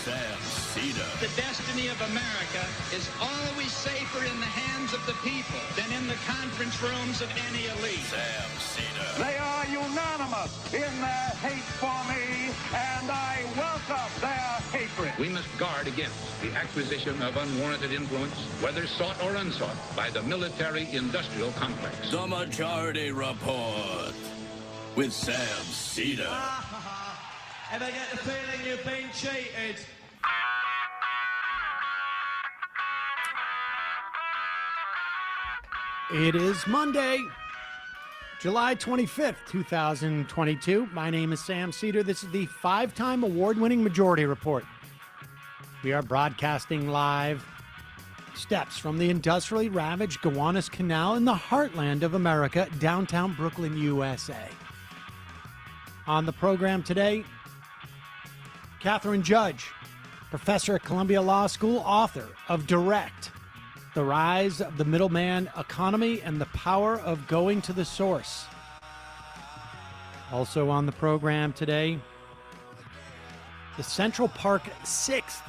Sam Seder. The destiny of America is always safer in the hands of the people than in the conference rooms of any elite. Sam Seder. They are unanimous in their hate for me, and I welcome their hatred. We must guard against the acquisition of unwarranted influence, whether sought or unsought, by the military-industrial complex. The Majority Report with Sam Seder. Ever get the feeling you've been cheated? It is Monday, July 25th, 2022. My name is Sam Seder. This is the five-time award-winning Majority Report. We are broadcasting live steps from the industrially ravaged Gowanus Canal in the heartland of America, downtown Brooklyn, USA. On the program today, Kathryn Judge, professor at Columbia Law School, author of Direct, The Rise of the Middleman Economy and the Power of Going to the Source. Also on the program today, the Central Park 6th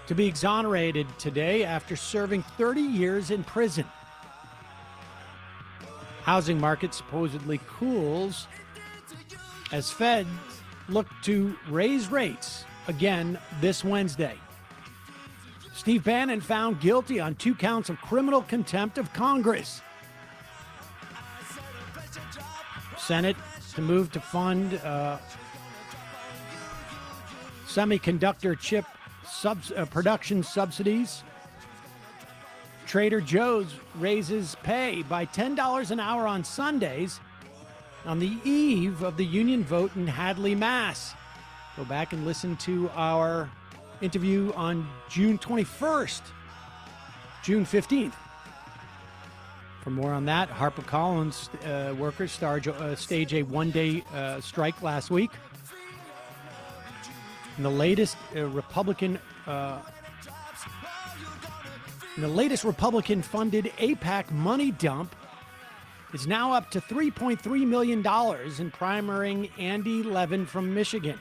to be exonerated today after serving 30 years in prison. Housing market supposedly cools as Fed look to raise rates again this Wednesday. Steve Bannon found guilty on 2 counts of criminal contempt of Congress. Senate to move to fund semiconductor chip production subsidies. Trader Joe's raises pay by $10 an hour on Sundays on the eve of the union vote in Hadley, Mass. Go back and listen to our interview on June 21st, June 15th. For more on that, HarperCollins workers staged a one-day strike last week. And the latest Republican-funded AIPAC money dump is now up to $3.3 million in primarying Andy Levin from Michigan.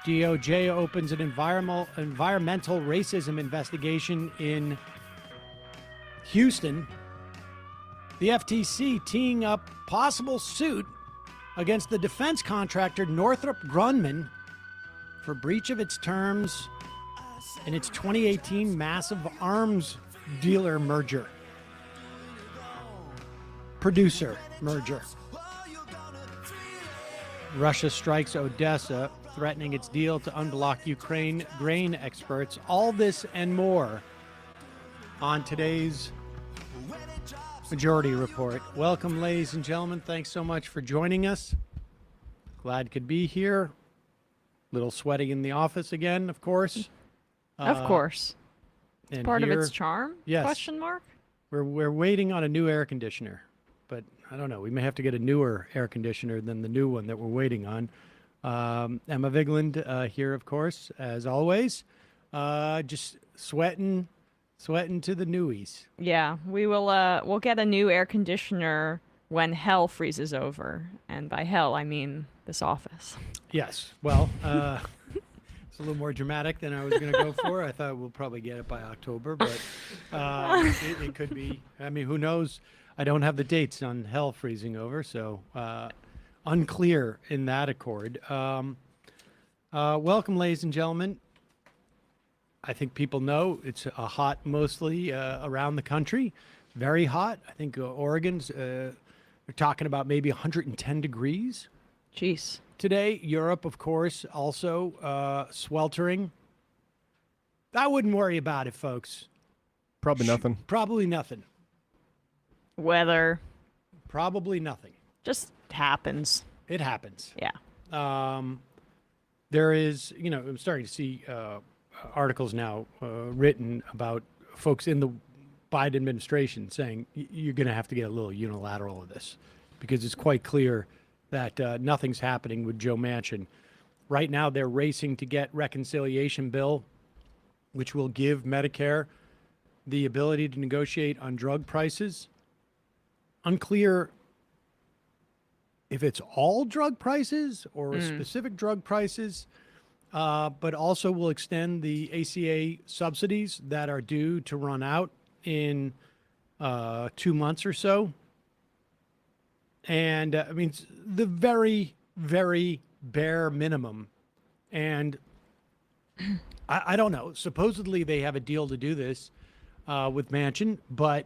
DOJ opens an environmental racism investigation in Houston. The FTC teeing up possible suit against the defense contractor Northrop Grumman for breach of its terms in its 2018 massive arms dealer merger. Producer merger. Russia strikes Odessa, threatening its deal to unblock Ukraine grain exports. All this and more on today's Majority Report. Welcome, ladies and gentlemen. Thanks so much for joining us. Glad could be here. Little sweaty in the office again, of course. Of course. It's part of its charm? Yes. Question mark? We're waiting on a new air conditioner, but I don't know. We may have to get a newer air conditioner than the new one that we're waiting on. Emma Vigland here, of course, as always. Just sweating to the newies. Yeah, we'll get a new air conditioner when hell freezes over. And by hell, I mean this office. Yes. Well, it's a little more dramatic than I was going to go for. I thought we'll probably get it by October, but it could be. I mean, who knows? I don't have the dates on hell freezing over, so unclear in that accord. Welcome, ladies and gentlemen. I think people know it's hot mostly around the country. Very hot. I think Oregon's, they're talking about maybe 110 degrees. Jeez. Today, Europe, of course, also sweltering. I wouldn't worry about it, folks. Probably nothing. Probably nothing. Weather. Probably nothing. Just happens. It happens. Yeah. There is, I'm starting to see articles now written about folks in the Biden administration saying you're going to have to get a little unilateral of this because it's quite clear that nothing's happening with Joe Manchin. Right now, they're racing to get reconciliation bill, which will give Medicare the ability to negotiate on drug prices. Unclear if it's all drug prices or specific drug prices, but also will extend the ACA subsidies that are due to run out in 2 months or so. And I mean, it's the very, very bare minimum. And I don't know. Supposedly they have a deal to do this with Manchin, but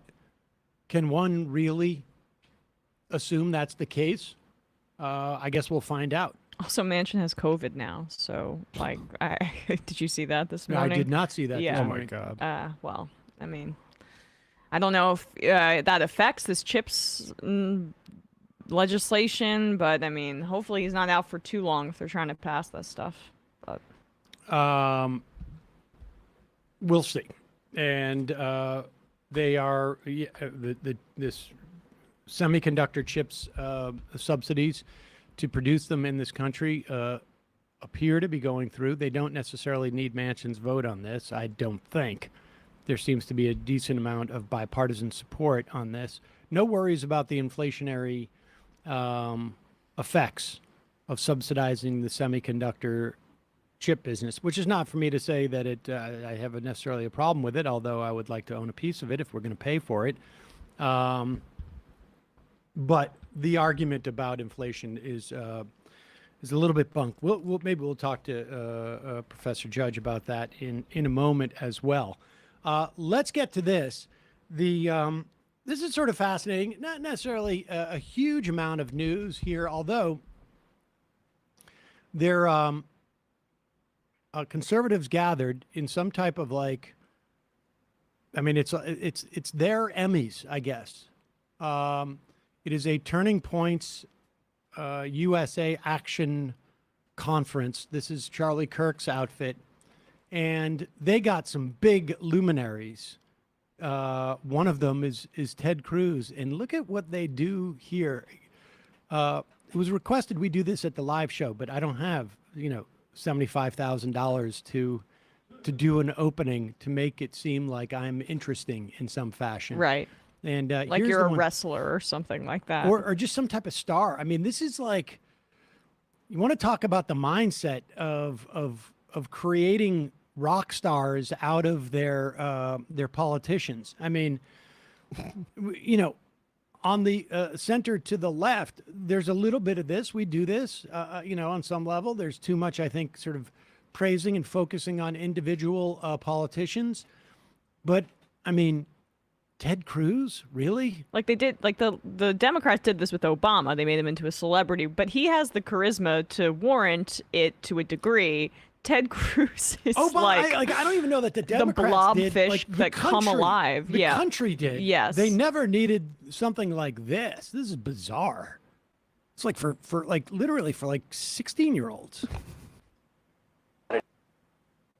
can one really assume that's the case? I guess we'll find out. Also, Manchin has COVID now, so like, did you see that this morning? I did not see that. Yeah. This Oh my morning. God. Well, I mean, I don't know if that affects this CHIPS legislation, but I mean, hopefully he's not out for too long if they're trying to pass that stuff. But we'll see. And they are this semiconductor chips subsidies to produce them in this country appear to be going through. They don't necessarily need Manchin's vote on this, I don't think. There seems to be a decent amount of bipartisan support on this. No worries about the inflationary effects of subsidizing the semiconductor chip business, which is not for me to say that I have necessarily a problem with it, although I would like to own a piece of it if we're going to pay for it. But the argument about inflation is a little bit bunk. Maybe we'll talk to Professor Judge about that in a moment as well. Let's get to this. This is sort of fascinating. Not necessarily a huge amount of news here, although there conservatives gathered in some type of like. I mean, it's their Emmys, I guess. It is a Turning Points USA Action Conference. This is Charlie Kirk's outfit. And they got some big luminaries. One of them is Ted Cruz. And look at what they do here. It was requested we do this at the live show, but I don't have, $75,000 to do an opening to make it seem like I'm interesting in some fashion. right, And like you're a wrestler or something like that. or just some type of star. I mean, this is like, you want to talk about the mindset of creating rock stars out of their politicians. I mean, on the center to the left, there's a little bit of this. We do this, on some level. There's too much, I think, sort of praising and focusing on individual politicians. But I mean, Ted Cruz, really? Like they did, like the Democrats did this with Obama. They made him into a celebrity, but he has the charisma to warrant it to a degree. Ted Cruz is I don't even know that the Democrats did. blobfish Like, the that come country- alive. The Yeah. country did. Yes. They never needed something like this. This is bizarre. It's like for literally for 16-year-olds.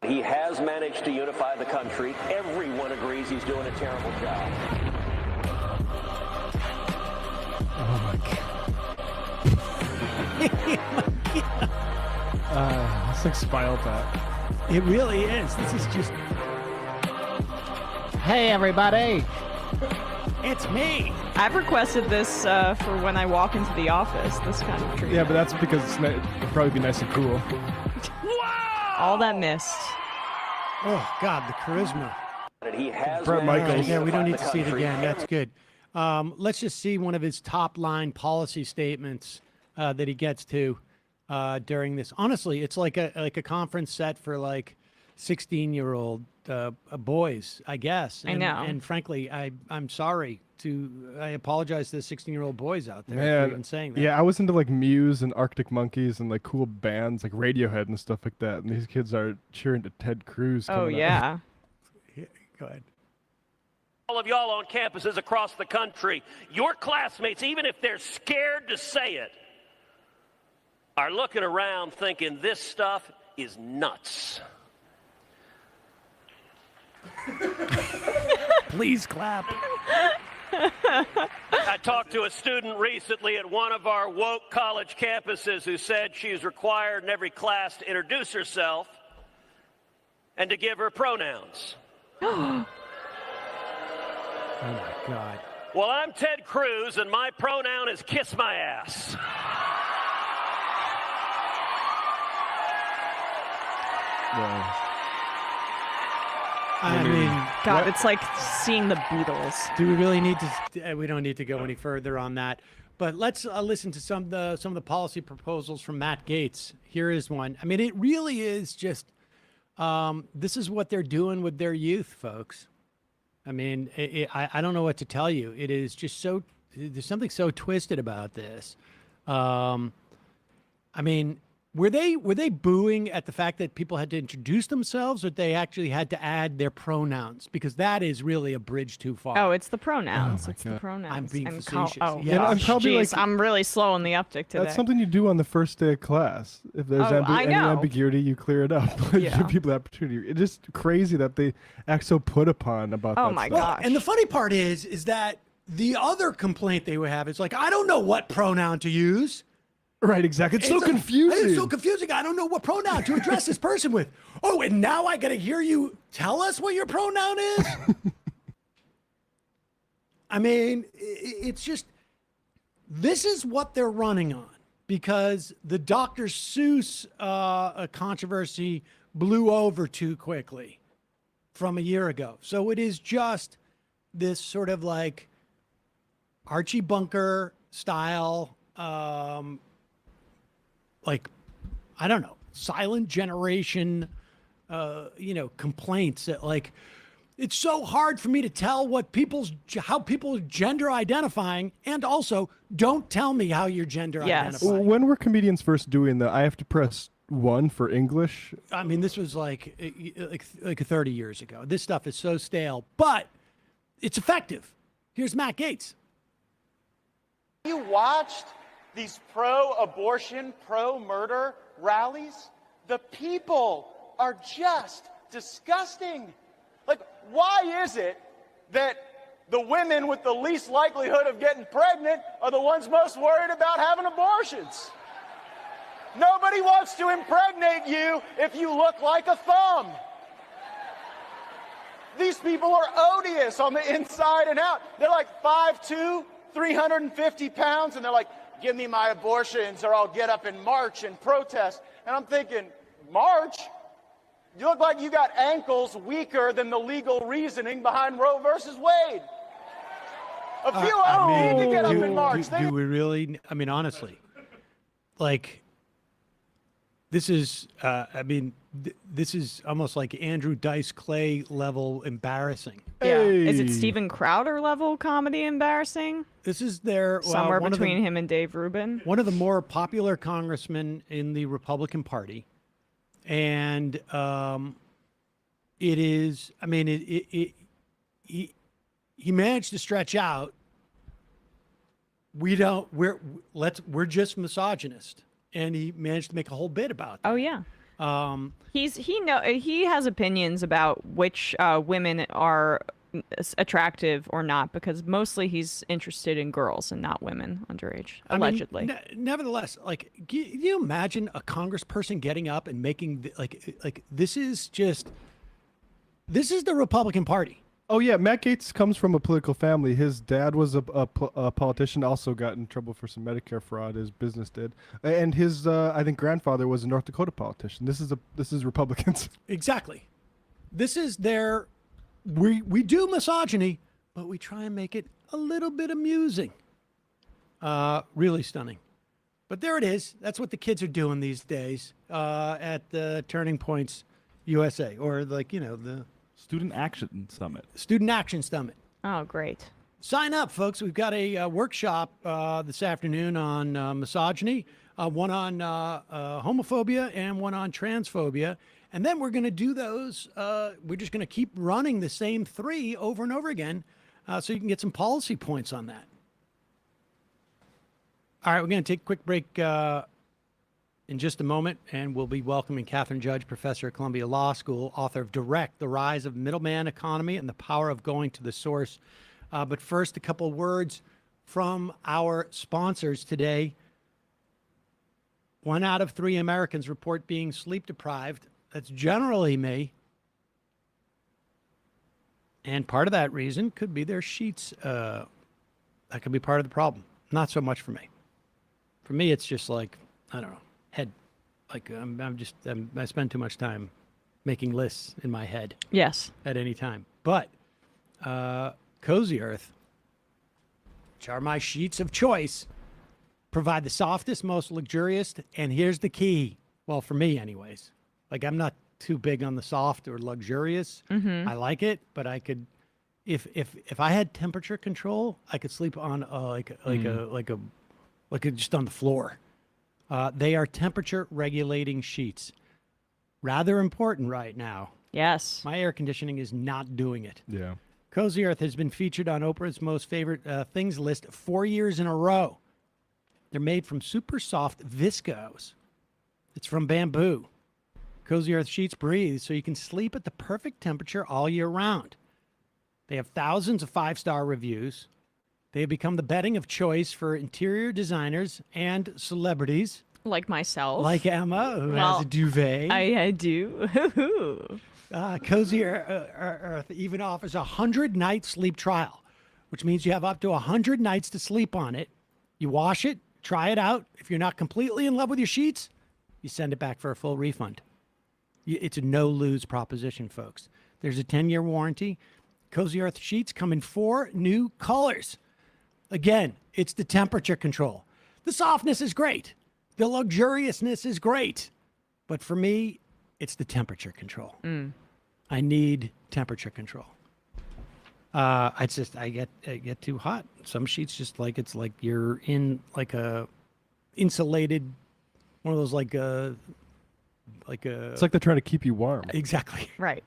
He has managed to unify the country. Everyone agrees he's doing a terrible job. Oh my God. It's like Spinal Tap. It really is. This is just. Hey, everybody. It's me. I've requested this for when I walk into the office. This kind of treatment. Yeah, but that's because it'll probably be nice and cool. All that mist. Oh God, the charisma. He has Brett managed Michaels. to Yeah, we don't unify need to see it the country. again. That's good. Let's just see one of his top line policy statements that he gets to during this. Honestly, it's like a conference set for 16-year-old boys, I guess. I know. And frankly, I'm sorry I apologize to the 16-year-old boys out there for Man, even saying that. yeah, I was into Muse and Arctic Monkeys and cool bands like Radiohead and stuff like that. And these kids are cheering to Ted Cruz. Oh coming out. yeah. Go ahead. All of y'all on campuses across the country, your classmates, even if they're scared to say it, are looking around thinking this stuff is nuts. Please clap. I talked to a student recently at one of our woke college campuses who said she is required in every class to introduce herself and to give her pronouns. Oh my God. Well, I'm Ted Cruz, and my pronoun is kiss my ass. I mean, God, it's like seeing the Beatles. do we really need to? We don't need to go any further on that. But let's listen to some of the policy proposals from Matt Gaetz. Here is one. I mean, it really is just this is what they're doing with their youth, folks. I mean, I don't know what to tell you. It is just so there's something so twisted about this. I mean, were they booing at the fact that people had to introduce themselves, or they actually had to add their pronouns? Because that is really a bridge too far. Oh, it's the pronouns. Oh, it's the pronouns. I'm being And facetious. Yeah, I'm probably Jeez, like- I'm really slow on the uptick today. That's something you do on the first day of class. If there's I any know. ambiguity, you clear it up. Yeah. Give people the opportunity. It's just crazy that they act so put upon about Oh that my stuff. gosh. And the funny part is that the other complaint they would have is like, I don't know what pronoun to use. Right, exactly. It's so like, confusing. It's so confusing. I don't know what pronoun to address this person with. Oh, and now I got to hear you tell us what your pronoun is? I mean, it's just, this is what they're running on, because the Dr. Seuss controversy blew over too quickly from a year ago. So it is just this sort of like Archie Bunker style, like, I don't know, silent generation, complaints that like, it's so hard for me to tell how people are gender identifying, and also don't tell me how you're gender identifying. When were comedians first doing that? I have to press 1 for English. I mean, this was like 30 years ago. This stuff is so stale, but it's effective. Here's Matt Gaetz. You watched these pro-abortion, pro-murder rallies? The people are just disgusting. Like, why is it that the women with the least likelihood of getting pregnant are the ones most worried about having abortions? Nobody wants to impregnate you if you look like a thumb. These people are odious on the inside and out. They're like 5'2", 350 pounds, and they're like, give me my abortions or I'll get up and march and protest. And I'm thinking, march? You look like you got ankles weaker than the legal reasoning behind Roe versus Wade. A few of them need to get up and march. Do we really? I mean, honestly, like, this is, this is almost like Andrew Dice Clay level embarrassing. Yeah. Is it Steven Crowder level comedy embarrassing? This is their somewhere between him and Dave Rubin. One of the more popular congressmen in the Republican Party, and it is. I mean, he managed to stretch out. We're just misogynist, and he managed to make a whole bit about that. Oh yeah. He has opinions about which women are attractive or not, because mostly he's interested in girls and not women underage, allegedly. I mean, nevertheless, like, can you imagine a congressperson getting up and making this is the Republican Party. Oh yeah, Matt Gaetz comes from a political family. His dad was a politician, also got in trouble for some Medicare fraud. His business did, and his I think grandfather was a North Dakota politician. This is Republicans. Exactly. This is their. We do misogyny, but we try and make it a little bit amusing. Really stunning. But there it is. That's what the kids are doing these days at the Turning Points USA, or the Student Action Summit. Student Action Summit. Oh, great. Sign up, folks. We've got a workshop this afternoon on misogyny, one on homophobia, and one on transphobia. And then we're going to do those. We're just going to keep running the same 3 over and over again so you can get some policy points on that. All right, we're going to take a quick break in just a moment, and we'll be welcoming Kathryn Judge, professor at Columbia Law School, author of Direct, The Rise of Middleman Economy and the Power of Going to the Source. But first, a couple words from our sponsors today. 1 out of 3 Americans report being sleep deprived. That's generally me. And part of that reason could be their sheets. That could be part of the problem. Not so much for me. For me, it's just like, I don't know, head. Like I spend too much time making lists in my head. Yes. At any time. But Cozy Earth, which are my sheets of choice, provide the softest, most luxurious, and here's the key. Well, for me anyways. Like, I'm not too big on the soft or luxurious. Mm-hmm. I like it, but I could, if I had temperature control, I could sleep on just on the floor. They are temperature regulating sheets. Rather important right now. Yes. My air conditioning is not doing it. Yeah. Cozy Earth has been featured on Oprah's most favorite things list 4 years in a row. They're made from super soft viscose. It's from bamboo. Cozy Earth sheets breathe so you can sleep at the perfect temperature all year round. They have thousands of 5-star reviews. They have become the bedding of choice for interior designers and celebrities. Like myself. Like Emma, who has a duvet. I do. Cozy Earth even offers a 100-night sleep trial, which means you have up to 100 nights to sleep on it. You wash it, try it out. If you're not completely in love with your sheets, you send it back for a full refund. It's a no-lose proposition, folks. There's a 10-year warranty. Cozy Earth sheets come in 4 new colors. Again, it's the temperature control. The softness is great. The luxuriousness is great. But for me, it's the temperature control. I need temperature control. I get too hot. Some sheets just like, it's like you're in like a insulated, one of those it's like they're trying to keep you warm. Exactly. Right.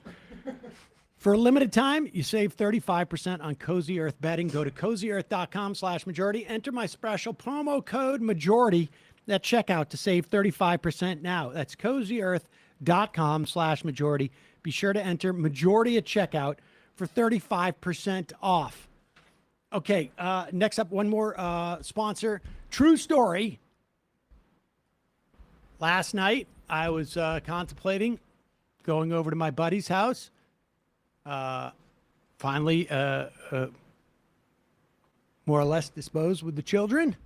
For a limited time, you save 35% on Cozy Earth bedding. Go to cozyearth.com/majority. Enter my special promo code majority at checkout to save 35% now. That's cozyearth.com/majority. Be sure to enter majority at checkout for 35% off. Okay, next up, one more sponsor. True story. Last night, I was contemplating going over to my buddy's house. Finally, more or less disposed with the children.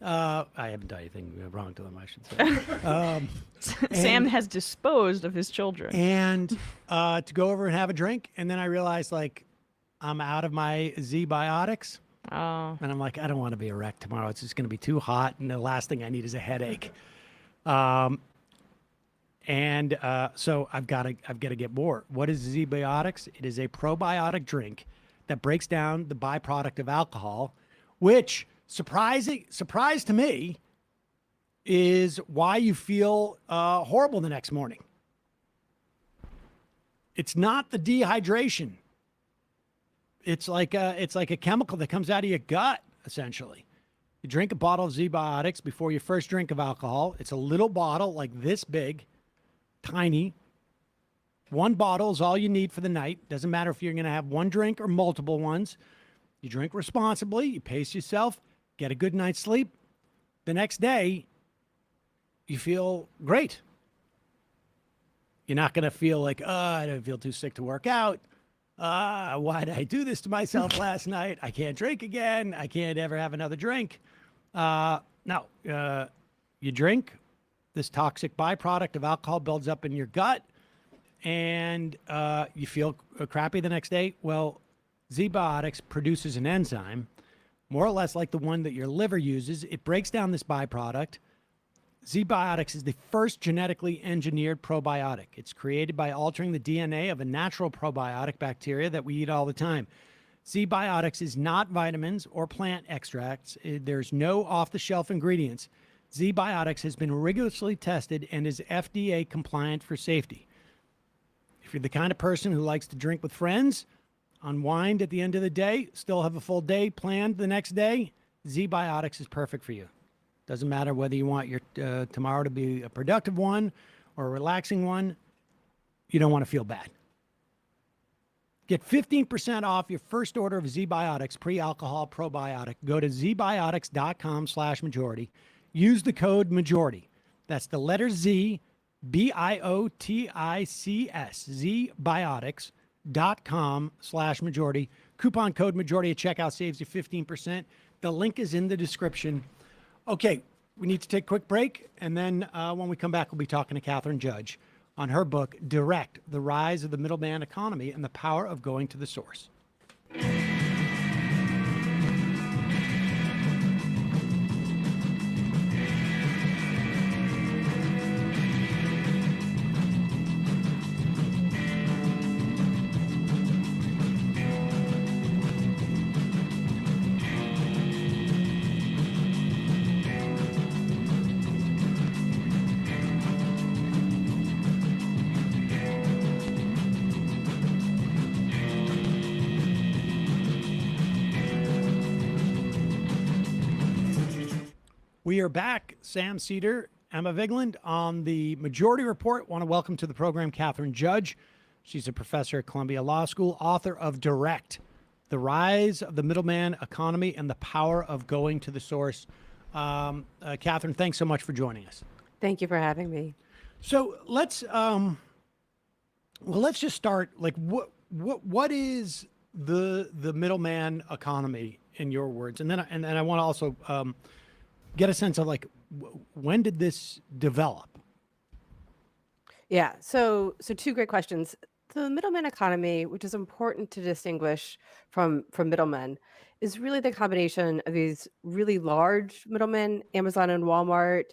I haven't done anything wrong to them, I should say. Sam has disposed of his children. And to go over and have a drink. And then I realized, like, I'm out of my Z-Biotics. Oh. And I'm like, I don't want to be a wreck tomorrow. It's just going to be too hot. And the last thing I need is a headache. So I've got to get more. What is Z-Biotics? It is a probiotic drink that breaks down the byproduct of alcohol, which surprise to me is why you feel horrible the next morning. It's not the dehydration. It's like a chemical that comes out of your gut, essentially. You drink a bottle of Z-Biotics before your first drink of alcohol. It's a little bottle like this big. Tiny. One bottle is all you need for the night. Doesn't matter if you're going to have one drink or multiple ones. You drink responsibly. You pace yourself. Get a good night's sleep. The next day, you feel great. You're not going to feel like, I don't feel too sick to work out. Why did I do this to myself last night? I can't drink again. I can't ever have another drink. No. You drink. This toxic byproduct of alcohol builds up in your gut, and you feel crappy the next day. Well, Z-Biotics produces an enzyme, more or less like the one that your liver uses. It breaks down this byproduct. Z-Biotics is the first genetically engineered probiotic. It's created by altering the DNA of a natural probiotic bacteria that we eat all the time. Z-Biotics is not vitamins or plant extracts. There's no off-the-shelf ingredients. Z-Biotics has been rigorously tested and is FDA compliant for safety. If you're the kind of person who likes to drink with friends, unwind at the end of the day, still have a full day planned the next day, Z-Biotics is perfect for you. Doesn't matter whether you want your tomorrow to be a productive one or a relaxing one. You don't want to feel bad. Get 15% off your first order of Z-Biotics pre-alcohol probiotic. Go to zbiotics.com/majority. Use the code majority. That's the letter Z, BIOTICS, zbiotics.com/majority. Coupon code majority at checkout saves you 15%. The link is in the description. Okay, we need to take a quick break. And then when we come back, we'll be talking to Kathryn Judge on her book, Direct: The Rise of the Middleman Economy and the Power of Going to the Source. We are back. Sam Seder, Emma Vigland on the Majority Report. Want to welcome to the program Kathryn Judge. She's a professor at Columbia Law School, author of Direct: The Rise of the Middleman Economy and the Power of Going to the Source. Kathryn, thanks so much for joining us. Thank you for having me. So let's just start. Like, what is the middleman economy in your words, and then I want to also get a sense of like when did this develop? Yeah, so two great questions. The middleman economy, which is important to distinguish from middlemen, is really the combination of these really large middlemen, Amazon and Walmart.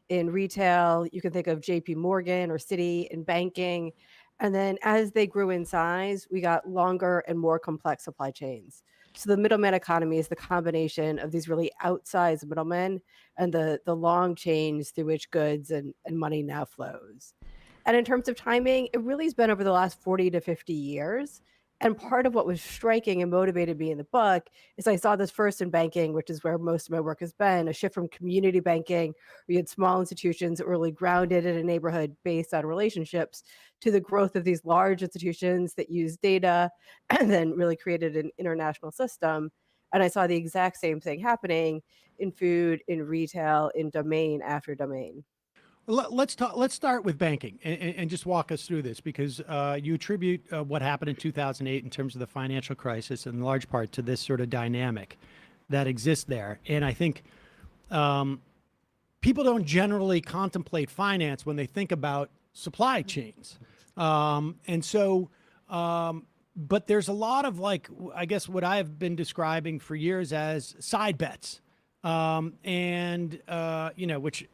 In retail, you can think of JP Morgan or Citi in banking. And then as they grew in size, we got longer and more complex supply chains. So the middleman economy is the combination of these really outsized middlemen and the long chains through which goods and money now flows. And in terms of timing, it really has been over the last 40 to 50 years. And part of what was striking and motivated me in the book is I saw this first in banking, which is where most of my work has been, a shift from community banking, where you had small institutions that were really grounded in a neighborhood based on relationships, to the growth of these large institutions that use data and then really created an international system. And I saw the exact same thing happening in food, in retail, in domain after domain. Let's talk. Let's start with banking and just walk us through this, because you attribute what happened in 2008 in terms of the financial crisis in large part to this sort of dynamic that exists there. And I think people don't generally contemplate finance when they think about supply chains. And so, but there's a lot of, like, I guess what I've been describing for years as side bets, which,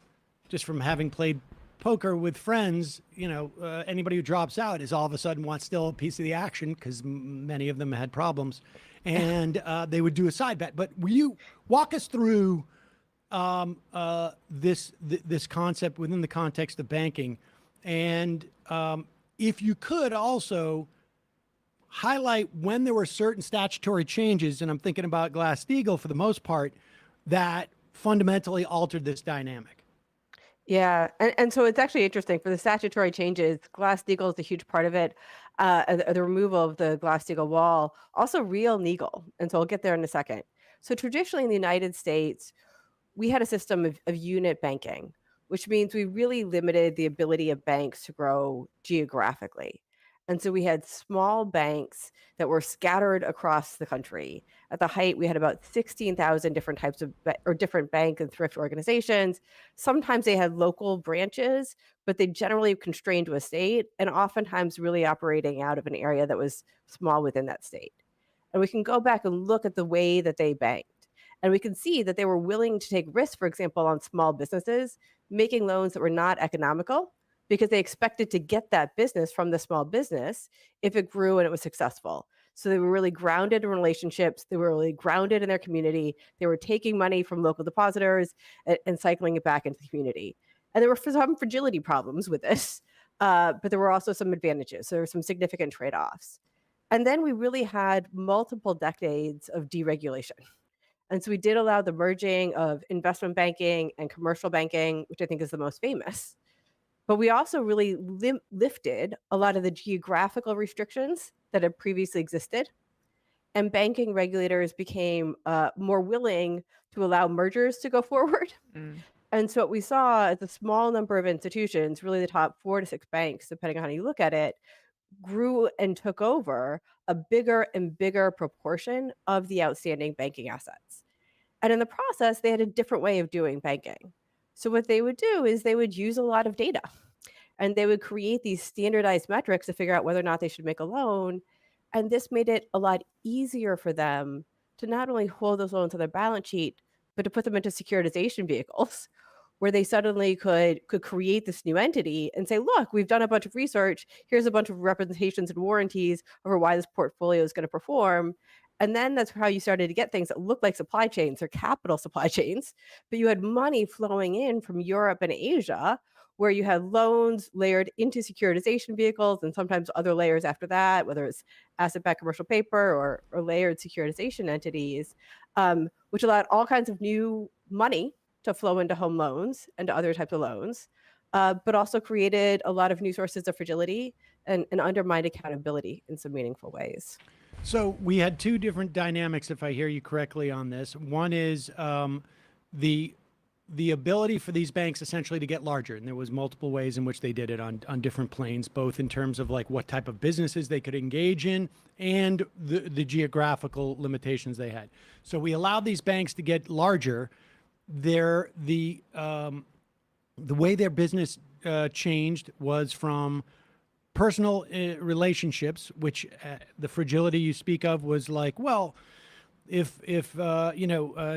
just from having played poker with friends, anybody who drops out is all of a sudden wants still a piece of the action, because many of them had problems, and they would do a side bet. But will you walk us through this concept within the context of banking, and if you could also highlight when there were certain statutory changes, and I'm thinking about Glass-Steagall for the most part, that fundamentally altered this dynamic? Yeah, and so it's actually interesting for the statutory changes. Glass-Steagall is a huge part of it. The removal of the Glass-Steagall wall, also real legal, and so I'll get there in a second. So traditionally in the United States, we had a system of unit banking, which means we really limited the ability of banks to grow geographically. And so we had small banks that were scattered across the country. At the height, we had about 16,000 different types of different bank and thrift organizations. Sometimes they had local branches, but they generally constrained to a state, and oftentimes really operating out of an area that was small within that state. And we can go back and look at the way that they banked. And we can see that they were willing to take risks, for example, on small businesses, making loans that were not economical, because they expected to get that business from the small business if it grew and it was successful. So they were really grounded in relationships. They were really grounded in their community. They were taking money from local depositors and cycling it back into the community. And there were some fragility problems with this, but there were also some advantages. So there were some significant trade-offs. And then we really had multiple decades of deregulation. And so we did allow the merging of investment banking and commercial banking, which I think is the most famous. But we also really lifted a lot of the geographical restrictions that had previously existed. And banking regulators became more willing to allow mergers to go forward. And so what we saw is a small number of institutions, really the top 4 to 6 banks, depending on how you look at it, grew and took over a bigger and bigger proportion of the outstanding banking assets. And in the process, they had a different way of doing banking. So what they would do is they would use a lot of data. And they would create these standardized metrics to figure out whether or not they should make a loan. And this made it a lot easier for them to not only hold those loans on their balance sheet, but to put them into securitization vehicles where they suddenly could create this new entity and say, look, we've done a bunch of research. Here's a bunch of representations and warranties over why this portfolio is going to perform. And then that's how you started to get things that look like supply chains or capital supply chains, but you had money flowing in from Europe and Asia where you had loans layered into securitization vehicles and sometimes other layers after that, whether it's asset-backed commercial paper or layered securitization entities, which allowed all kinds of new money to flow into home loans and to other types of loans, but also created a lot of new sources of fragility and undermined accountability in some meaningful ways. So we had two different dynamics, if I hear you correctly on this. One is the ability for these banks essentially to get larger. And there was multiple ways in which they did it on different planes, both in terms of like what type of businesses they could engage in and the geographical limitations they had. So we allowed these banks to get larger. The way their business changed was from personal relationships, which the fragility you speak of was like, well, if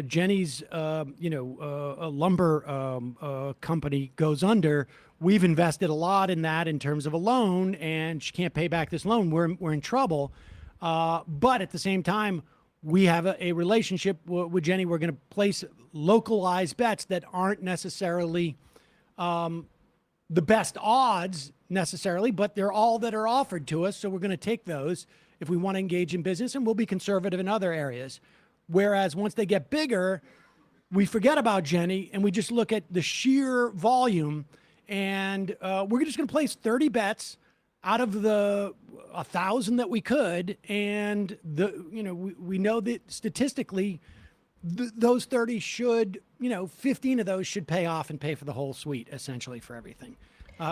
Jenny's a lumber company goes under, we've invested a lot in that in terms of a loan, and she can't pay back this loan. We're in trouble. But at the same time, we have a relationship with Jenny. We're going to place localized bets that aren't necessarily the best odds necessarily, but they're all that are offered to us. So we're going to take those if we want to engage in business, and we'll be conservative in other areas. Whereas once they get bigger, we forget about Jenny and we just look at the sheer volume, and we're just going to place 30 bets out of the 1,000 that we could. And we know that statistically those 30 should, 15 of those should pay off and pay for the whole suite, essentially, for everything.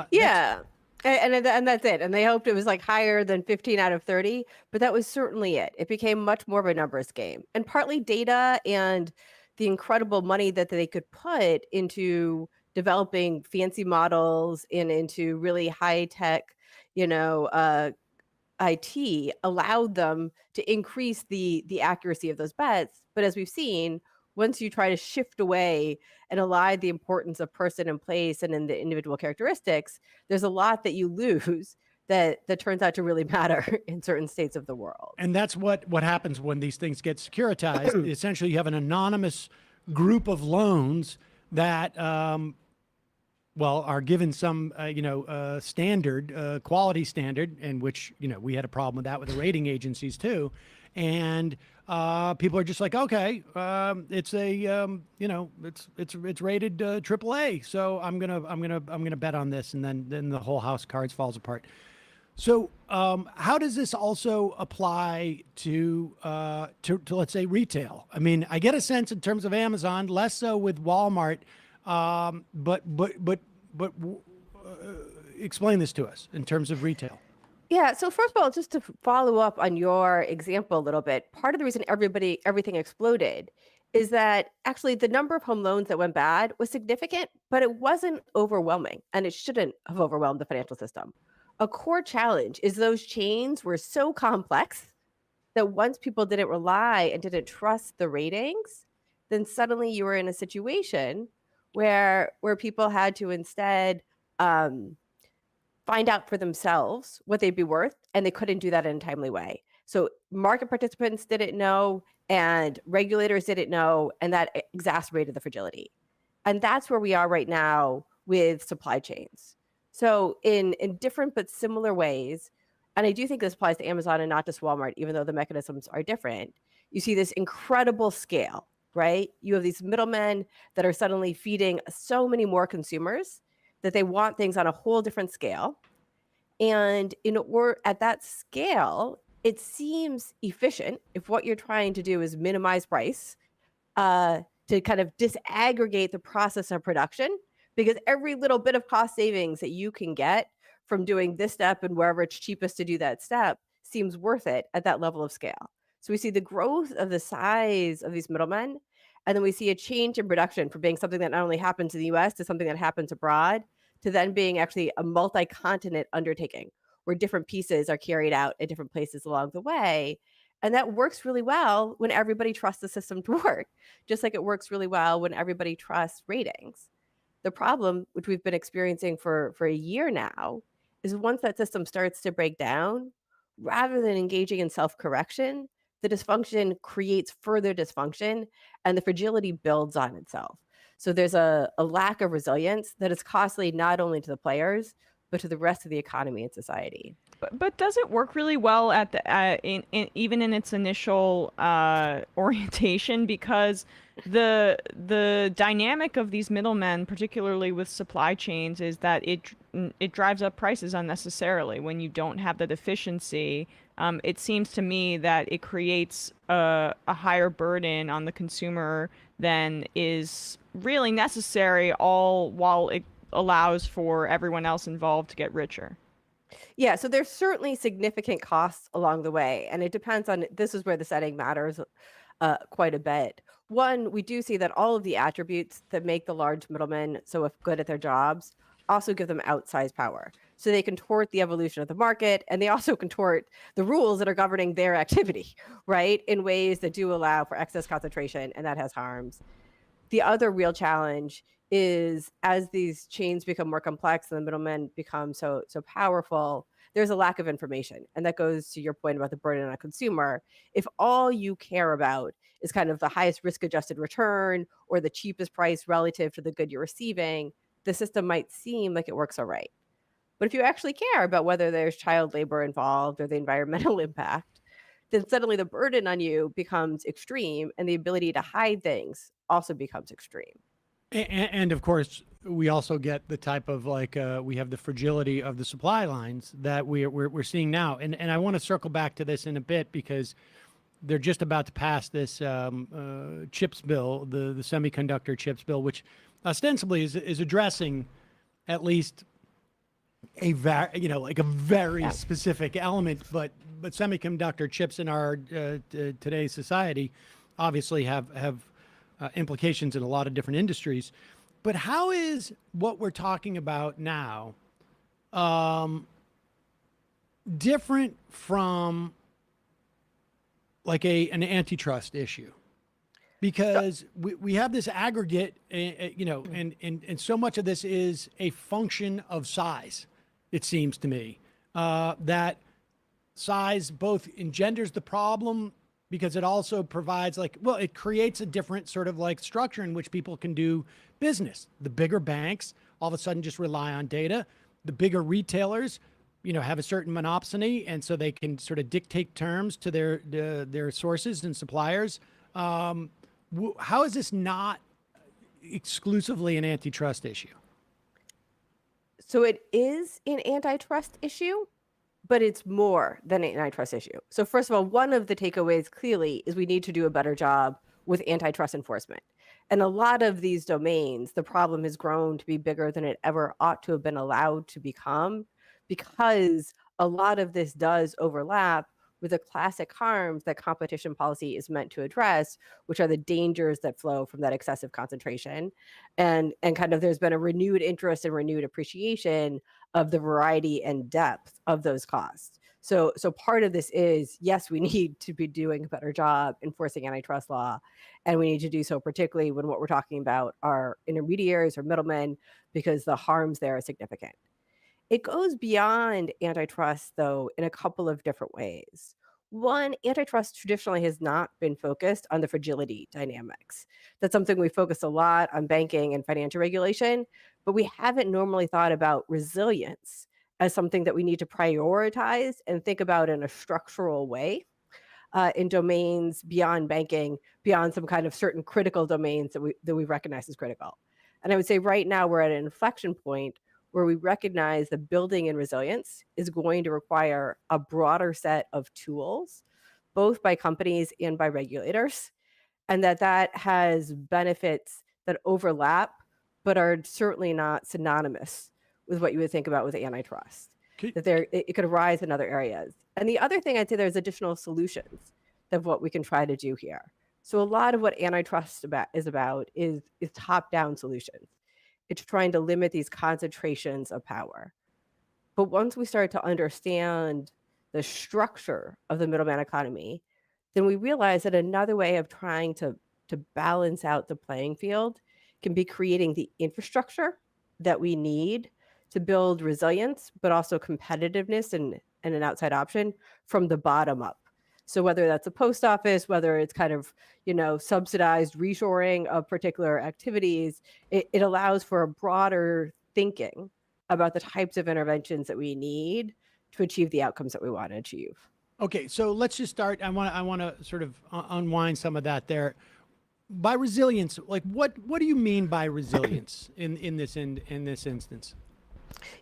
Yeah. And that's it. And they hoped it was like higher than 15 out of 30, but that was certainly it. It became much more of a numbers game, and partly data and the incredible money that they could put into developing fancy models and into really high tech, IT allowed them to increase the accuracy of those bets. But as we've seen, once you try to shift away and elide the importance of person and place and in the individual characteristics, there's a lot that you lose that turns out to really matter in certain states of the world. And that's what happens when these things get securitized. Essentially, you have an anonymous group of loans that, are given some, standard, quality standard, in which, we had a problem with that with the rating agencies too. And people are just like, okay, it's rated AAA, so I'm gonna bet on this, and then the whole house of cards falls apart. So how does this also apply to let's say retail? I mean, I get a sense in terms of Amazon, less so with Walmart, but explain this to us in terms of retail. Yeah. So first of all, just to follow up on your example a little bit, part of the reason everything exploded is that actually the number of home loans that went bad was significant, but it wasn't overwhelming, and it shouldn't have overwhelmed the financial system. A core challenge is those chains were so complex that once people didn't rely and didn't trust the ratings, then suddenly you were in a situation where people had to instead find out for themselves what they'd be worth, and they couldn't do that in a timely way. So market participants didn't know, and regulators didn't know, and that exacerbated the fragility. And that's where we are right now with supply chains. So in different but similar ways, and I do think this applies to Amazon and not just Walmart, even though the mechanisms are different, you see this incredible scale, right? You have these middlemen that are suddenly feeding so many more consumers that they want things on a whole different scale. And at that scale, it seems efficient if what you're trying to do is minimize price, to kind of disaggregate the process of production, because every little bit of cost savings that you can get from doing this step and wherever it's cheapest to do that step seems worth it at that level of scale. So we see the growth of the size of these middlemen, and then we see a change in production from being something that not only happens in the US to something that happens abroad, to then being actually a multi-continent undertaking where different pieces are carried out at different places along the way. And that works really well when everybody trusts the system to work, just like it works really well when everybody trusts ratings. The problem, which we've been experiencing for a year now, is once that system starts to break down, rather than engaging in self-correction, the dysfunction creates further dysfunction and the fragility builds on itself. So there's a lack of resilience that is costly not only to the players, but to the rest of the economy and society. But does it work really well at the even in its initial orientation? Because the dynamic of these middlemen, particularly with supply chains, is that it drives up prices unnecessarily when you don't have that efficiency. It seems to me that it creates a higher burden on the consumer than is really necessary, all while it allows for everyone else involved to get richer. Yeah, so there's certainly significant costs along the way, and it depends on this is where the setting matters quite a bit. One, we do see that all of the attributes that make the large middlemen so good at their jobs also give them outsized power. So they contort the evolution of the market, and they also contort the rules that are governing their activity, right, in ways that do allow for excess concentration, and that has harms. The other real challenge is as these chains become more complex and the middlemen become so powerful, there's a lack of information. And that goes to your point about the burden on a consumer. If all you care about is kind of the highest risk adjusted return or the cheapest price relative to the good you're receiving, the system might seem like it works all right. But if you actually care about whether there's child labor involved or the environmental impact, then suddenly the burden on you becomes extreme and the ability to hide things also becomes extreme. And of course, we also get the type of we have the fragility of the supply lines that we're seeing now. And I want to circle back to this in a bit because they're just about to pass this chips bill, the semiconductor chips bill, which ostensibly is addressing at least a very specific element, but semiconductor chips in our today's society obviously have implications in a lot of different industries. But how is what we're talking about now different from like an antitrust issue? Because we have this aggregate, and so much of this is a function of size, it seems to me, that size both engenders the problem because it also provides it creates a different sort of structure in which people can do business. The bigger banks all of a sudden just rely on data. The bigger retailers, have a certain monopoly, and so they can sort of dictate terms to their sources and suppliers. How is this not exclusively an antitrust issue? So it is an antitrust issue, but it's more than an antitrust issue. So first of all, one of the takeaways clearly is we need to do a better job with antitrust enforcement. And a lot of these domains, the problem has grown to be bigger than it ever ought to have been allowed to become because a lot of this does overlap with the classic harms that competition policy is meant to address, which are the dangers that flow from that excessive concentration. And kind of there's been a renewed interest and renewed appreciation of the variety and depth of those costs. So part of this is, yes, we need to be doing a better job enforcing antitrust law. And we need to do so particularly when what we're talking about are intermediaries or middlemen, because the harms there are significant. It goes beyond antitrust, though, in a couple of different ways. One, antitrust traditionally has not been focused on the fragility dynamics. That's something we focus a lot on banking and financial regulation, but we haven't normally thought about resilience as something that we need to prioritize and think about in a structural way in domains beyond banking, beyond some kind of certain critical domains that we recognize as critical. And I would say right now we're at an inflection point where we recognize that building in resilience is going to require a broader set of tools, both by companies and by regulators, and that has benefits that overlap, but are certainly not synonymous with what you would think about with antitrust. That it could arise in other areas. And the other thing I'd say there's additional solutions of what we can try to do here. So a lot of what antitrust is about is top-down solutions. It's trying to limit these concentrations of power. But once we start to understand the structure of the middleman economy, then we realize that another way of trying to balance out the playing field can be creating the infrastructure that we need to build resilience, but also competitiveness and an outside option from the bottom up. So whether that's a post office, whether it's kind of, subsidized reshoring of particular activities, it allows for a broader thinking about the types of interventions that we need to achieve the outcomes that we want to achieve. Okay, so let's just start. I want to sort of unwind some of that there. By resilience, like what do you mean by resilience in this instance?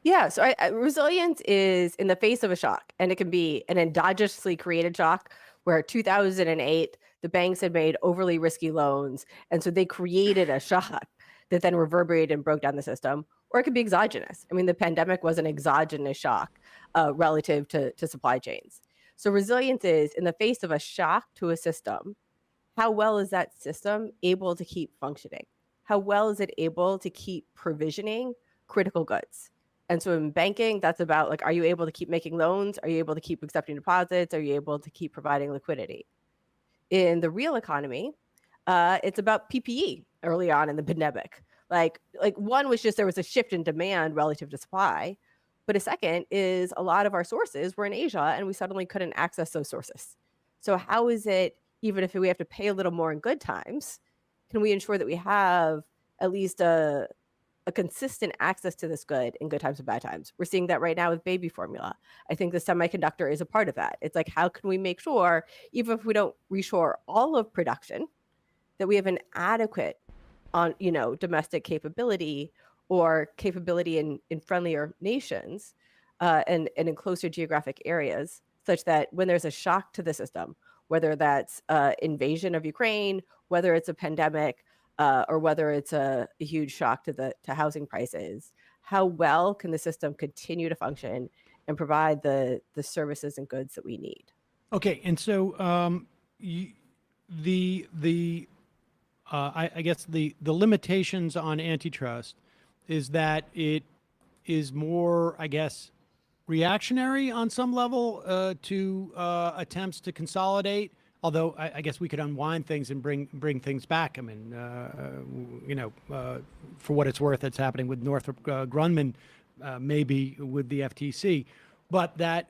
Yeah, so resilience is in the face of a shock, and it can be an endogenously created shock where 2008, the banks had made overly risky loans, and so they created a shock that then reverberated and broke down the system, or it could be exogenous. I mean, the pandemic was an exogenous shock relative to supply chains. So resilience is in the face of a shock to a system, how well is that system able to keep functioning? How well is it able to keep provisioning critical goods? And so in banking, that's about like, are you able to keep making loans? Are you able to keep accepting deposits? Are you able to keep providing liquidity? In the real economy, it's about PPE early on in the pandemic. Like one was just there was a shift in demand relative to supply. But a second is a lot of our sources were in Asia and we suddenly couldn't access those sources. So how is it, even if we have to pay a little more in good times, can we ensure that we have at least a consistent access to this good in good times and bad times? We're seeing that right now with baby formula. I think the semiconductor is a part of that. It's like, how can we make sure, even if we don't reshore all of production, that we have an adequate domestic capability or capability in friendlier nations and in closer geographic areas, such that when there's a shock to the system, whether that's invasion of Ukraine, whether it's a pandemic, or whether it's a huge shock to housing prices, how well can the system continue to function and provide the services and goods that we need? Okay, and so I guess the limitations on antitrust is that it is more, I guess, reactionary on some level to attempts to consolidate. Although I guess we could unwind things and bring things back. I mean, for what it's worth, it's happening with Northrop Grumman, maybe with the FTC, but that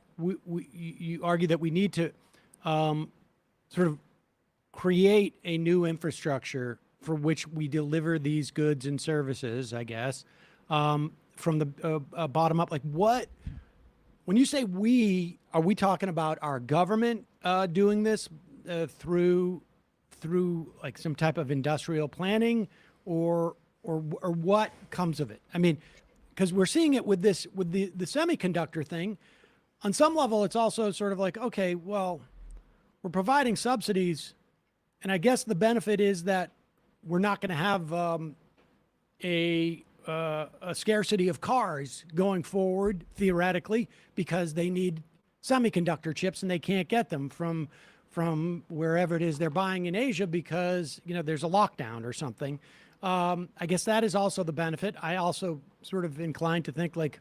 you argue that we need to sort of create a new infrastructure for which we deliver these goods and services, I guess, from the bottom up. Like what, when you say we, are we talking about our government doing this through like some type of industrial planning or what comes of it? I mean, because we're seeing it with the semiconductor thing. On some level, it's also sort of like, okay, well, we're providing subsidies, and I guess the benefit is that we're not going to have a scarcity of cars going forward, theoretically, because they need semiconductor chips and they can't get them from wherever it is they're buying in Asia because, there's a lockdown or something. I guess that is also the benefit. I also sort of inclined to think like,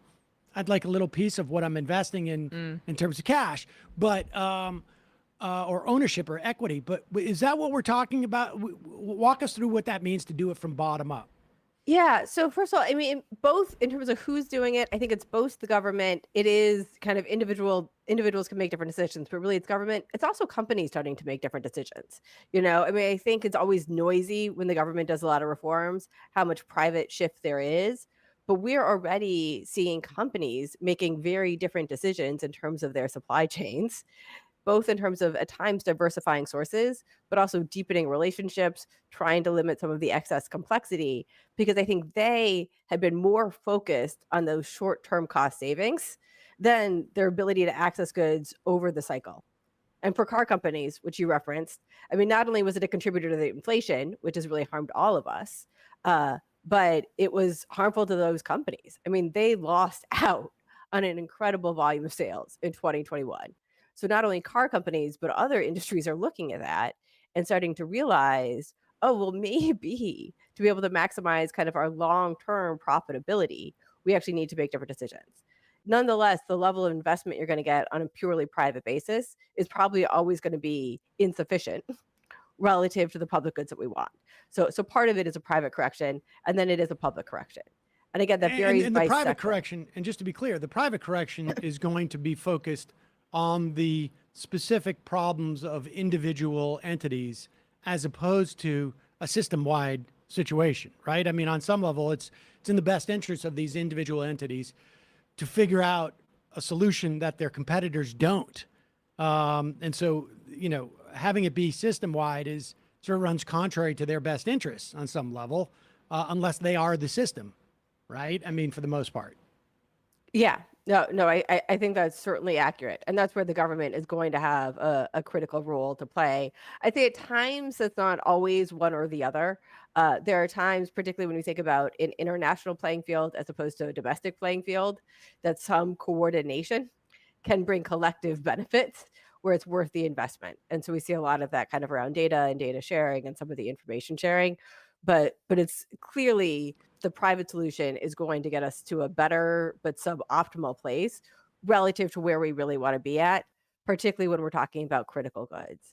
I'd like a little piece of what I'm investing in terms of cash, but, or ownership or equity. But is that what we're talking about? Walk us through what that means to do it from bottom up. Yeah. So first of all, I mean, both in terms of who's doing it, I think it's both the government. It is kind of individuals can make different decisions, but really it's government. It's also companies starting to make different decisions. I mean, I think it's always noisy when the government does a lot of reforms, how much private shift there is. But we're already seeing companies making very different decisions in terms of their supply chains, both in terms of at times diversifying sources, but also deepening relationships, trying to limit some of the excess complexity, because I think they had been more focused on those short-term cost savings than their ability to access goods over the cycle. And for car companies, which you referenced, I mean, not only was it a contributor to the inflation, which has really harmed all of us, but it was harmful to those companies. I mean, they lost out on an incredible volume of sales in 2021. So not only car companies, but other industries are looking at that and starting to realize, oh, well, maybe to be able to maximize kind of our long-term profitability, we actually need to make different decisions. Nonetheless, the level of investment you're going to get on a purely private basis is probably always going to be insufficient relative to the public goods that we want. So part of it is a private correction, and then it is a public correction. And again, that varies and by the private sector. correction, and just to be clear, the private correction is going to be focused on the specific problems of individual entities as opposed to a system-wide situation, right? I mean, on some level, it's in the best interest of these individual entities to figure out a solution that their competitors don't. And so, having it be system-wide is sort of runs contrary to their best interests on some level, unless they are the system, right? I mean, for the most part. Yeah, no, I think that's certainly accurate. And that's where the government is going to have a critical role to play. I think at times it's not always one or the other. There are times, particularly when we think about an international playing field as opposed to a domestic playing field, that some coordination can bring collective benefits where it's worth the investment. And so we see a lot of that kind of around data and data sharing and some of the information sharing. But it's clearly the private solution is going to get us to a better but suboptimal place relative to where we really want to be at, particularly when we're talking about critical goods.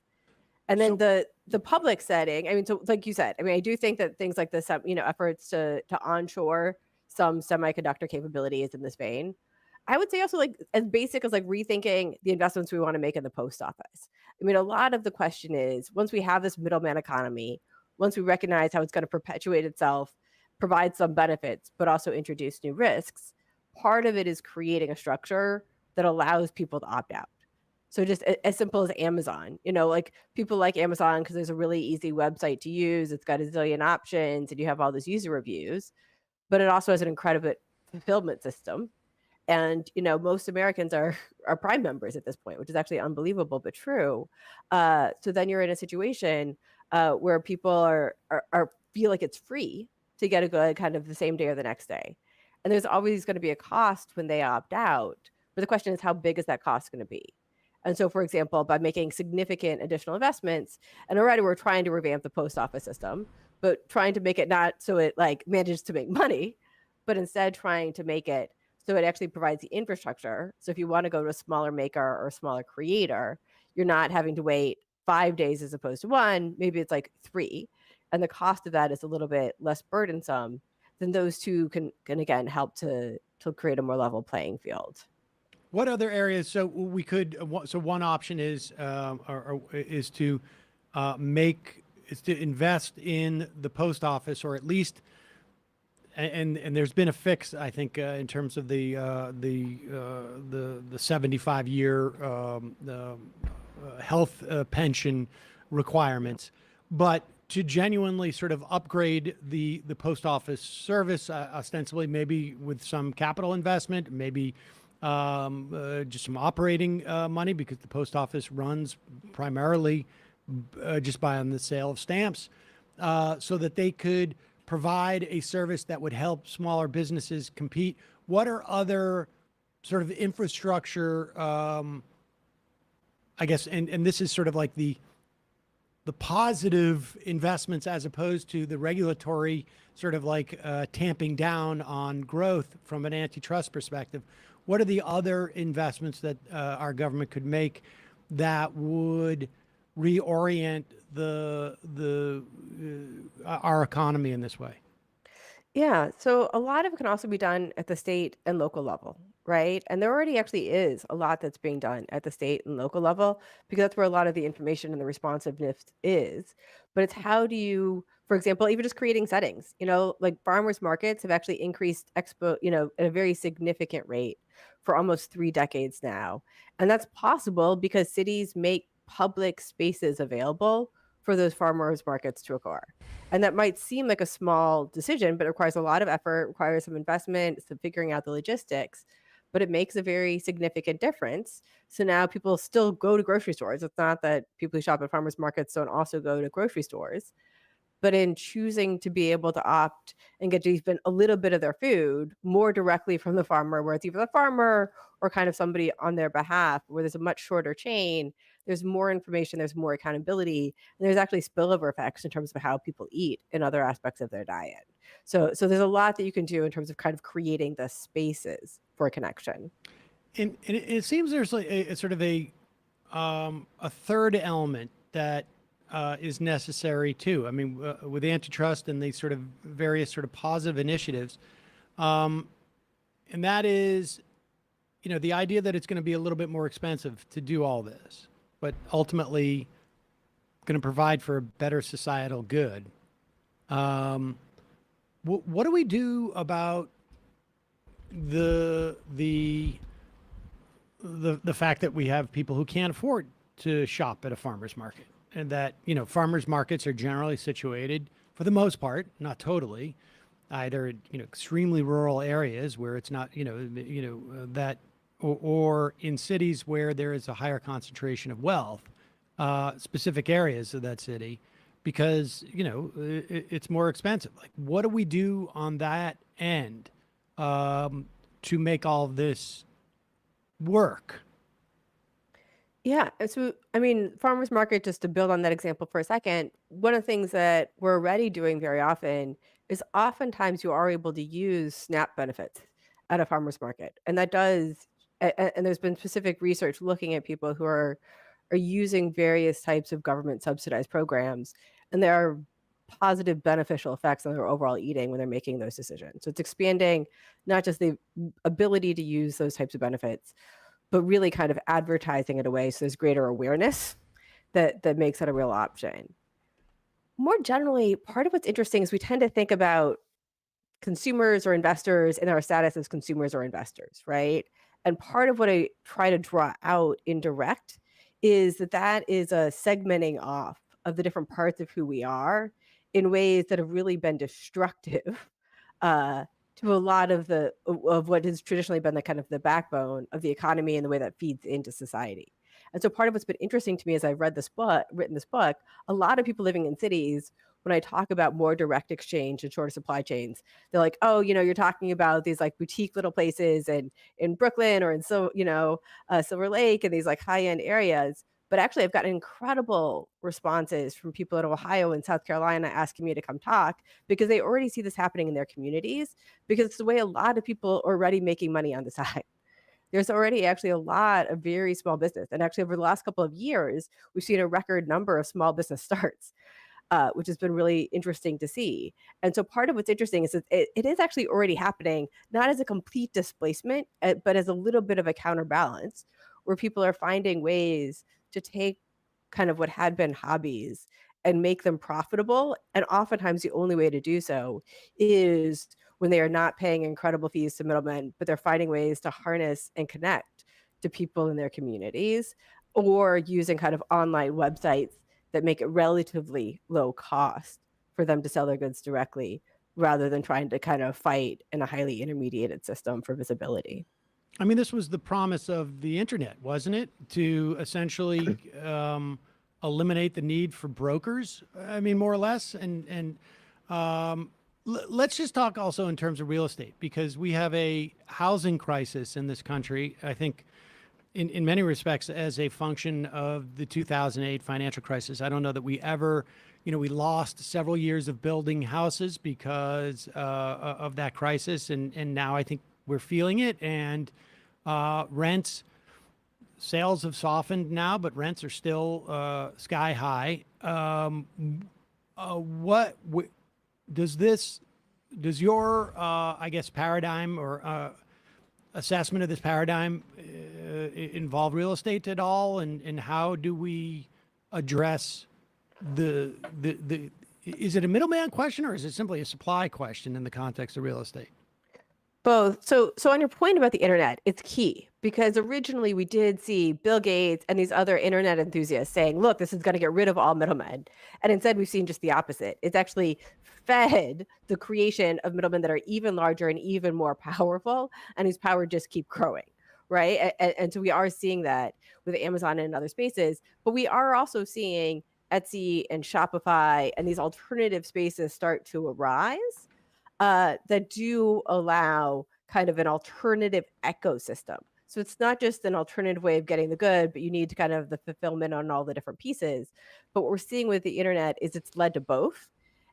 And then the public setting, I mean, so like you said, I mean, I do think that things like this, efforts to onshore some semiconductor capabilities in this vein. I would say also like as basic as like rethinking the investments we want to make in the post office. I mean, a lot of the question is once we have this middleman economy, once we recognize how it's going to perpetuate itself, provide some benefits, but also introduce new risks, part of it is creating a structure that allows people to opt out. So just as simple as Amazon, like people like Amazon because there's a really easy website to use. It's got a zillion options and you have all those user reviews, but it also has an incredible fulfillment system. And, most Americans are Prime members at this point, which is actually unbelievable, but true. So then you're in a situation where people are feel like it's free to get a good kind of the same day or the next day. And there's always going to be a cost when they opt out. But the question is, how big is that cost going to be? And so, for example, by making significant additional investments, and already we're trying to revamp the post office system, but trying to make it not so it like manages to make money, but instead trying to make it so it actually provides the infrastructure. So if you want to go to a smaller maker or a smaller creator, you're not having to wait 5 days as opposed to 1. Maybe it's like 3. And the cost of that is a little bit less burdensome. Then those two can again help to create a more level playing field. What other areas? So we could. So one option is to invest in the post office, or at least. And there's been a fix, I think, in terms of the 75-year health pension requirements, but to genuinely sort of upgrade the post office service, ostensibly maybe with some capital investment, maybe just some operating money, because the post office runs primarily just by on the sale of stamps, so that they could provide a service that would help smaller businesses compete. What are other sort of infrastructure, I guess, and this is sort of like the positive investments as opposed to the regulatory sort of like tamping down on growth from an antitrust perspective. What are the other investments that our government could make that would reorient our economy in this way? Yeah, so a lot of it can also be done at the state and local level, right? And there already actually is a lot that's being done at the state and local level because that's where a lot of the information and the responsiveness is. But it's how do you, for example, even just creating settings, like farmers markets have actually increased at a very significant rate for almost 3 decades now. And that's possible because cities make public spaces available for those farmers markets to occur. And that might seem like a small decision, but it requires a lot of effort, requires some investment, some figuring out the logistics, but it makes a very significant difference. So now people still go to grocery stores. It's not that people who shop at farmers markets don't also go to grocery stores, but in choosing to be able to opt and get even a little bit of their food more directly from the farmer, where it's either the farmer or kind of somebody on their behalf, where there's a much shorter chain, there's more information, there's more accountability, and there's actually spillover effects in terms of how people eat in other aspects of their diet. So there's a lot that you can do in terms of kind of creating the spaces for connection. And it seems there's like a sort of a third element that is necessary too. I mean, with antitrust and these sort of various sort of positive initiatives, and that is, the idea that it's going to be a little bit more expensive to do all this, but ultimately going to provide for a better societal good. What do we do about the fact that we have people who can't afford to shop at a farmer's market, and that, farmers markets are generally situated, for the most part, not totally, either, extremely rural areas where it's not, that, or in cities where there is a higher concentration of wealth, specific areas of that city, because, it's more expensive. Like, what do we do on that end to make all of this work? Yeah. So, I mean, farmers market, just to build on that example for a second, one of the things that we're already doing very often is oftentimes you are able to use SNAP benefits at a farmers market. And that does, and there's been specific research looking at people who are using various types of government subsidized programs, and there are positive beneficial effects on their overall eating when they're making those decisions. So it's expanding not just the ability to use those types of benefits, but really kind of advertising it away so there's greater awareness that makes it a real option. More generally, part of what's interesting is we tend to think about consumers or investors in our status as consumers or investors, right? And part of what I try to draw out in direct is that is a segmenting off of the different parts of who we are in ways that have really been destructive to a lot of what has traditionally been the kind of the backbone of the economy and the way that feeds into society. And so part of what's been interesting to me as I've written this book, a lot of people living in cities, when I talk about more direct exchange and shorter supply chains, they're like, oh, you're talking about these like boutique little places in Brooklyn or in Silver Lake and these like high-end areas. But actually, I've gotten incredible responses from people in Ohio and South Carolina asking me to come talk because they already see this happening in their communities, because it's the way a lot of people are already making money on the side. There's already actually a lot of very small business. And actually, over the last couple of years, we've seen a record number of small business starts, which has been really interesting to see. And so part of what's interesting is that it is actually already happening, not as a complete displacement, but as a little bit of a counterbalance, where people are finding ways to take kind of what had been hobbies and make them profitable. And oftentimes the only way to do so is when they are not paying incredible fees to middlemen, but they're finding ways to harness and connect to people in their communities, or using kind of online websites that make it relatively low cost for them to sell their goods directly, rather than trying to kind of fight in a highly intermediated system for visibility. I mean, this was the promise of the internet, wasn't it? To essentially eliminate the need for brokers. I mean, more or less. And let's just talk also in terms of real estate, because we have a housing crisis in this country, I think, in many respects, as a function of the 2008 financial crisis. I don't know that we ever, we lost several years of building houses because of that crisis. And now I think we're feeling it, and rents, sales have softened now, but rents are still sky high. Does your I guess paradigm or assessment of this paradigm involve real estate at all, and how do we address the is it a middleman question, or is it simply a supply question in the context of real estate? Both. So on your point about the internet, it's key, because originally we did see Bill Gates and these other internet enthusiasts saying, look, this is going to get rid of all middlemen. And instead we've seen just the opposite. It's actually fed the creation of middlemen that are even larger and even more powerful, and whose power just keep growing, right? And so we are seeing that with Amazon and other spaces, but we are also seeing Etsy and Shopify and these alternative spaces start to arise that do allow kind of an alternative ecosystem. So it's not just an alternative way of getting the good, but you need to kind of the fulfillment on all the different pieces. But what we're seeing with the internet is it's led to both.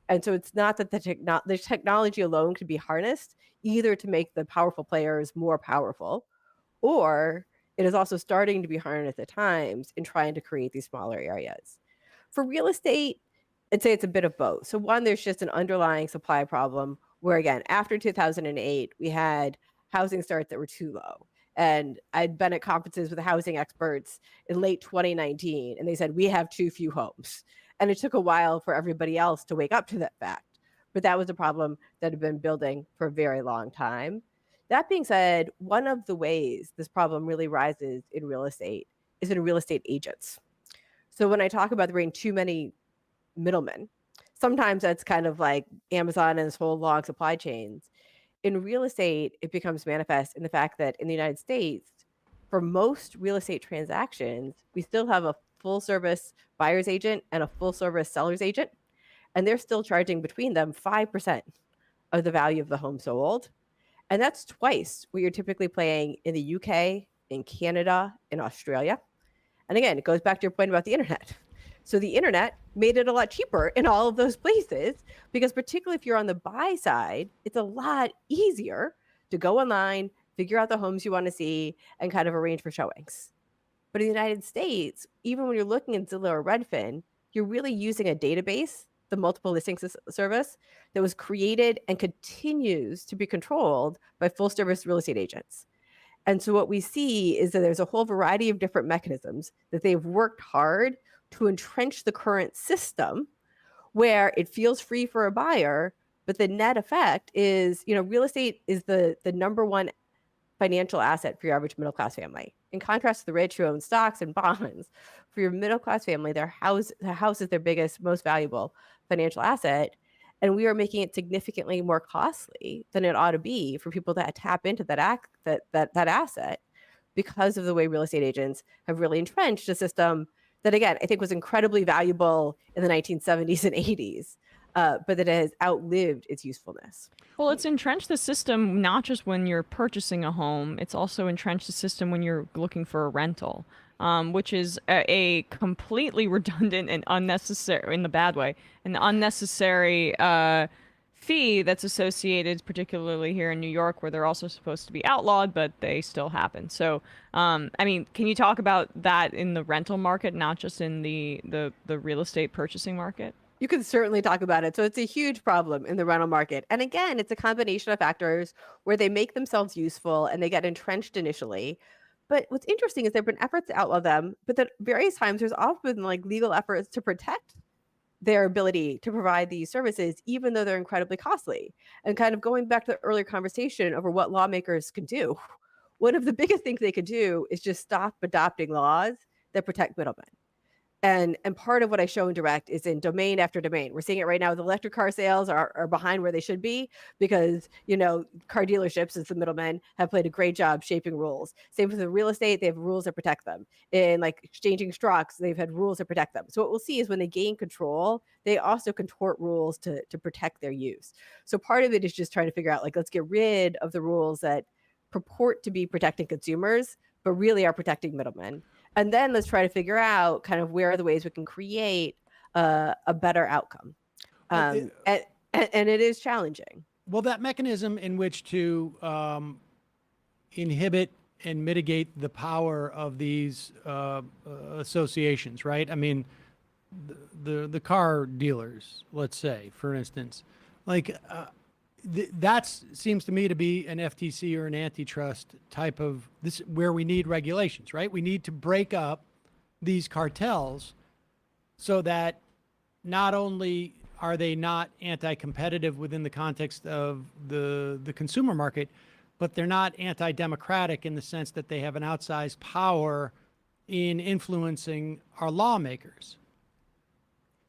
And so it's not that the technology alone can be harnessed either to make the powerful players more powerful, or it is also starting to be harnessed at times in trying to create these smaller areas. For real estate, I'd say it's a bit of both. So one, there's just an underlying supply problem where, again, after 2008, we had housing starts that were too low. And I'd been at conferences with the housing experts in late 2019, and they said, we have too few homes. And it took a while for everybody else to wake up to that fact. But that was a problem that had been building for a very long time. That being said, one of the ways this problem really rises in real estate is in real estate agents. So when I talk about there being too many middlemen, sometimes that's kind of like Amazon and this whole long supply chains. In real estate, it becomes manifest in the fact that in the United States, for most real estate transactions, we still have a full service buyer's agent and a full service seller's agent, and they're still charging between them 5% of the value of the home sold. And that's twice what you're typically paying in the UK, in Canada, in Australia. And again, it goes back to your point about the internet. So the internet made it a lot cheaper in all of those places because particularly if you're on the buy side, it's a lot easier to go online, figure out the homes you want to see, and kind of arrange for showings. But in the United States, even when you're looking at Zillow or Redfin, you're really using a database, the multiple listings service, that was created and continues to be controlled by full service real estate agents. And so what we see is that there's a whole variety of different mechanisms that they've worked hard to entrench the current system where it feels free for a buyer, but the net effect is, real estate is the number one financial asset for your average middle-class family. In contrast to the rich who own stocks and bonds, for your middle-class family, the house is their biggest, most valuable financial asset. And we are making it significantly more costly than it ought to be for people to tap into that asset because of the way real estate agents have really entrenched a system that, again, I think was incredibly valuable in the 1970s and 80s, but that has outlived its usefulness. Well, it's entrenched the system not just when you're purchasing a home, it's also entrenched the system when you're looking for a rental, which is a completely redundant and unnecessary, in the bad way, an unnecessary fee that's associated, particularly here in New York, where they're also supposed to be outlawed, but they still happen. So, can you talk about that in the rental market, not just in the real estate purchasing market? You can certainly talk about it. So it's a huge problem in the rental market. And again, it's a combination of factors where they make themselves useful and they get entrenched initially. But what's interesting is there have been efforts to outlaw them, but at various times there's often been legal efforts to protect their ability to provide these services, even though they're incredibly costly. And kind of going back to the earlier conversation over what lawmakers can do, one of the biggest things they could do is just stop adopting laws that protect middlemen. And part of what I show in Direct is in domain after domain. We're seeing it right now with electric car sales are behind where they should be because, car dealerships as the middlemen have played a great job shaping rules. Same with the real estate, they have rules that protect them. In exchanging stocks, they've had rules that protect them. So what we'll see is when they gain control, they also contort rules to protect their use. So part of it is just trying to figure out, let's get rid of the rules that purport to be protecting consumers, but really are protecting middlemen. And then let's try to figure out kind of where are the ways we can create a better outcome. And it is challenging. Well, that mechanism in which to inhibit and mitigate the power of these associations, right? I mean, the car dealers, let's say, for instance, that seems to me to be an FTC or an antitrust type of this, where we need regulations, right? We need to break up these cartels so that not only are they not anti-competitive within the context of the consumer market, but they're not anti-democratic in the sense that they have an outsized power in influencing our lawmakers.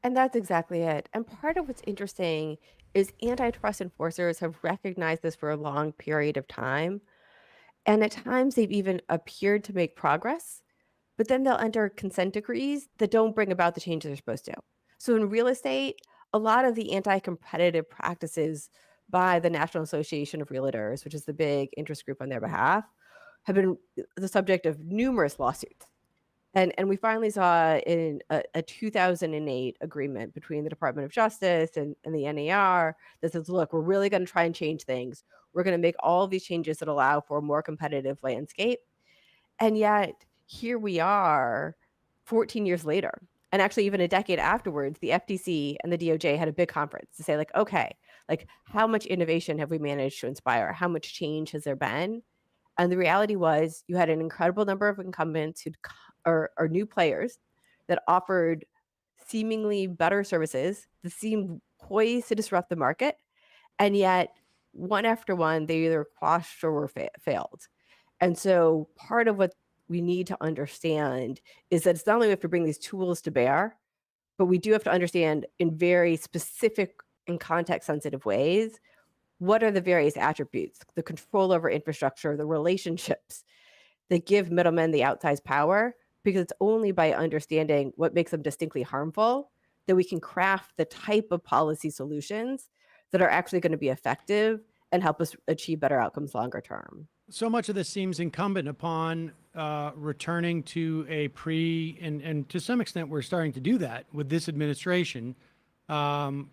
And that's exactly it. And part of what's interesting is antitrust enforcers have recognized this for a long period of time. And at times they've even appeared to make progress, but then they'll enter consent decrees that don't bring about the changes they're supposed to. So in real estate, a lot of the anti-competitive practices by the National Association of Realtors, which is the big interest group on their behalf, have been the subject of numerous lawsuits. And we finally saw in a 2008 agreement between the Department of Justice and the NAR that says, look, we're really going to try and change things. We're going to make all of these changes that allow for a more competitive landscape. And yet here we are 14 years later. And actually, even a decade afterwards, the FTC and the DOJ had a big conference to say, like, okay, like how much innovation have we managed to inspire? How much change has there been? And the reality was you had an incredible number of incumbents or new players that offered seemingly better services that seemed poised to disrupt the market. And yet, one after one, they either quashed or were failed. And so part of what we need to understand is that it's not only we have to bring these tools to bear, but we do have to understand in very specific and context-sensitive ways, what are the various attributes, the control over infrastructure, the relationships that give middlemen the outsized power, because it's only by understanding what makes them distinctly harmful that we can craft the type of policy solutions that are actually going to be effective and help us achieve better outcomes longer term. So much of this seems incumbent upon returning to a and to some extent we're starting to do that with this administration. One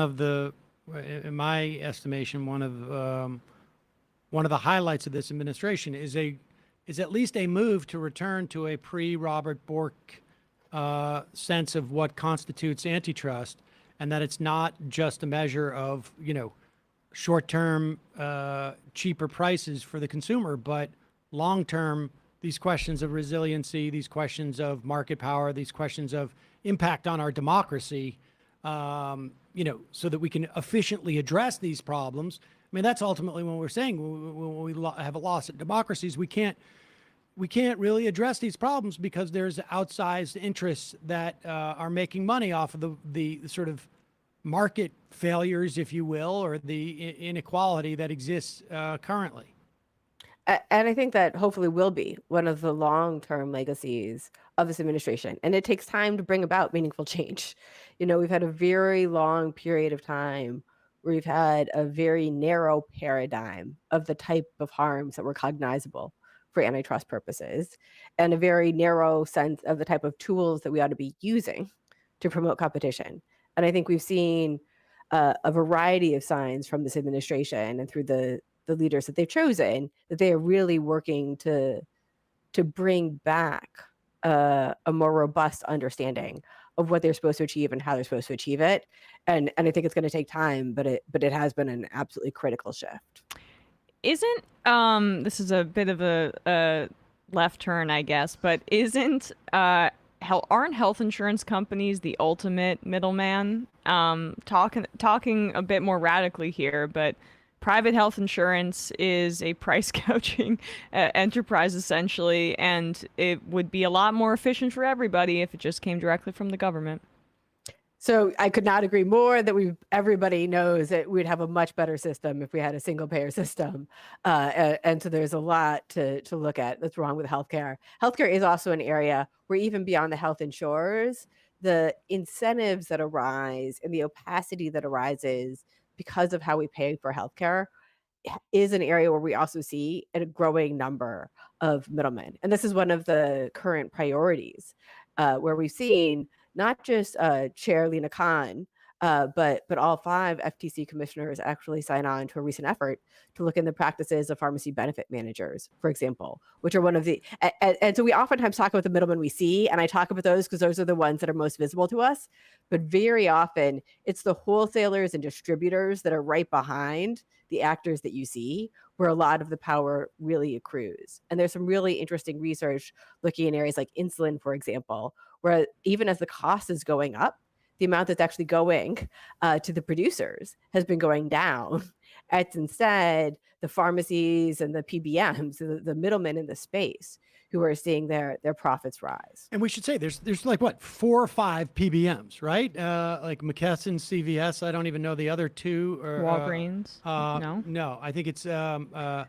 of the, in my estimation, one of the highlights of this administration is at least a move to return to a pre-Robert Bork sense of what constitutes antitrust, and that it's not just a measure of, short-term cheaper prices for the consumer, but long-term, these questions of resiliency, these questions of market power, these questions of impact on our democracy, so that we can efficiently address these problems. I mean, that's ultimately what we're saying. When we have a loss of democracies, we can't really address these problems because there's outsized interests that are making money off of the sort of market failures, if you will, or the inequality that exists currently. And I think that hopefully will be one of the long-term legacies of this administration. And it takes time to bring about meaningful change. We've had a very long period of time where we've had a very narrow paradigm of the type of harms that were cognizable for antitrust purposes, and a very narrow sense of the type of tools that we ought to be using to promote competition. And I think we've seen a variety of signs from this administration and through the leaders that they've chosen that they are really working to bring back a more robust understanding of what they're supposed to achieve and how they're supposed to achieve it. And I think it's going to take time, but it has been an absolutely critical shift. Isn't this is a bit of a left turn, I guess, but aren't health insurance companies the ultimate middleman? Talking a bit more radically here, but private health insurance is a price gouging enterprise essentially, and it would be a lot more efficient for everybody if it just came directly from the government. So I could not agree more that everybody knows that we'd have a much better system if we had a single payer system. And so there's a lot to look at that's wrong with healthcare. Healthcare is also an area where even beyond the health insurers, the incentives that arise and the opacity that arises because of how we pay for healthcare is an area where we also see a growing number of middlemen. And this is one of the current priorities where we've seen not just Chair Lena Khan, but all 5 FTC commissioners actually sign on to a recent effort to look in the practices of pharmacy benefit managers, for example, which are one of the, and so we oftentimes talk about the middlemen we see, and I talk about those because those are the ones that are most visible to us, but very often it's the wholesalers and distributors that are right behind the actors that you see, where a lot of the power really accrues. And there's some really interesting research looking in areas like insulin, for example, where even as the cost is going up, the amount that's actually going to the producers has been going down. It's instead the pharmacies and the PBMs, the middlemen in the space, who are seeing their profits rise. And we should say there's like what 4 or 5 PBMs, right? Like McKesson, CVS. I don't even know the other 2. Or, Walgreens. No. I think it's I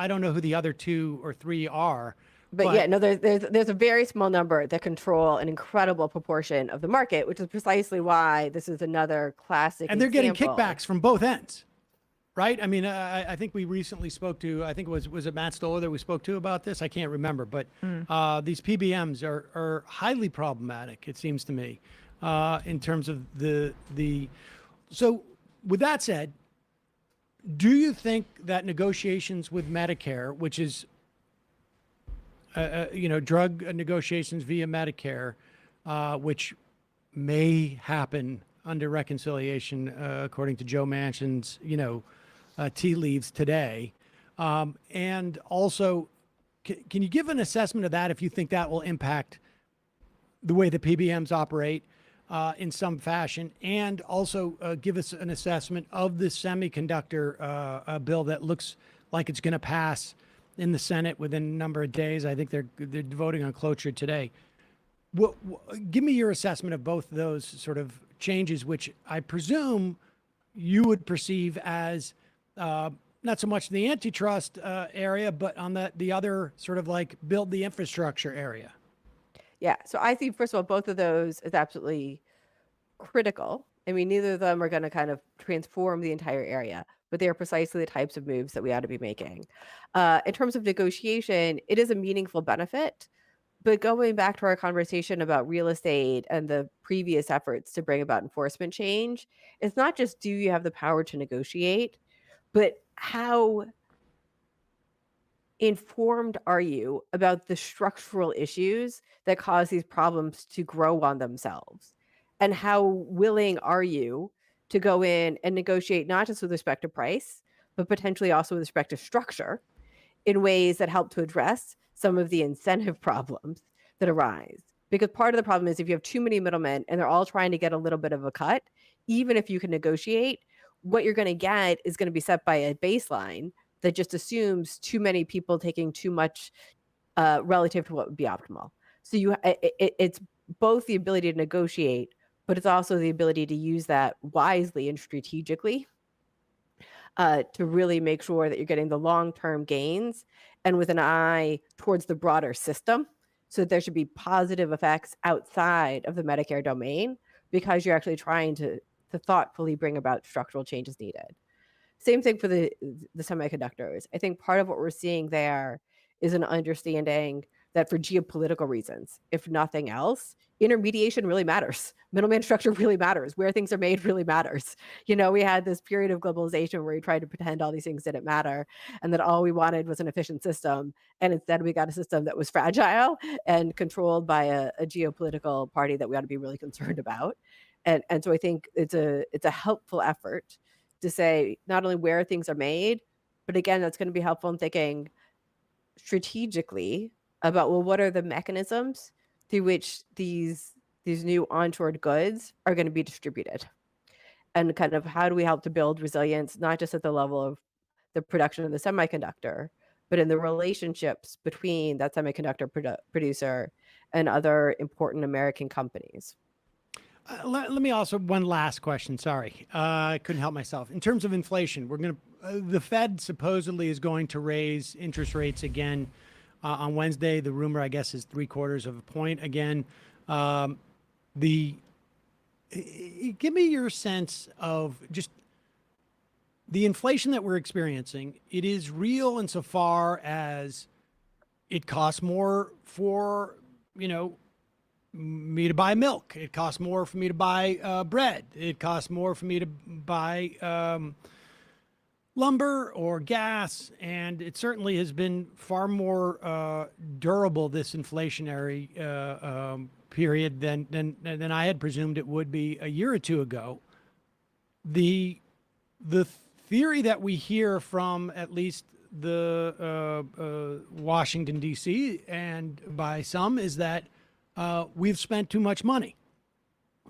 don't know who the other 2 or 3 are. But yeah, no, there's a very small number that control an incredible proportion of the market, which is precisely why this is another classic. And they're getting example. kickbacks from both ends, right? I mean, I think we recently spoke to, I think was it Matt Stoller that we spoke to about this? I can't remember, but these PBMs are highly problematic, it seems to me, in terms of the. So with that said, do you think that negotiations with Medicare, which is, drug negotiations via Medicare, which may happen under reconciliation, according to Joe Manchin's, tea leaves today. And also, can you give an assessment of that if you think that will impact the way the PBMs operate in some fashion? And also give us an assessment of the semiconductor bill that looks like it's going to pass in the Senate within a number of days. I think they're voting on cloture today. Give me your assessment of both of those sort of changes, which I presume you would perceive as not so much the antitrust area, but on the other sort of like build the infrastructure area. Yeah. So I think, first of all, both of those is absolutely critical. I mean, neither of them are going to kind of transform the entire area, but they are precisely the types of moves that we ought to be making. In terms of negotiation, it is a meaningful benefit. But going back to our conversation about real estate and the previous efforts to bring about enforcement change, it's not just do you have the power to negotiate, but how informed are you about the structural issues that cause these problems to grow on themselves? And how willing are you to go in and negotiate not just with respect to price, but potentially also with respect to structure in ways that help to address some of the incentive problems that arise? Because part of the problem is if you have too many middlemen and they're all trying to get a little bit of a cut, even if you can negotiate, what you're going to get is going to be set by a baseline that just assumes too many people taking too much relative to what would be optimal. So it's both the ability to negotiate, but it's also the ability to use that wisely and strategically to really make sure that you're getting the long-term gains and with an eye towards the broader system, so that there should be positive effects outside of the Medicare domain because you're actually trying to thoughtfully bring about structural changes needed. Same thing for the semiconductors. I think part of what we're seeing there is an understanding that for geopolitical reasons, if nothing else, intermediation really matters. Middleman structure really matters. Where things are made really matters. We had this period of globalization where we tried to pretend all these things didn't matter and that all we wanted was an efficient system. And instead we got a system that was fragile and controlled by a geopolitical party that we ought to be really concerned about. And so I think it's a helpful effort to say not only where things are made, but again, that's going to be helpful in thinking strategically about, well, what are the mechanisms through which these new onshored goods are going to be distributed? And kind of how do we help to build resilience, not just at the level of the production of the semiconductor, but in the relationships between that semiconductor producer and other important American companies. Let me also, one last question. Sorry, I couldn't help myself. In terms of inflation, the Fed supposedly is going to raise interest rates again on Wednesday. The rumor, I guess, is 0.75 of a point again. Give me your sense of just the inflation that we're experiencing. It is real insofar as it costs more for, me to buy milk. It costs more for me to buy bread. It costs more for me to buy lumber or gas. And it certainly has been far more durable, this inflationary period, than I had presumed it would be a year or two ago. The theory that we hear from at least the Washington, D.C. and by some is that we've spent too much money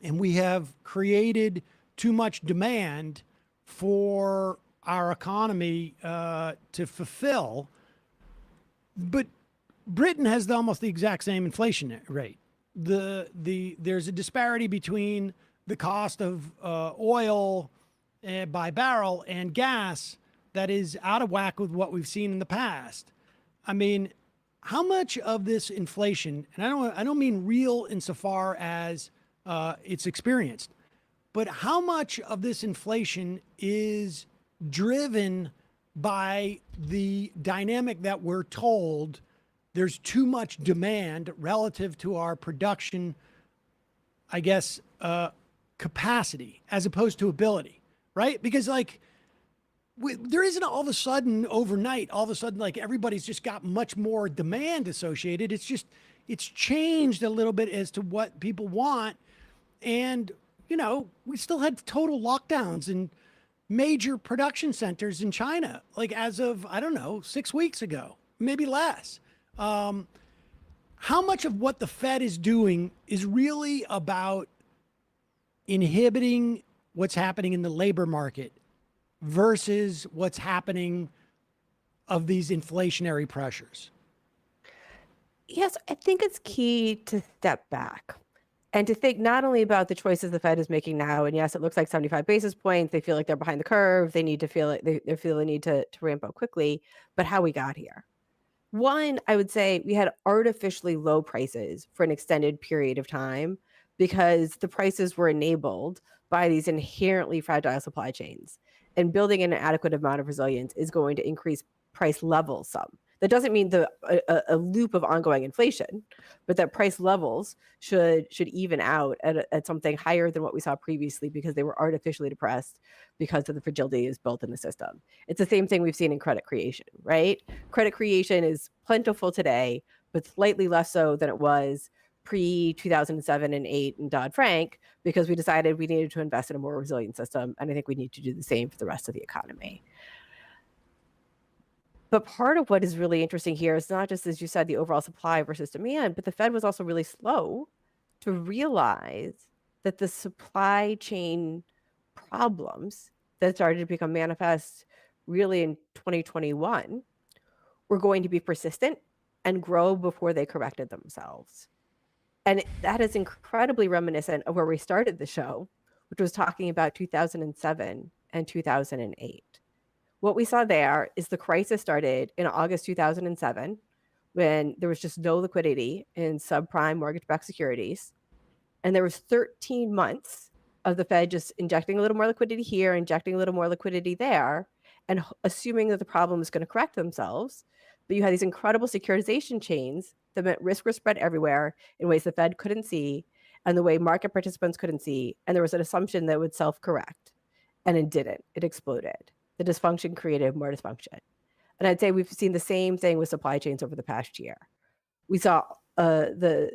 and we have created too much demand for our economy to fulfill. But Britain has almost the exact same inflation rate. There's a disparity between the cost of oil by barrel and gas that is out of whack with what we've seen in the past. I mean, how much of this inflation, and I don't mean real insofar as it's experienced, but how much of this inflation is driven by the dynamic that we're told there's too much demand relative to our production, I guess, capacity as opposed to ability, right? Because like there isn't all of a sudden overnight, all of a sudden, like everybody's just got much more demand associated. It's just, it's changed a little bit as to what people want. And, you know, we still had total lockdowns in major production centers in China, like as of, I don't know, 6 weeks ago, maybe less. How much of what the Fed is doing is really about inhibiting what's happening in the labor market versus what's happening of these inflationary pressures? Yes, I think it's key to step back and to think not only about the choices the Fed is making now, and yes, it looks like 75 basis points. They feel like they're behind the curve. They need to feel like they feel the need to ramp up quickly, but how we got here. One, I would say we had artificially low prices for an extended period of time because the prices were enabled by these inherently fragile supply chains. And building an adequate amount of resilience is going to increase price levels some. That doesn't mean a loop of ongoing inflation, but that price levels should even out at something higher than what we saw previously because they were artificially depressed because of the fragility is built in the system. It's the same thing we've seen in credit creation, right? Credit creation is plentiful today, but slightly less so than it was pre-2007 and 8 and Dodd-Frank because we decided we needed to invest in a more resilient system, and I think we need to do the same for the rest of the economy. But part of what is really interesting here is not just, as you said, the overall supply versus demand, but the Fed was also really slow to realize that the supply chain problems that started to become manifest really in 2021 were going to be persistent and grow before they corrected themselves. And that is incredibly reminiscent of where we started the show, which was talking about 2007 and 2008. What we saw there is the crisis started in August 2007 when there was just no liquidity in subprime mortgage-backed securities. And there was 13 months of the Fed just injecting a little more liquidity here, injecting a little more liquidity there, and assuming that the problem was going to correct themselves. But you had these incredible securitization chains that meant risk was spread everywhere in ways the Fed couldn't see and the way market participants couldn't see. And there was an assumption that it would self-correct. And it didn't. It exploded. The dysfunction created more dysfunction. And I'd say we've seen the same thing with supply chains over the past year. We saw the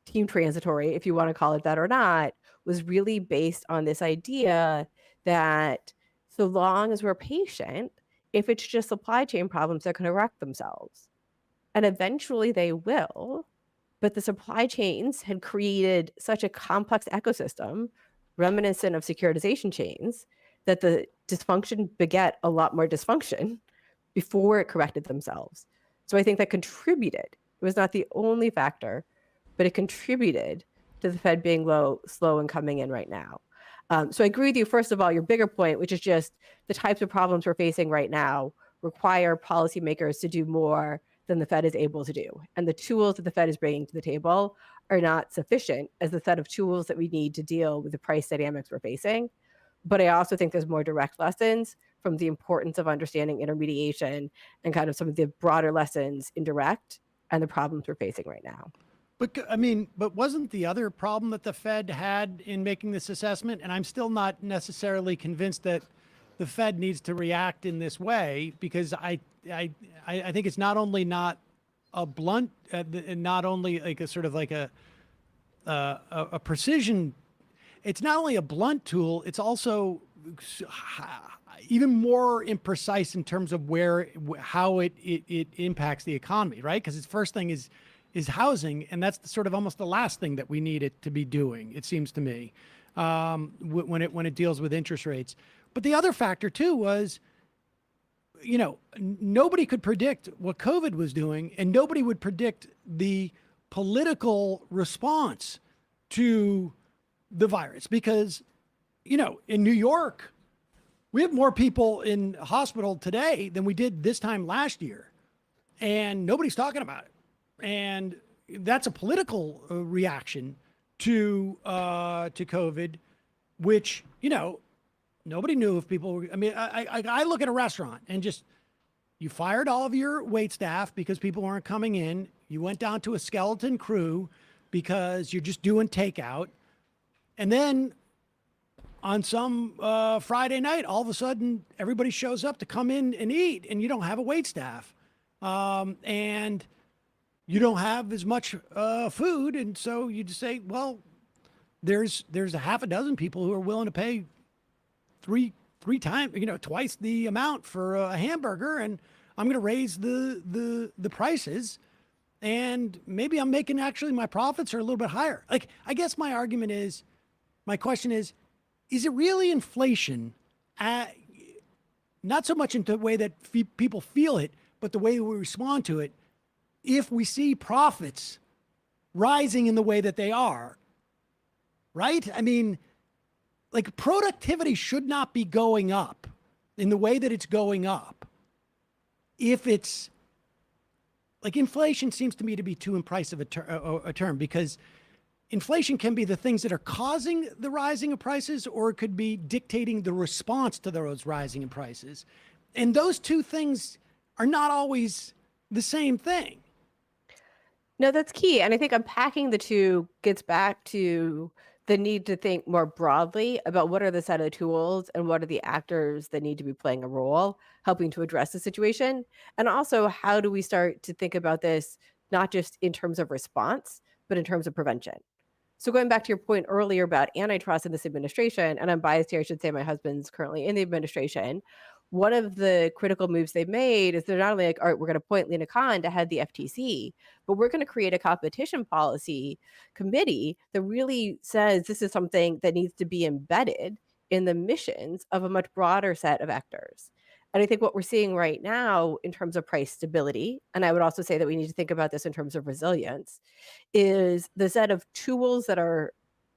team transitory, if you want to call it that or not, was really based on this idea that so long as we're patient, if it's just supply chain problems, they're going to correct themselves. And eventually they will. But the supply chains had created such a complex ecosystem, reminiscent of securitization chains, that the dysfunction beget a lot more dysfunction before it corrected themselves. So I think that contributed. It was not the only factor, but it contributed to the Fed being slow and coming in right now. So I agree with you, first of all, your bigger point, which is just the types of problems we're facing right now require policymakers to do more than the Fed is able to do. And the tools that the Fed is bringing to the table are not sufficient as the set of tools that we need to deal with the price dynamics we're facing. But I also think there's more direct lessons from the importance of understanding intermediation and kind of some of the broader lessons in direct and the problems we're facing right now. But I mean, but wasn't the other problem that the Fed had in making this assessment, and I'm still not necessarily convinced that the Fed needs to react in this way, because I think it's not only not a blunt, not only like a sort of like a precision. It's not only a blunt tool, it's also even more imprecise in terms of how it impacts the economy, right? Because its first thing is housing, and that's sort of almost the last thing that we need it to be doing, it seems to me, when it deals with interest rates. But the other factor too was, you know, nobody could predict what COVID was doing, and nobody would predict the political response to the virus, because, you know, in New York, we have more people in hospital today than we did this time last year, and nobody's talking about it. And that's a political reaction to COVID, which, you know, Nobody knew if people were, I mean, I look at a restaurant and just, you fired all of your wait staff because people weren't coming in. You went down to a skeleton crew because you're just doing takeout. And then on some Friday night, all of a sudden, everybody shows up to come in and eat, and you don't have a wait staff. And you don't have as much food. And so you just say, well, there's a half a dozen people who are willing to pay three times, twice the amount for a hamburger, and I'm going to raise the prices, and maybe I'm making actually my profits are a little bit higher. Like, I guess my question is it really inflation? Not so much in the way that people feel it, but the way we respond to it. If we see profits rising in the way that they are, right? I mean, like, productivity should not be going up in the way that it's going up. If it's like, inflation seems to me to be too impressive a term, because inflation can be the things that are causing the rising of prices, or it could be dictating the response to those rising in prices. And those two things are not always the same thing. No, that's key. And I think unpacking the two gets back to the need to think more broadly about what are the set of tools and what are the actors that need to be playing a role, helping to address the situation. And also, how do we start to think about this, not just in terms of response, but in terms of prevention? So going back to your point earlier about antitrust in this administration, and I'm biased here, I should say my husband's currently in the administration, one of the critical moves they've made is they're not only like, all right, we're going to appoint Lena Khan to head the FTC, but we're going to create a competition policy committee that really says this is something that needs to be embedded in the missions of a much broader set of actors. And I think what we're seeing right now in terms of price stability, and I would also say that we need to think about this in terms of resilience, is the set of tools that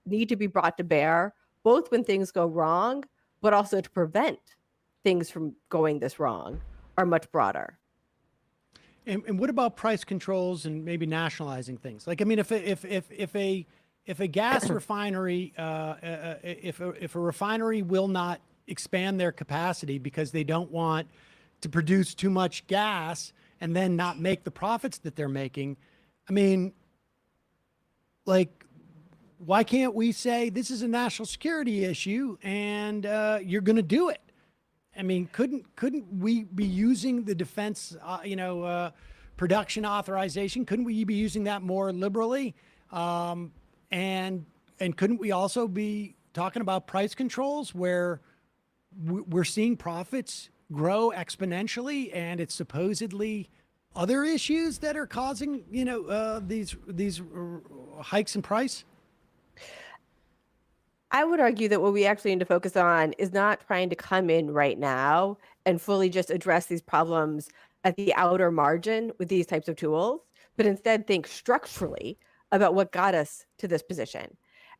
need to be brought to bear, both when things go wrong, but also to prevent things from going this wrong, are much broader. And what about price controls and maybe nationalizing things? Like, I mean, if a gas refinery, if a refinery will not expand their capacity because they don't want to produce too much gas and then not make the profits that they're making, I mean, like, why can't we say this is a national security issue and you're going to do it? I mean, couldn't we be using the defense, production authorization? Couldn't we be using that more liberally? And couldn't we also be talking about price controls where we're seeing profits grow exponentially, and it's supposedly other issues that are causing, these hikes in price? I would argue that what we actually need to focus on is not trying to come in right now and fully just address these problems at the outer margin with these types of tools, but instead think structurally about what got us to this position.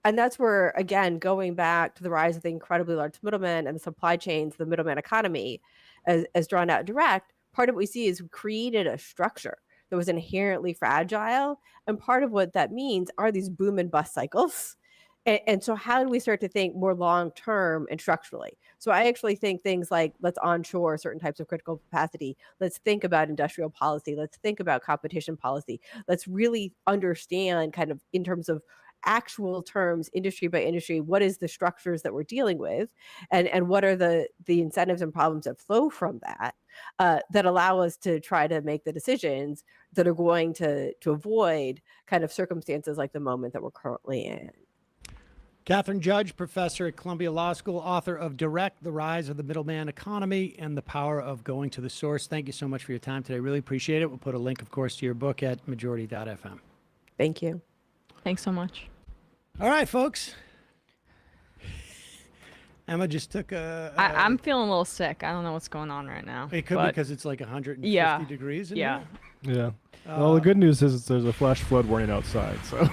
And that's where, again, going back to the rise of the incredibly large middlemen and the supply chains, the Middleman economy, as drawn out direct, part of what we see is we created a structure that was inherently fragile. And part of what that means are these boom and bust cycles. And so how do we start to think more long-term and structurally? So I actually think things like, let's onshore certain types of critical capacity. Let's think about industrial policy. Let's think about competition policy. Let's really understand, kind of in terms of actual terms, industry by industry, what is the structures that we're dealing with, and what are the incentives and problems that flow from that, that allow us to try to make the decisions that are going to avoid kind of circumstances like the moment that we're currently in. Kathryn Judge, professor at Columbia Law School, author of Direct: The Rise of the Middleman Economy and the Power of Going to the Source. Thank you so much for your time today. Really appreciate it. We'll put a link, of course, to your book at majority.fm. Thank you. Thanks so much. All right, folks. Emma just took I'm feeling a little sick. I don't know what's going on right now. It could be because it's like 150 degrees in here. Yeah. Well, the good news is there's a flash flood warning outside, so...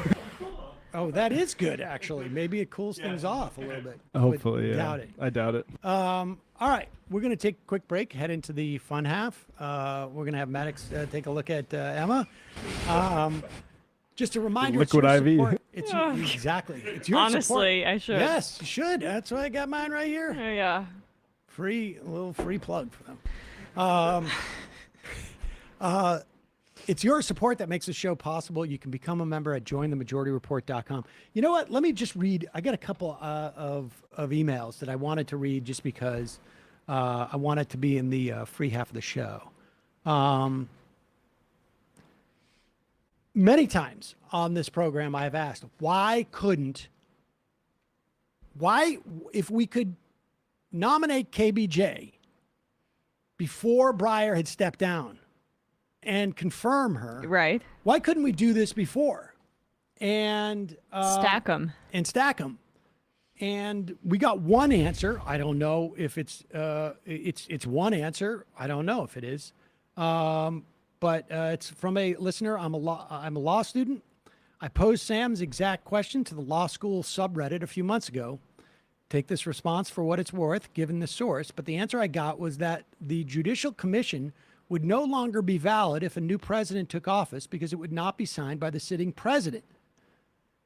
Oh, that is good, actually. Maybe it cools things off a little bit. Hopefully, yeah. Doubt it. I doubt it. All right. We're going to take a quick break, head into the fun half. We're going to have Maddox take a look at Emma. Just a reminder. Liquid IV. It's exactly. It's your Honestly, support. I should. Yes, you should. That's why I got mine right here. Yeah. A little free plug for them. It's your support that makes the show possible. You can become a member at jointhemajorityreport.com. You know what? Let me just read. I got a couple of emails that I wanted to read just because I want it to be in the free half of the show. Many times on this program, I have asked, why, if we could nominate KBJ before Breyer had stepped down and confirm her, right? Why couldn't we do this before? And stack them. And we got one answer. I don't know if it's one answer. I don't know if it is. But it's from a listener. I'm a law student. I posed Sam's exact question to the law school subreddit a few months ago. Take this response for what it's worth, given the source. But the answer I got was that the Judicial Commission would no longer be valid if a new president took office because it would not be signed by the sitting president.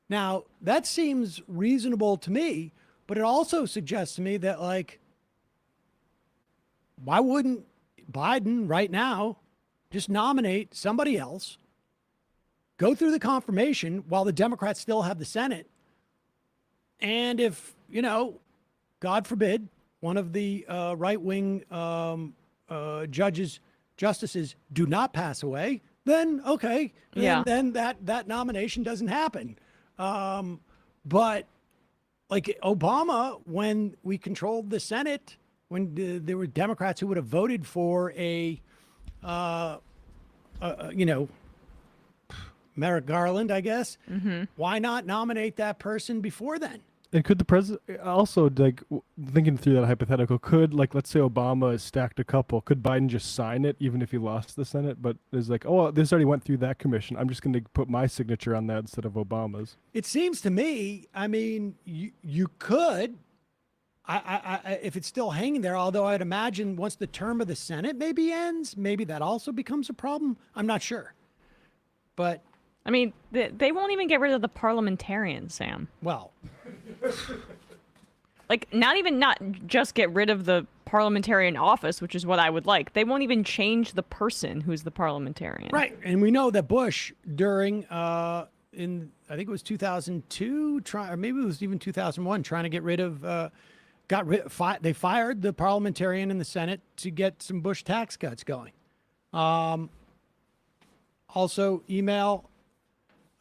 Now, that seems reasonable to me, but it also suggests to me that, like, why wouldn't Biden right now just nominate somebody else, go through the confirmation while the Democrats still have the Senate, and if, God forbid, one of the right-wing justices do not pass away, then okay, then that nomination doesn't happen. But like Obama, when we controlled the Senate, when there were Democrats who would have voted for Merrick Garland, I guess. Mm-hmm. Why not nominate that person before then? And could the president also, thinking through that hypothetical, could, let's say Obama stacked a couple, could Biden just sign it even if he lost the Senate? But it's like, oh, this already went through that commission. I'm just going to put my signature on that instead of Obama's. It seems to me, I mean, you could, if it's still hanging there, although I'd imagine once the term of the Senate maybe ends, maybe that also becomes a problem. I'm not sure. But I mean, they won't even get rid of the parliamentarians, Sam. Well, not just get rid of the parliamentarian office, which is what I would like. They won't even change the person who's the parliamentarian. Right. And we know that Bush during, I think it was 2002, or maybe it was even 2001, trying to get rid of, they fired the parliamentarian in the Senate to get some Bush tax cuts going. Also, email.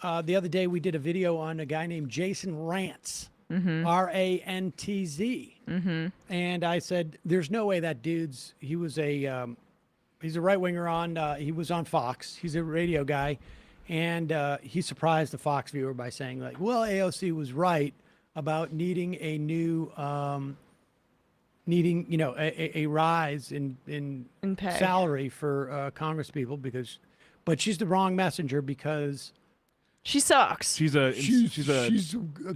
The other day, we did a video on a guy named Jason Rantz, R-A-N-T-Z. Mm-hmm. And I said, there's no way that dude's, he's a right-winger he was on Fox. He's a radio guy. And he surprised the Fox viewer by saying, AOC was right about needing a new, a rise in pay. salary for congresspeople but she's the wrong messenger because she sucks. She's a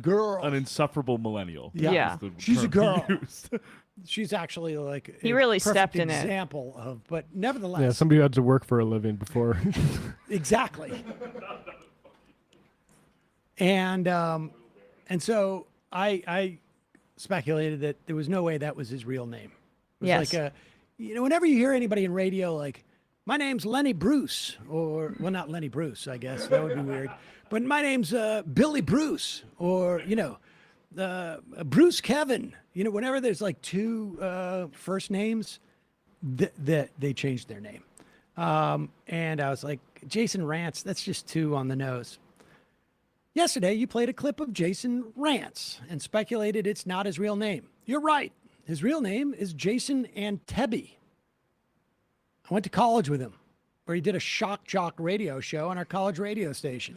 girl, an insufferable millennial. Yeah. She's a girl. She's actually he really perfect stepped in example of, but nevertheless. Yeah, somebody who had to work for a living before. Exactly. And so I speculated that there was no way that was his real name. It was yes. Whenever you hear anybody in radio my name's Lenny Bruce, or, well, not Lenny Bruce, I guess. That would be weird. But my name's Billy Bruce, or, Bruce Kevin. Whenever there's two first names, they changed their name. And I was like, Jason Rantz, that's just too on the nose. Yesterday, you played a clip of Jason Rantz and speculated it's not his real name. You're right. His real name is Jason Antebbe. I went to college with him, where he did a shock jock radio show on our college radio station.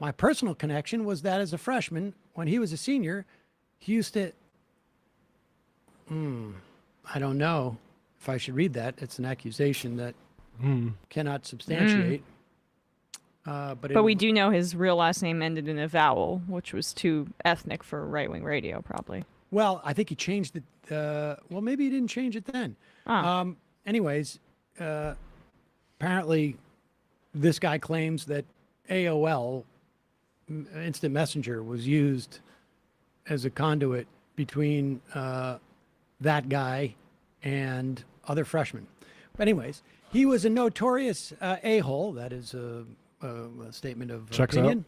My personal connection was that as a freshman, when he was a senior, he used to, I don't know if I should read that. It's an accusation that cannot substantiate. But we do know his real last name ended in a vowel, which was too ethnic for right-wing radio, probably. Well, I think he changed it. Well, maybe he didn't change it then. Anyways, apparently this guy claims that AOL instant messenger was used as a conduit between that guy and other freshmen. But anyways, he was a notorious a-hole. That is a statement of Checks opinion.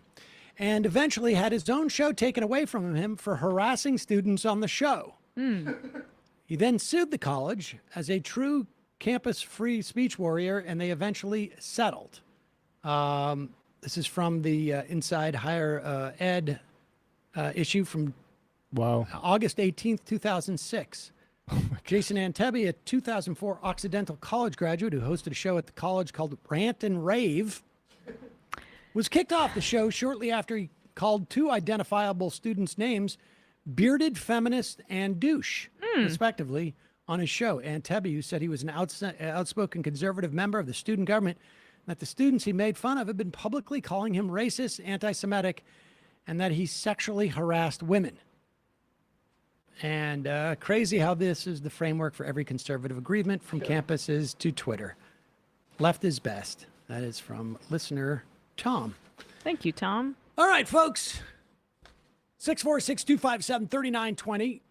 And eventually had his own show taken away from him for harassing students on the show. He then sued the college as a true campus free speech warrior, and they eventually settled. This is from the Inside Higher Ed issue from August 18th, 2006. Jason Antebbe, a 2004 Occidental College graduate who hosted a show at the college called Rant and Rave, was kicked off the show shortly after he called two identifiable students' names, bearded feminist and douche, respectively, on his show. Antebbe, who said he was an outspoken conservative member of the student government, that the students he made fun of had been publicly calling him racist, anti-Semitic, and that he sexually harassed women. And crazy how this is the framework for every conservative agreement from campuses to Twitter. Left is best. That is from listener Tom. Thank you, Tom. All right, folks. 646-257-3920.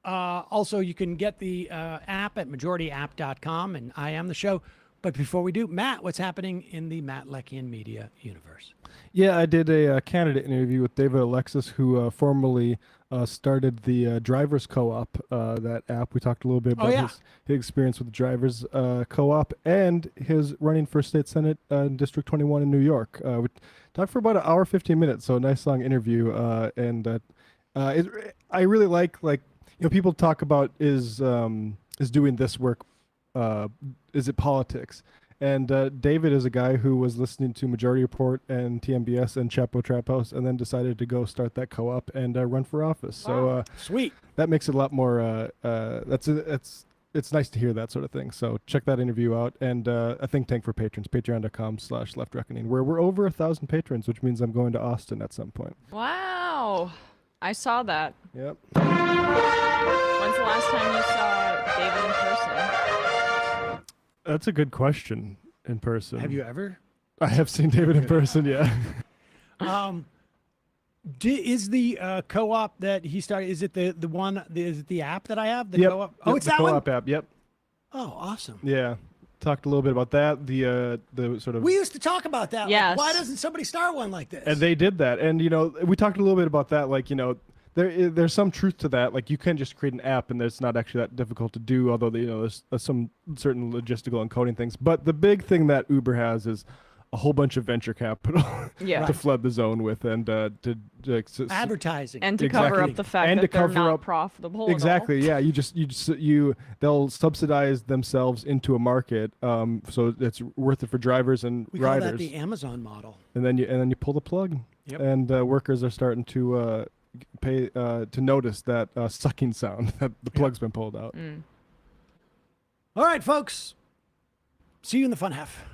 Also, you can get the app at majorityapp.com, and I am the show. But before we do, Matt, what's happening in the Matt Leckian media universe? Yeah, I did a candidate interview with David Alexis, who formerly started the Drivers Co-op, that app. We talked a little bit about his experience with the Drivers Co-op and his running for state senate in District 21 in New York. We talked for about an hour, 15 minutes, so a nice long interview. I really like people talk about is doing this work, is it politics? And David is a guy who was listening to Majority Report and TMBS and Chapo Trap House, and then decided to go start that co-op and run for office. Wow. So sweet. That makes it a lot more. It's nice to hear that sort of thing. So check that interview out, and a think tank for patrons, patreon.com/Left Reckoning, where we're over 1,000 patrons, which means I'm going to Austin at some point. Wow, I saw that. Yep. When's the last time you saw David in person? That's a good question. In person. Have you ever? I have seen David in person, yeah. Is the co-op that he started, is it the one, is it the app that I have? The Yep. co-op? Yep, It's the that co-op one? app, yep. Oh, awesome. Yeah. Talked a little bit about that. The sort of. We used to talk about that. Yes. Why doesn't somebody start one like this? And they did that. And, we talked a little bit about that. There's some truth to that. Like, you can just create an app, and it's not actually that difficult to do, although, there's some certain logistical and coding things. But the big thing that Uber has is a whole bunch of venture capital to flood the zone with, and to advertising, and to cover up the fact that they're not profitable. Exactly. Yeah. They'll subsidize themselves into a market, so it's worth it for drivers and we riders. call that the Amazon model. And then you pull the plug, and workers are starting to pay to notice that sucking sound that the plug's been pulled out. All right, folks. See you in the fun half.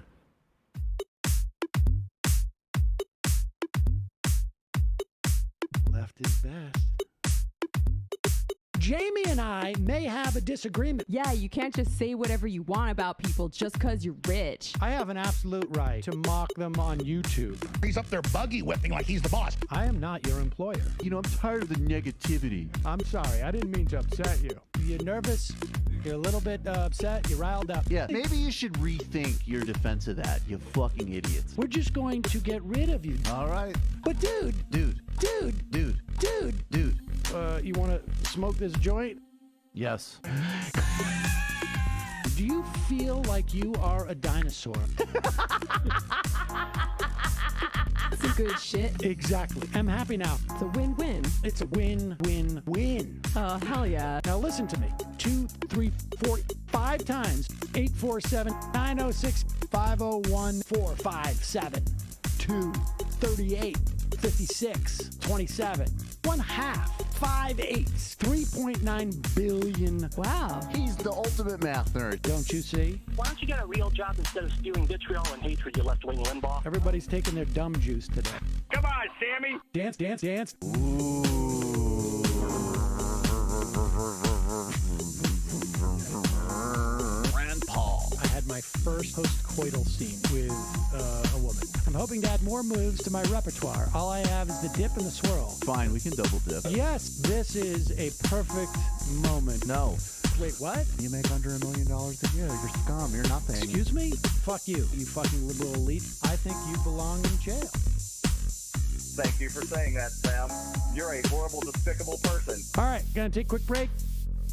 Left is best. Jamie and I may have a disagreement. Yeah, you can't just say whatever you want about people just because you're rich. I have an absolute right to mock them on YouTube. He's up there buggy whipping like he's the boss. I am not your employer. I'm tired of the negativity. I'm sorry. I didn't mean to upset you. You're nervous. You're a little bit upset. You're riled up. Yeah, maybe you should rethink your defense of that, you fucking idiots. We're just going to get rid of you. All right. But dude. You want to smoke this joint? Yes. Do you feel like you are a dinosaur? Some good shit. Exactly. I'm happy now. It's a win-win. It's a win-win-win. Oh, hell yeah. Now listen to me. 2, 3, 4, 5 times. 847-906-501-457. 2, 38, 56, 27. 1/2. 5 8s. 3.9 billion. Wow. He's the ultimate math nerd. Don't you see? Why don't you get a real job instead of spewing vitriol and hatred, you left-wing Limbaugh? Everybody's taking their dumb juice today. Come on, Sammy. Dance, dance, dance. Rand Paul. I had my first post-coital scene with a woman. I'm hoping to add more moves to my repertoire. All I have is the dip and the swirl. Fine, we can double dip. Yes, this is a perfect moment. No. Wait, what? You make under $1 million a year. You're scum. You're nothing. Excuse me? Fuck you, you fucking liberal elite. I think you belong in jail. Thank you for saying that, Sam. You're a horrible, despicable person. All right, gonna take a quick break.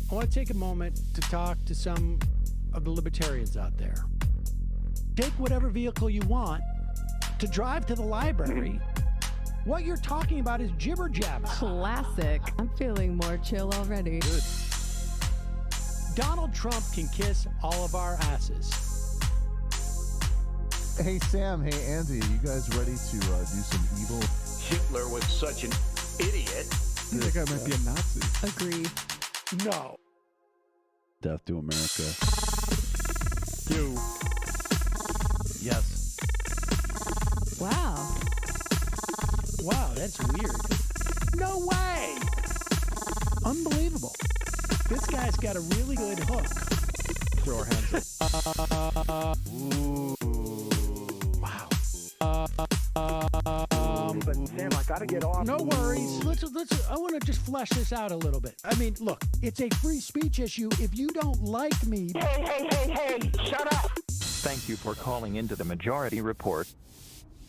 I want to take a moment to talk to some of the libertarians out there. Take whatever vehicle you want to drive to the library. What you're talking about is jibber jabber. Classic. I'm feeling more chill already. Good. Donald Trump can kiss all of our asses. Hey, Sam. Hey, Andy. You guys ready to do some evil? Hitler was such an idiot. That guy might be a Nazi. Agree. No. Death to America. You. Yes. Wow. Wow, that's weird. No way! Unbelievable. This guy's got a really good hook. Throw our hands up. Ooh. Wow. But Sam, I gotta get off. No worries. Let's. I want to just flesh this out a little bit. I mean, look, it's a free speech issue. If you don't like me, Hey, shut up! Thank you for calling into the Majority Report.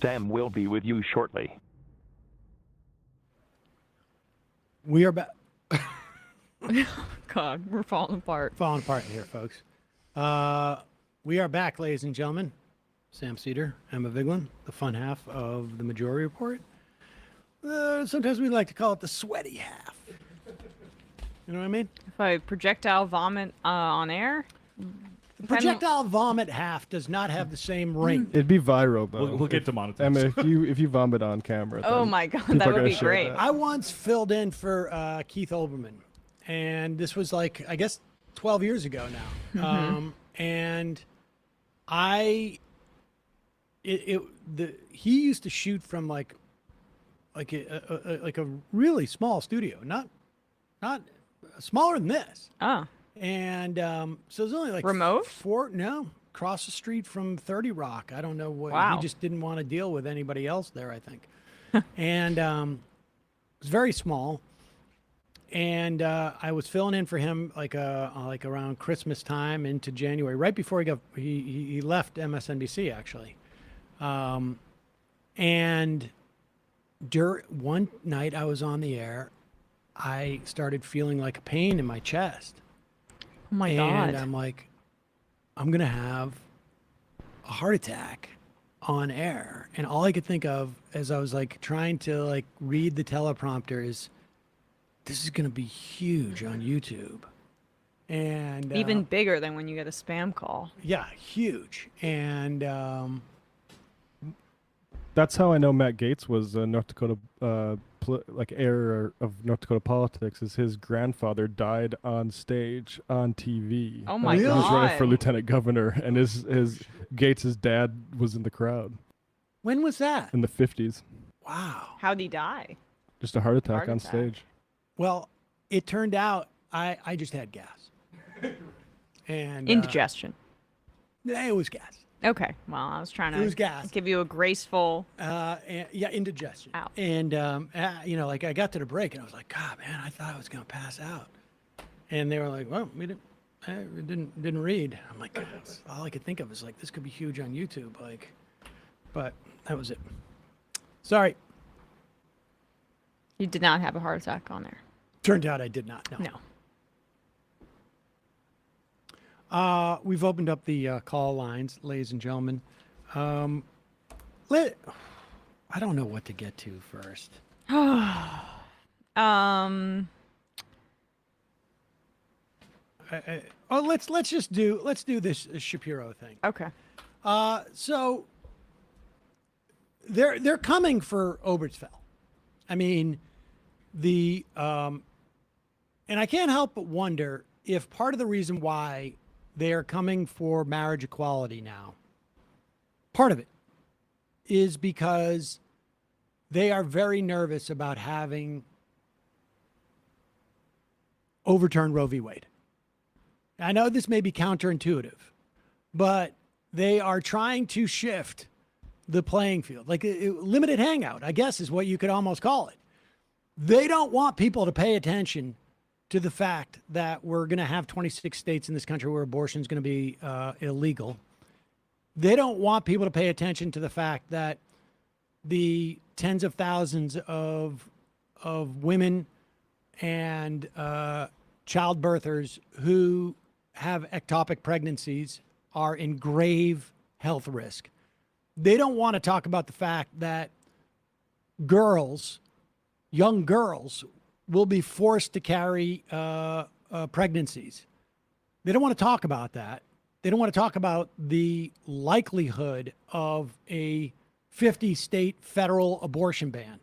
Sam will be with you shortly. we are back. God, we're falling apart. Falling apart here, folks. We are back, ladies and gentlemen. Sam Seder, Emma Vigeland, the fun half of the Majority Report. Sometimes we like to call it the sweaty half. You know what I mean? If I projectile vomit on air, Projectile vomit half does not have the same ring. It'd be viral though. We'll get demonetized. Emma, if you vomit on camera. Oh then my God, people that are would gonna be share great. that. I once filled in for Keith Olbermann, and this was like, I guess, 12 years ago now. Mhm. And he used to shoot from like a really small studio, not smaller than this. Oh. And so it was only like remote? Across the street from 30 Rock. I don't know what. Wow. He just didn't want to deal with anybody else there, I think. And it was very small. And I was filling in for him like around Christmas time into January, right before he left MSNBC actually. And one night I was on the air, I started feeling like a pain in my chest. Oh my God. And I'm like, I'm going to have a heart attack on air. And all I could think of as I was like trying to like read the teleprompter is, this is going to be huge on YouTube. And Even bigger than when you get a spam call. yeah, huge. And That's how I know Matt Gaetz was North Dakota, heir of North Dakota politics. Is his grandfather died on stage on TV. Oh my He was running God. for lieutenant governor, and his Gates' dad was in the crowd when was that? in the 50s. Wow. How'd he die? Just a heart attack Heart on attack. stage. Well, it turned out I just had gas. And Indigestion. It was gas. Okay. Well, I was trying It to was gas. give you a graceful. Indigestion. Out. And like I got to the break and I was like, God, man, I thought I was gonna pass out. And they were like, well, we didn't read. I'm like, God, all I could think of is like, this could be huge on YouTube. Like, but that was it. Sorry. You did not have a heart attack on there. Turned out I did not. No. We've opened up the call lines, ladies and gentlemen. I don't know what to get to first. Let's do this Shapiro thing. Okay. So they're coming for Obergefell. I mean, and I can't help but wonder if part of the reason why they are coming for marriage equality now, part of it is because they are very nervous about having overturned Roe v. Wade. I know this may be counterintuitive, but they are trying to shift the playing field, like a limited hangout, I guess is what you could almost call it. They don't want people to pay attention to the fact that we're going to have 26 states in this country where abortion is going to be illegal. They don't want people to pay attention to the fact that the tens of thousands of women and childbirthers who have ectopic pregnancies are in grave health risk. They don't want to talk about the fact that young girls, will be forced to carry pregnancies. They don't want to talk about that. They don't want to talk about the likelihood of a 50-state federal abortion ban.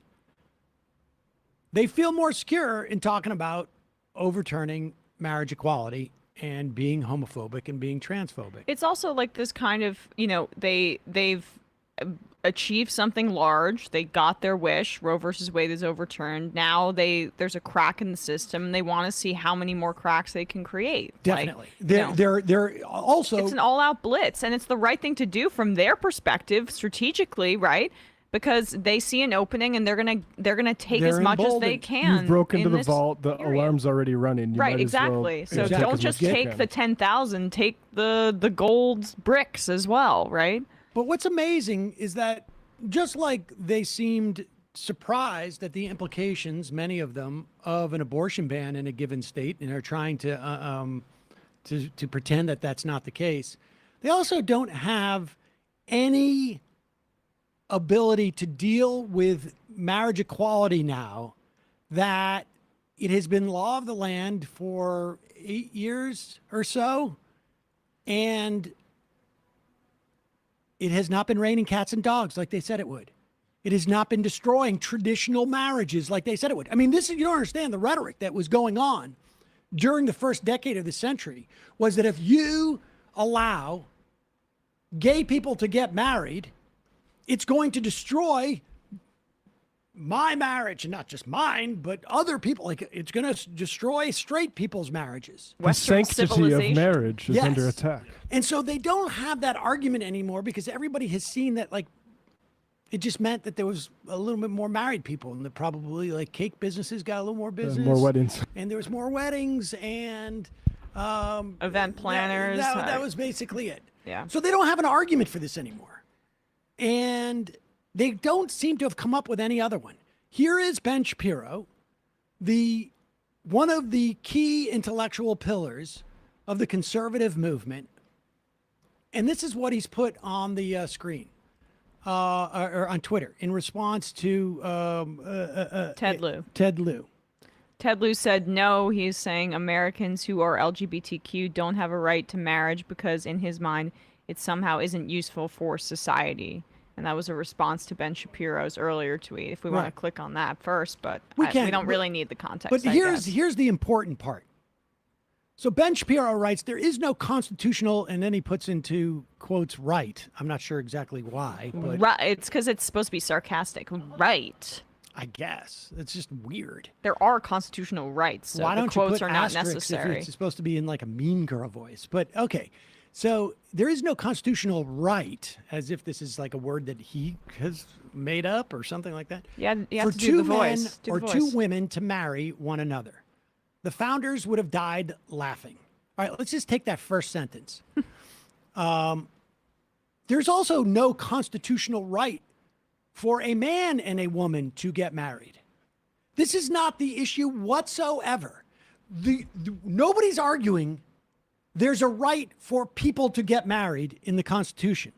They feel more secure in talking about overturning marriage equality and being homophobic and being transphobic. It's also like this kind of, they've achieved something large. They got their wish. Roe versus Wade is overturned. Now there's a crack in the system, and they want to see how many more cracks they can create. Definitely. They're also, it's an all-out blitz, and it's the right thing to do from their perspective strategically, right? Because they see an opening, and they're gonna take as much as they can. You've broken into the vault. The alarm's already running. You Right, exactly. So don't just take the 10,000. Take the gold bricks as well, right? But what's amazing is that just like they seemed surprised at the implications, many of them, of an abortion ban in a given state, and are trying to pretend that that's not the case, they also don't have any ability to deal with marriage equality now that it has been law of the land for 8 years or so, and it has not been raining cats and dogs like they said it would. It has not been destroying traditional marriages like they said it would. I mean, you don't understand the rhetoric that was going on during the first decade of the century was that if you allow gay people to get married, it's going to destroy my marriage, and not just mine, but other people. Like, it's going to destroy straight people's marriages. The sanctity of marriage is under attack. And so they don't have that argument anymore because everybody has seen that, like, it just meant that there was a little bit more married people, and that probably, like, cake businesses got a little more business. More weddings. And there was more weddings and event planners. That was basically it. Yeah. So they don't have an argument for this anymore. And they don't seem to have come up with any other one. Here is Ben Shapiro, one of the key intellectual pillars of the conservative movement. And this is what he's put on the screen, or on Twitter, in response to Ted Lieu. Ted Lieu said, no, he's saying Americans who are LGBTQ don't have a right to marriage because in his mind, it somehow isn't useful for society. And that was a response to Ben Shapiro's earlier tweet. If we want to click on that first, but we don't really need the context. But here's the important part. So Ben Shapiro writes, there is no constitutional, and then he puts into quotes, right. I'm not sure exactly why. But right. It's because it's supposed to be sarcastic. Right. I guess. It's just weird. There are constitutional rights. So why don't the quotes you put are not asterisks necessary. if it's supposed to be in like a mean girl voice? But okay. So there is no constitutional right, as if this is like a word that he has made up or something like that. Yeah, you have for to do two the men voice. or two women to marry one another. The founders would have died laughing. All right, let's just take that first sentence. There's also no constitutional right for a man and a woman to get married. This is not the issue whatsoever. Nobody's arguing there's a right for people to get married in the Constitution.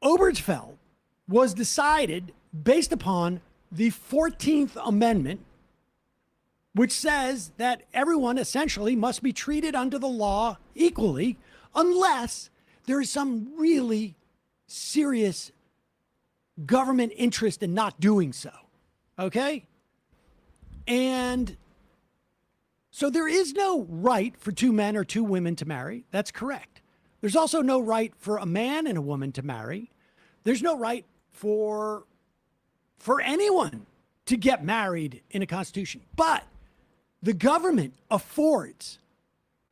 Obergefell was decided based upon the 14th Amendment, which says that everyone essentially must be treated under the law equally unless there is some really serious government interest in not doing so. Okay? And so there is no right for two men or two women to marry. That's correct. There's also no right for a man and a woman to marry. There's no right for anyone to get married in a constitution. But the government affords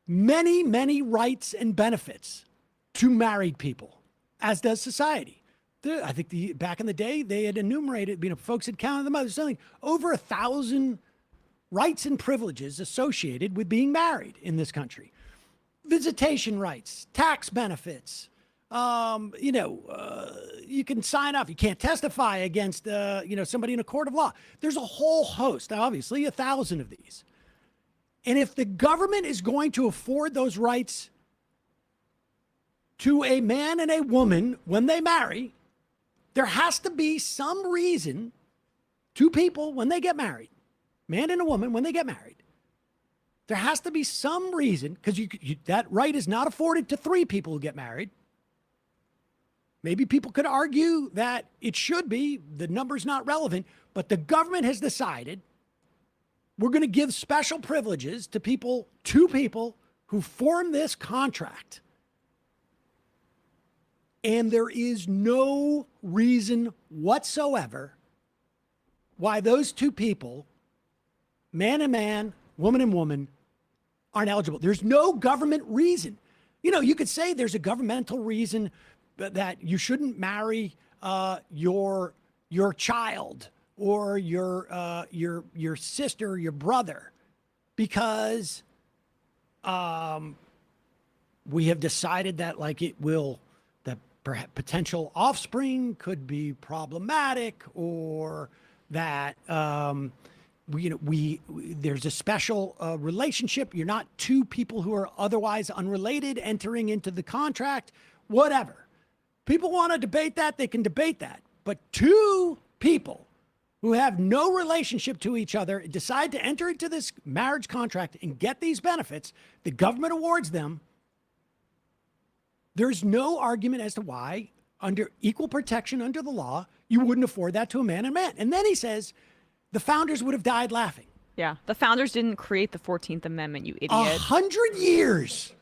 many, many rights and benefits to married people, as does society. I think back in the day, they had enumerated, folks had counted them out. There's something over 1,000 rights and privileges associated with being married in this country. Visitation rights, tax benefits, you can sign up. You can't testify against, somebody in a court of law. There's a whole host, obviously 1,000 of these. And if the government is going to afford those rights to a man and a woman when they marry, there has to be some reason, two people when they get married, man and a woman when they get married, there has to be some reason, because that right is not afforded to three people who get married. Maybe people could argue that it should be, the number's not relevant, but the government has decided we're going to give special privileges to two people who form this contract. And there is no reason whatsoever why those two people, man and man, woman and woman, aren't eligible. There's no government reason. You could say there's a governmental reason that you shouldn't marry your child or your sister, or your brother, because we have decided that that perhaps potential offspring could be problematic, or that there's a special relationship. You're not two people who are otherwise unrelated entering into the contract, whatever. People want to debate that, they can debate that. But two people who have no relationship to each other decide to enter into this marriage contract and get these benefits, the government awards them. There's no argument as to why, under equal protection under the law, you wouldn't afford that to a man and man. And then he says the founders would have died laughing. Yeah, the founders didn't create the 14th Amendment, you idiot. 100 years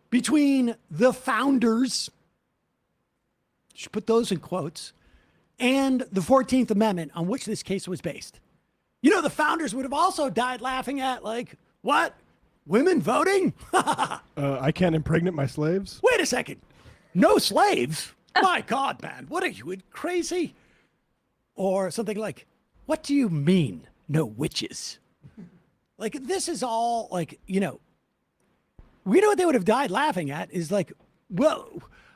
between the founders, should put those in quotes, and the 14th Amendment on which this case was based. The founders would have also died laughing at, what? Women voting? I can't impregnate my slaves? Wait a second. No slaves? My God, man. What are you, crazy? Or something like, what do you mean, no witches? This is all, we know what they would have died laughing at is well,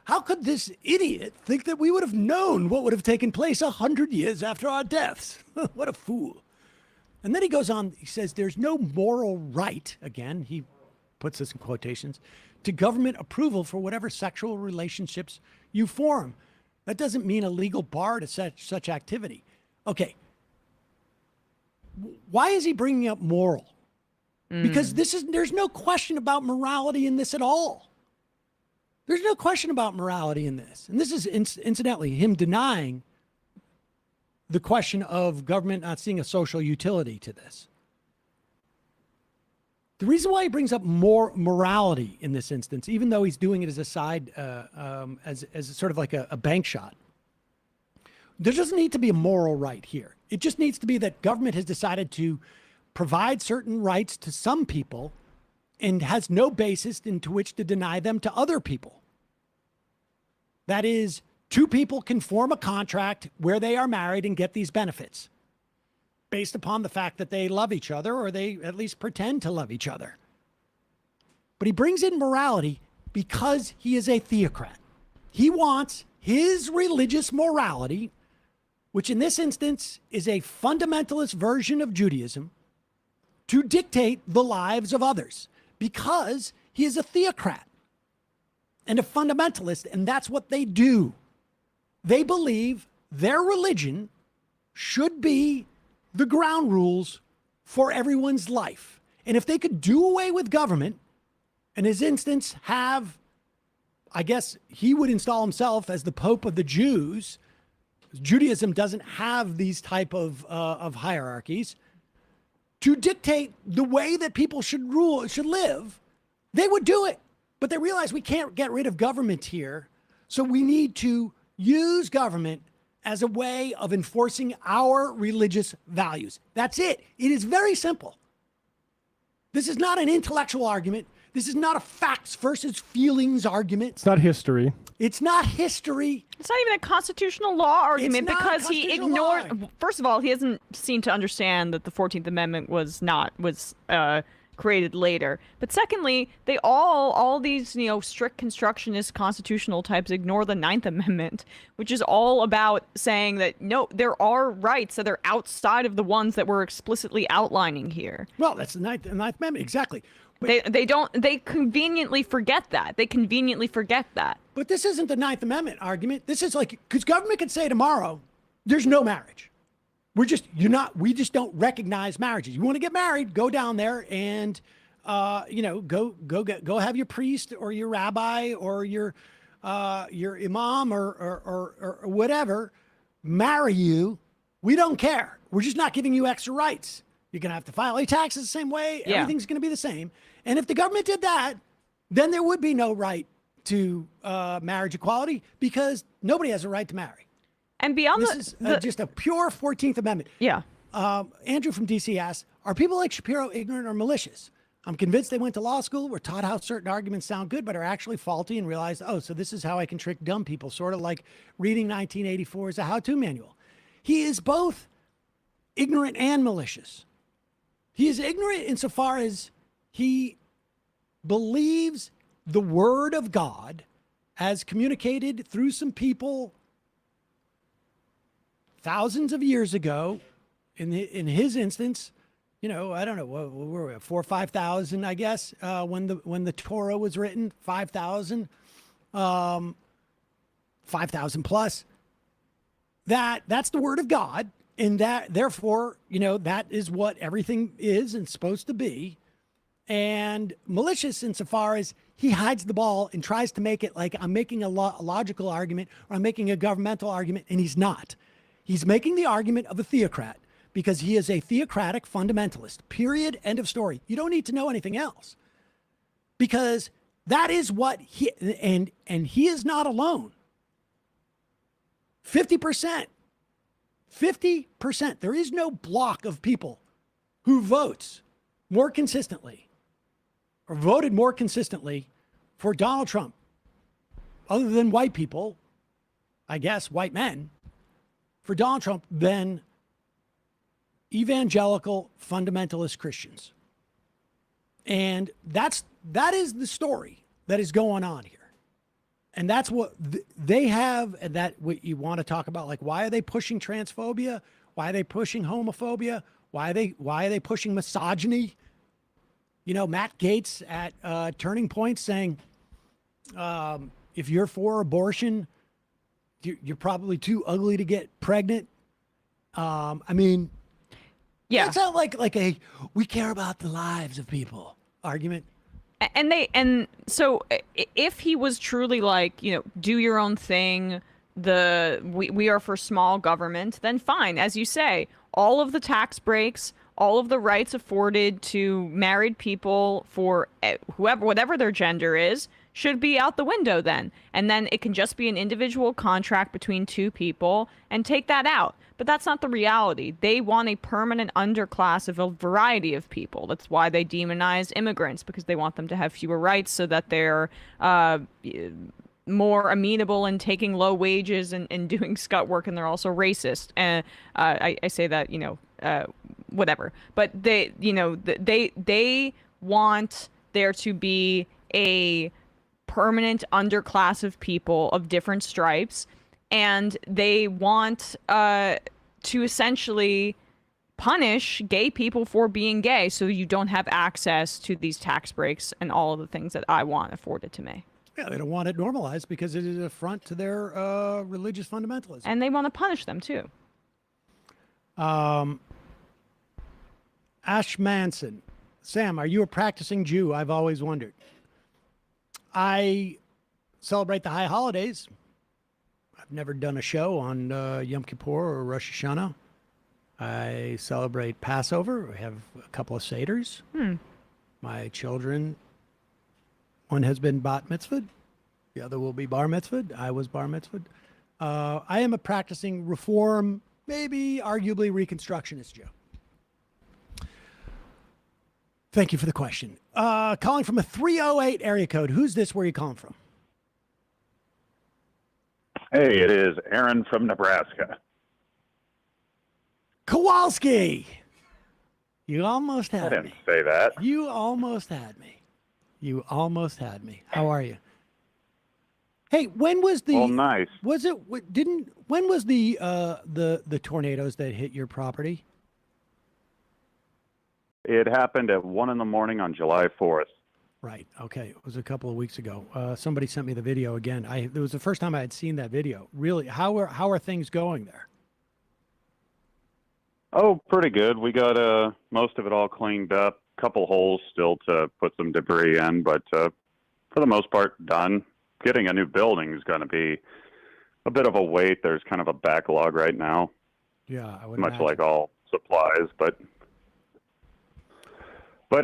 how could this idiot think that we would have known what would have taken place 100 years after our deaths? What a fool. And then he goes on, he says, there's no moral right, again, he puts this in quotations, to government approval for whatever sexual relationships you form. That doesn't mean a legal bar to such activity. Okay. Why is he bringing up moral? Because there's no question about morality in this at all. There's no question about morality in this. And this is incidentally him denying the question of government not seeing a social utility to this. The reason why he brings up more morality in this instance, even though he's doing it as a side, as sort of like a bank shot, there doesn't need to be a moral right here. It just needs to be that government has decided to provide certain rights to some people and has no basis into which to deny them to other people. That is, two people can form a contract where they are married and get these benefits based upon the fact that they love each other, or they at least pretend to love each other. But he brings in morality because he is a theocrat. He wants his religious morality, which in this instance is a fundamentalist version of Judaism, to dictate the lives of others, because he is a theocrat and a fundamentalist, and that's what they do. They believe their religion should be the ground rules for everyone's life. And if they could do away with government, in his instance have, I guess he would install himself as the Pope of the Jews. Judaism doesn't have these type of hierarchies. To dictate the way that people should live, they would do it. But they realize we can't get rid of government here, so we need to use government as a way of enforcing our religious values. That's it. It is very simple. This is not an intellectual argument. This is not a facts versus feelings argument. It's not history. It's not history. It's not even a constitutional law argument not a because he constitutional ignored. law. First of all, he doesn't seem to understand that the 14th Amendment was created later. But secondly, they all these strict constructionist constitutional types ignore the 9th Amendment, which is all about saying that no, there are rights that are outside of the ones that we're explicitly outlining here. Well, that's the 9th Amendment, exactly. They conveniently forget that. But this isn't the 9th Amendment argument. This is like, because government could say tomorrow, there's no marriage. We just don't recognize marriages. You want to get married, go down there and, go have your priest or your rabbi or your imam or whatever marry you. We don't care. We're just not giving you extra rights. You're going to have to file your taxes the same way. Yeah. Everything's going to be the same. And if the government did that, then there would be no right to marriage equality because nobody has a right to marry. And beyond this is just a pure 14th Amendment. Yeah. Andrew from DC asks, are people like Shapiro ignorant or malicious? I'm convinced they went to law school, were taught how certain arguments sound good, but are actually faulty and realize, oh, so this is how I can trick dumb people, sort of like reading 1984 as a how-to manual. He is both ignorant and malicious. He is ignorant insofar as he believes the word of God as communicated through some people thousands of years ago. In his instance, I don't know, what were we, 4,000 or 5,000, I guess, when the Torah was written, 5,000, 5,000 plus. That's the word of God. And that, therefore, that is what everything is and supposed to be. And malicious insofar as he hides the ball and tries to make it like I'm making a logical argument or I'm making a governmental argument, and he's not. He's making the argument of a theocrat because he is a theocratic fundamentalist, period, end of story. You don't need to know anything else because that is what he, and he is not alone. 50%. 50%. There is no block of people who votes more consistently or voted more consistently for Donald Trump, other than white people, I guess, white men, for Donald Trump than evangelical fundamentalist Christians. And that is the story that is going on here. And that's what they have, and that what you want to talk about, like, why are they pushing transphobia? Why are they pushing homophobia? Why are they pushing misogyny? Matt Gaetz at Turning Point saying, if you're for abortion, you're probably too ugly to get pregnant. Yeah, that's not like a we care about the lives of people argument. And so if he was truly like, do your own thing, we are for small government, then fine. As you say, all of the tax breaks, all of the rights afforded to married people for whatever their gender is, should be out the window then. And then it can just be an individual contract between two people and take that out. But that's not the reality. They want a permanent underclass of a variety of people. That's why they demonize immigrants, because they want them to have fewer rights so that they're more amenable in taking low wages and doing scut work, and they're also racist. And I say that, whatever. But they want there to be a permanent underclass of people of different stripes, and they want to essentially punish gay people for being gay, so you don't have access to these tax breaks and all of the things that I want afforded to me. Yeah, they don't want it normalized because it is an affront to their religious fundamentalism. And they want to punish them too. Ash Manson. Sam, are you a practicing Jew? I've always wondered. I celebrate the high holidays. I've never done a show on Yom Kippur or Rosh Hashanah. I celebrate Passover. We have a couple of Seders. My children, one has been bat mitzvahed. The other will be bar mitzvahed. I was bar mitzvahed. I am a practicing Reform, maybe arguably Reconstructionist Jew. Thank you for the question. Calling from a 308 area code. Who's this? Where are you calling from? Hey, it is Aaron from Nebraska. Kowalski! You almost had me. I didn't say that. You almost had me. You almost had me. How are you? Hey, when was the? Well, nice. Was it? When was the tornadoes that hit your property? It happened at 1 a.m. on July 4th. Right. Okay. It was a couple of weeks ago. Somebody sent me the video again. It was the first time I had seen that video. Really, how are things going there? Oh, pretty good. We got most of it all cleaned up. Couple holes still to put some debris in, but for the most part, done. Getting a new building is going to be a bit of a wait. There's kind of a backlog right now. Yeah, I would much imagine. like all supplies, but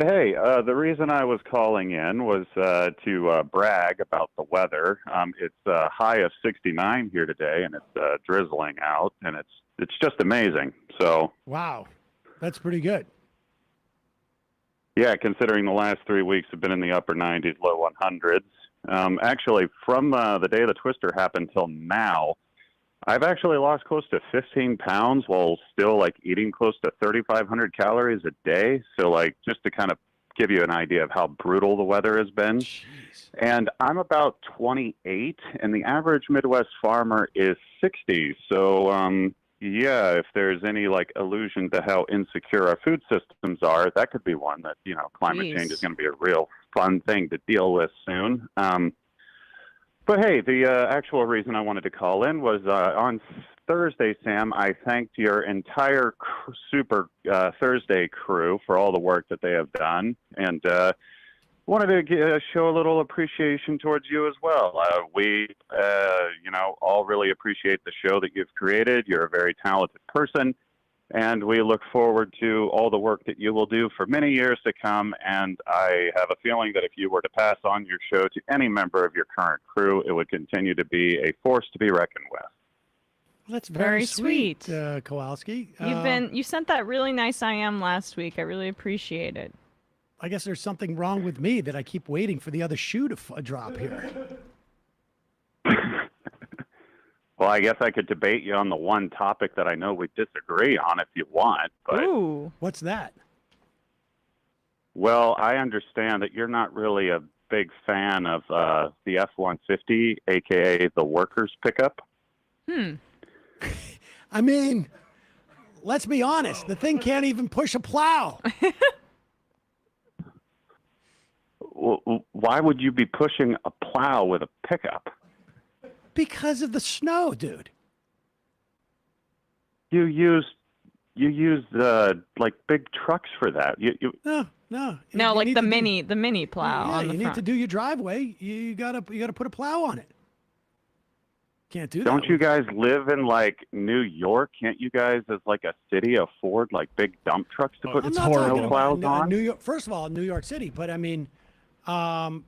hey, the reason I was calling in was to brag about the weather. It's a high of 69 here today, and it's drizzling out, and it's just amazing. So wow, that's pretty good. Yeah, considering the last 3 weeks have been in the upper 90s, low 100s. Actually, from the day the twister happened till now, I've actually lost close to 15 pounds while still like eating close to 3,500 calories a day. So like just to kind of give you an idea of how brutal the weather has been. Jeez. And I'm about 28 and the average Midwest farmer is 60. So yeah, if there's any like allusion to how insecure our food systems are, that could be one that, you know, climate change is going to be a real fun thing to deal with soon. But hey, the actual reason I wanted to call in was on Thursday, Sam, I thanked your entire Super Thursday crew for all the work that they have done, and wanted to show a little appreciation towards you as well. We, you know, all really appreciate the show that you've created. You're a very talented person, and we look forward to all the work that you will do for many years to come. And I have a feeling that if you were to pass on your show to any member of your current crew, it would continue to be a force to be reckoned with. That's very sweet, Kowalski. You sent that really nice I am last week. I really appreciate it. I guess there's something wrong with me that I keep waiting for the other shoe to drop here. Well, I guess I could debate you on the one topic that I know we disagree on if you want. But, ooh, what's that? Well, I understand that you're not really a big fan of the F-150, a.k.a. the workers' pickup. I mean, let's be honest. The thing can't even push a plow. Why would you be pushing a plow with a pickup? Because of the snow, dude. You use like big trucks for that. No, like the mini plow. Yeah, on the you need front. to do your driveway. You gotta put a plow on it. Can't do that. Don't you guys live in like New York? Can't you guys, as like a city, afford like big dump trucks to put snow plows on? New York, first of all, New York City, but I mean,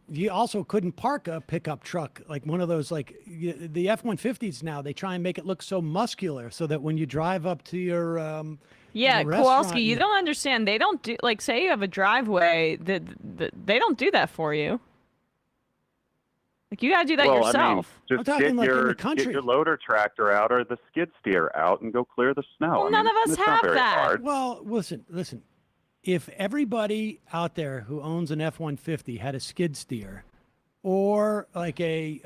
you also couldn't park a pickup truck like one of those like the F-150s now. They try and make it look so muscular so that when you drive up to your yeah, your Kowalski, you restaurant, don't understand. They don't do like say you have a driveway. They don't do that for you. Like you gotta do that yourself. I mean, just I'm talking like in the get country. your loader tractor out or the skid steer out and go clear the snow. Well, I none mean, of us it's not have very that. hard. Well, listen. If everybody out there who owns an F-150 had a skid steer or like a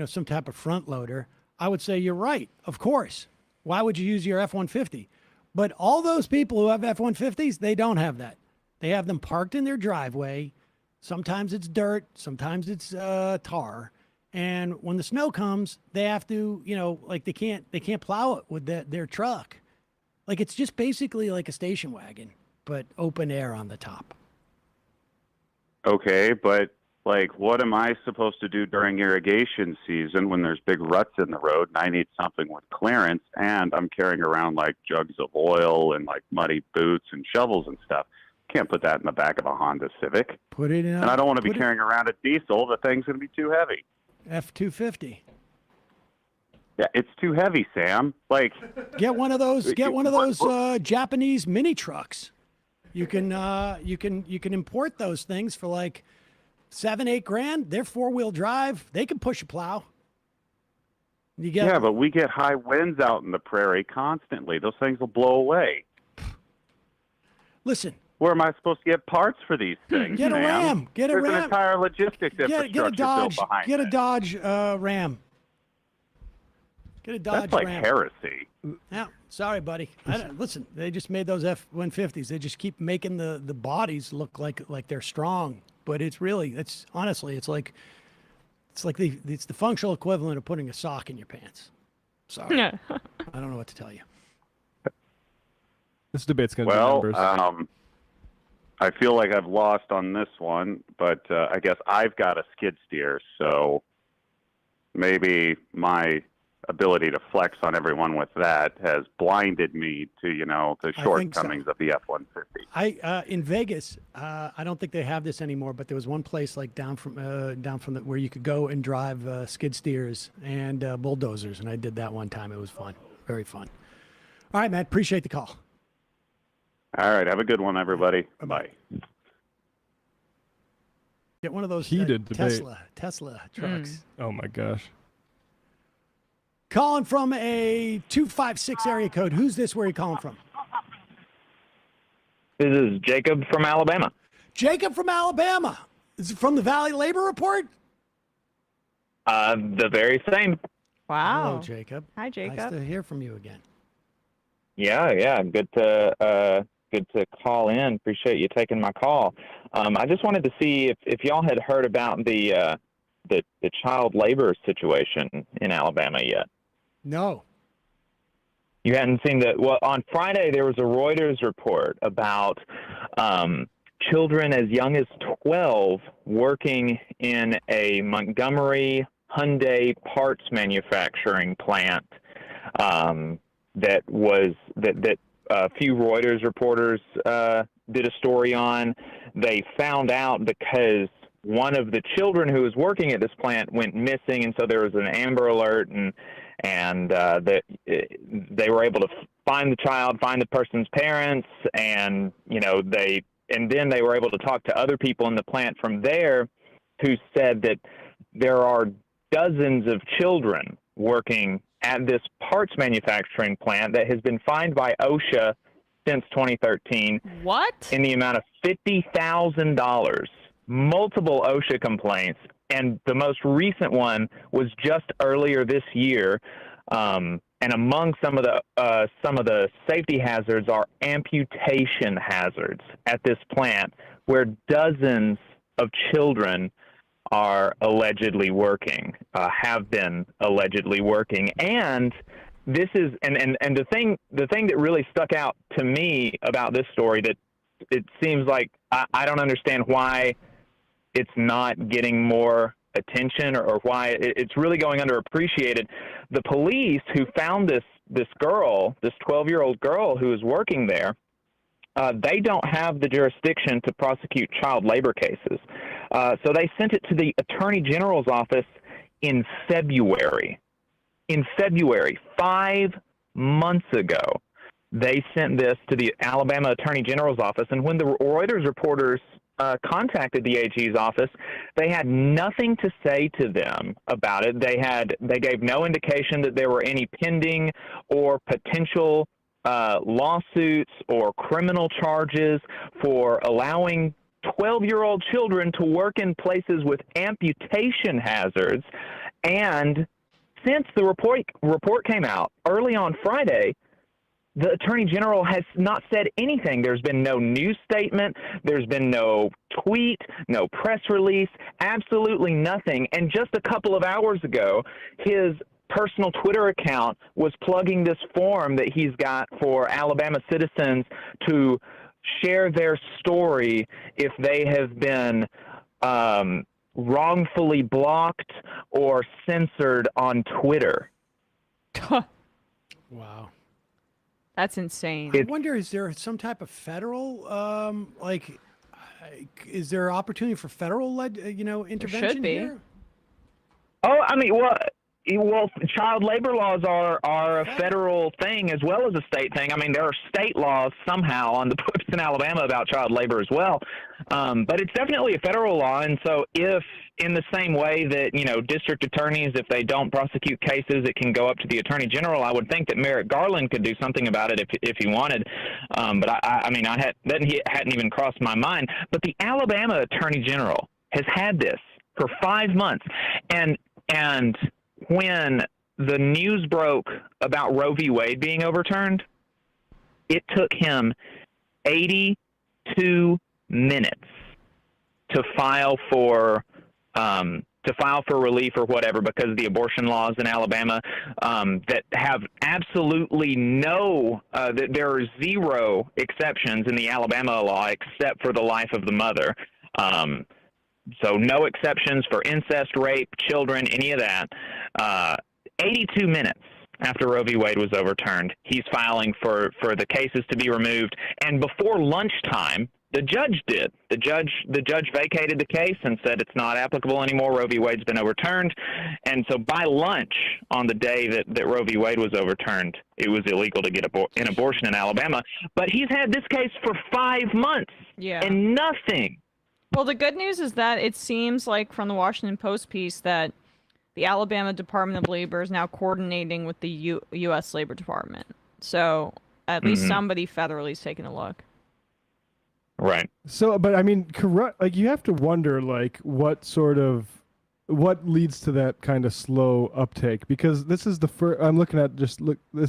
some type of front loader, I would say you're right. Of course. Why would you use your F-150? But all those people who have F-150s, they don't have that. They have them parked in their driveway. Sometimes it's dirt, sometimes it's tar. And when the snow comes, they have to, like they can't plow it with their truck. Like it's just basically like a station wagon, but open air on the top. Okay, but like what am I supposed to do during irrigation season when there's big ruts in the road and I need something with clearance and I'm carrying around like jugs of oil and like muddy boots and shovels and stuff? Can't put that in the back of a Honda Civic. Put it in. And I don't want to be carrying around a diesel. The thing's going to be too heavy. F-250. Yeah, it's too heavy, Sam. Like get one of those Japanese mini trucks. You can import those things for like $7-8 grand. They're 4-wheel drive. They can push a plow. Yeah, but we get high winds out in the prairie constantly. Those things will blow away. Listen. Where am I supposed to get parts for these things? Get a man? Ram. Get a There's Ram. an entire logistics Get a infrastructure Dodge. built behind Get a it. Dodge Ram. Get a Dodge That's like Ram. heresy. Yeah, sorry, buddy. Listen, they just made those F-150s. They just keep making the bodies look like they're strong, but it's honestly, it's like it's the functional equivalent of putting a sock in your pants. Sorry, I don't know what to tell you. This debate's going to be numbers. I feel like I've lost on this one, but I guess I've got a skid steer, so maybe my ability to flex on everyone with that has blinded me to, the shortcomings of the F-150. In Vegas, I don't think they have this anymore, but there was one place like down from where you could go and drive skid steers and bulldozers, and I did that one time. It was fun, very fun. All right, Matt, appreciate the call. All right, have a good one, everybody. Bye. Get one of those heated Tesla trucks. Oh my gosh. Calling from a 256 area code. Who's this? Where are you calling from? This is Jacob from Alabama. Jacob from Alabama. Is it from the Valley Labor Report? The very same. Wow. Hello, Jacob. Hi, Jacob. Nice to hear from you again. Yeah. Good to call in. Appreciate you taking my call. I just wanted to see if y'all had heard about the child labor situation in Alabama yet. No. You hadn't seen well, on Friday there was a Reuters report about children as young as 12 working in a Montgomery Hyundai parts manufacturing plant that a few Reuters reporters did a story on. They found out because one of the children who was working at this plant went missing, and so there was an Amber Alert, and they were able to find the child, find the person's parents, and then they were able to talk to other people in the plant from there who said that there are dozens of children working at this parts manufacturing plant that has been fined by OSHA since 2013. What? In the amount of $50,000. Multiple OSHA complaints, and the most recent one was just earlier this year. And among some of the safety hazards are amputation hazards at this plant, where dozens of children are allegedly working, have been allegedly working. And this is and the thing that really stuck out to me about this story, that it seems like I don't understand why it's not getting more attention, or why it's really going underappreciated. The police who found this girl, this 12-year-old girl who is working there, they don't have the jurisdiction to prosecute child labor cases. So they sent it to the Attorney General's office in February. In February, 5 months ago, they sent this to the Alabama Attorney General's office. And when the Reuters reporters contacted the AG's office, they had nothing to say to them about it. They gave no indication that there were any pending or potential lawsuits or criminal charges for allowing 12-year-old children to work in places with amputation hazards. And since the report came out early on Friday, the Attorney General has not said anything. There's been no news statement. There's been no tweet, no press release, absolutely nothing. And just a couple of hours ago, his personal Twitter account was plugging this form that he's got for Alabama citizens to share their story if they have been wrongfully blocked or censored on Twitter. Wow. That's insane. I wonder, is there some type of federal, is there opportunity for federal, intervention should be. here? Oh, I mean, well, Well, child labor laws are a federal thing as well as a state thing. I mean, there are state laws somehow on the books in Alabama about child labor as well. But it's definitely a federal law. And so if in the same way that, you know, district attorneys, if they don't prosecute cases, it can go up to the attorney general, I would think that Merrick Garland could do something about it if he wanted. But I mean, that hadn't even crossed my mind. But the Alabama attorney general has had this for 5 months. And when the news broke about Roe v. Wade being overturned, it took him 82 minutes to file for relief or whatever, because of the abortion laws in Alabama that have absolutely no there are zero exceptions in the Alabama law except for the life of the mother. So no exceptions for incest, rape, children, any of that. 82 minutes after Roe v. Wade was overturned, he's filing for the cases to be removed. And before lunchtime, the judge did. The judge vacated the case and said it's not applicable anymore. Roe v. Wade's been overturned. And so by lunch on the day that Roe v. Wade was overturned, it was illegal to get an abortion in Alabama. But he's had this case for 5 months and nothing. Well, the good news is that it seems like from the Washington Post piece that the Alabama Department of Labor is now coordinating with the U.S. Labor Department. So at least somebody federally is taking a look. Right. So, but I mean, like you have to wonder, like, what leads to that kind of slow uptake? Because this is the first, I'm looking at this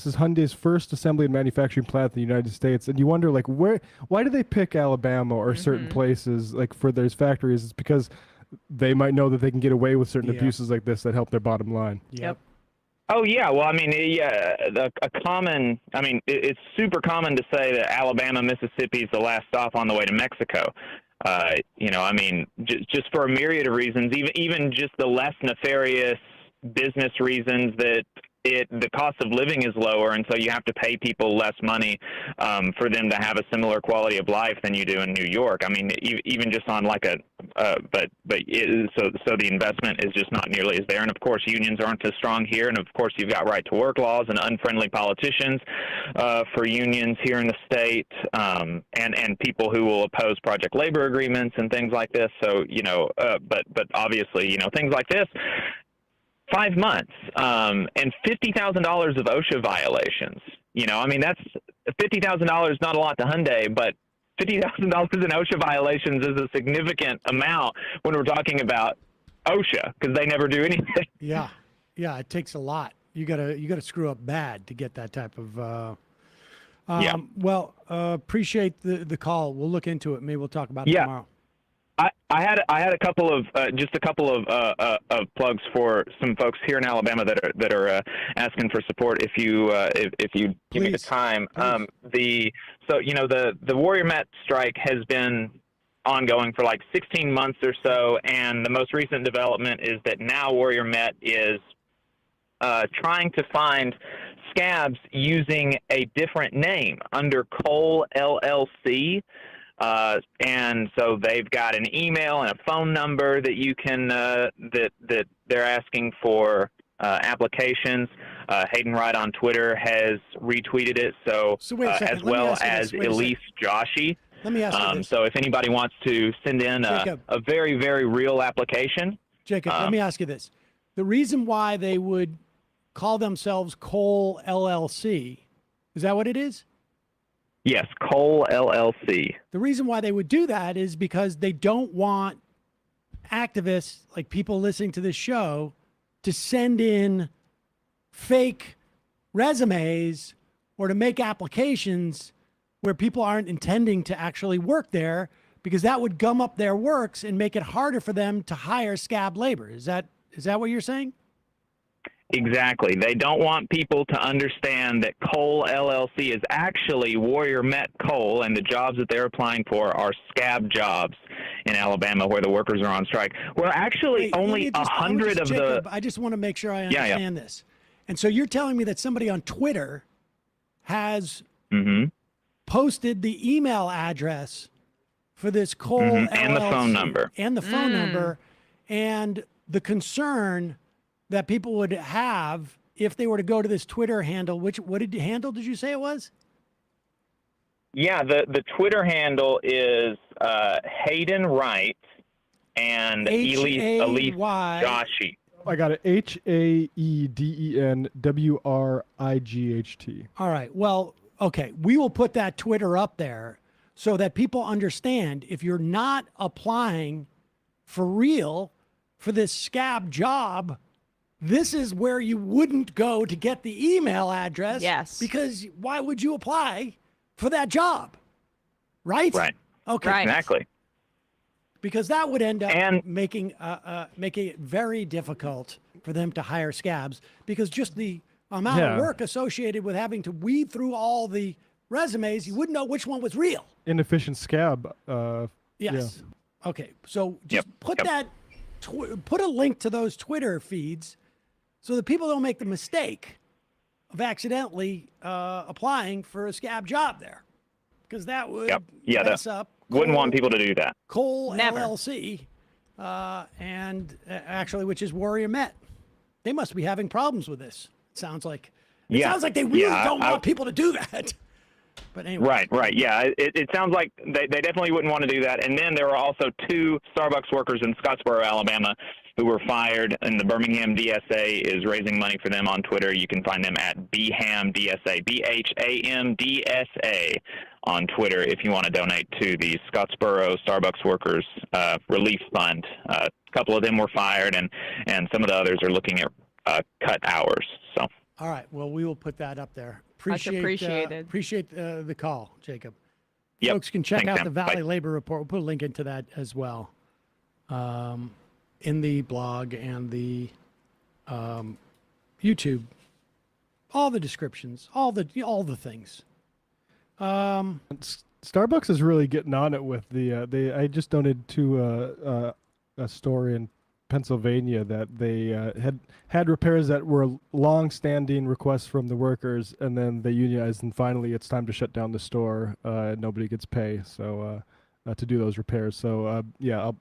is Hyundai's first assembly and manufacturing plant in the United States. And you wonder, like, why do they pick Alabama or certain places, like, for their factories? It's because they might know that they can get away with certain abuses like this that help their bottom line. Yep. Oh, yeah. Well, I mean, it's super common to say that Alabama, Mississippi is the last stop on the way to Mexico. You know, I mean, just for a myriad of reasons, even just the less nefarious business reasons that the cost of living is lower, and so you have to pay people less money for them to have a similar quality of life than you do in New York. I mean, even just on like so the investment is just not nearly as there. And of course, unions aren't as strong here, and of course, you've got right to work laws and unfriendly politicians for unions here in the state, and people who will oppose project labor agreements and things like this. So you know, but obviously, you know, things like this. 5 months, and $50,000 of OSHA violations. You know, I mean, that's $50,000, not a lot to Hyundai, but $50,000 in OSHA violations is a significant amount when we're talking about OSHA, because they never do anything. Yeah, it takes a lot. You gotta screw up bad to get that type of. Well, appreciate the call. We'll look into it. Maybe we'll talk about it tomorrow. I had a couple of plugs for some folks here in Alabama that are asking for support. If you give me the time, the Warrior Met strike has been ongoing for like 16 months or so, and the most recent development is that now Warrior Met is trying to find scabs using a different name under Cole LLC. And so they've got an email and a phone number that you can that they're asking for applications. Hayden Wright on Twitter has retweeted it. So wait a second. As well as Elise Joshi. Let me ask you this. So if anybody wants to send in a very, very real application, Jacob, let me ask you this: the reason why they would call themselves Cole LLC, is that what it is? Yes, Cole LLC. The reason why they would do that is because they don't want activists, like people listening to this show, to send in fake resumes or to make applications where people aren't intending to actually work there, because that would gum up their works and make it harder for them to hire scab labor. Is that what you're saying? Exactly. They don't want people to understand that Cole LLC is actually Warrior Met Coal, and the jobs that they're applying for are scab jobs in Alabama where the workers are on strike. We're actually only 100 of Jacob, the... I just want to make sure I understand this. And so you're telling me that somebody on Twitter has posted the email address for this Cole LLC. And the phone number. And the phone number. And the concern that people would have if they were to go to this Twitter handle. What handle did you say it was? Yeah, the Twitter handle is Hayden Wright and Elise Joshi. I got it. HAEDENWRIGHT. All right. Well, okay. We will put that Twitter up there so that people understand if you're not applying for real for this scab job, this is where you wouldn't go to get the email address. Yes. Because why would you apply for that job? Right? Right. Okay. Right. Exactly. Because that would end up making it very difficult for them to hire scabs, because just the amount of work associated with having to weed through all the resumes, you wouldn't know which one was real. Inefficient scab. Yes. Yeah. Okay. So just put that, put a link to those Twitter feeds so that people don't make the mistake of accidentally applying for a scab job there, because that would mess up. Wouldn't want people to do that. Cole LLC, and actually, which is Warrior Met. They must be having problems with this. It sounds like. It sounds like they really don't want people to do that. But anyway. Right. Yeah, it sounds like they definitely wouldn't want to do that. And then there were also 2 Starbucks workers in Scottsboro, Alabama, who were fired, and the Birmingham DSA is raising money for them on Twitter. You can find them at BHAM DSA, BHAMDSA on Twitter if you want to donate to the Scottsboro Starbucks Workers Relief Fund. A couple of them were fired, and some of the others are looking at cut hours. So. All right. Well, we will put that up there. Much appreciated. Appreciate the call, Jacob. Yep. Folks can check out Sam. the Valley Bye. Labor Report. We'll put a link into that as well, in the blog and the YouTube. All the descriptions, all the things. Starbucks is really getting on it with the. I just donated to a store in Pennsylvania that they had repairs that were long-standing requests from the workers, and then they unionized, and finally it's time to shut down the store. Nobody gets pay, so to do those repairs. So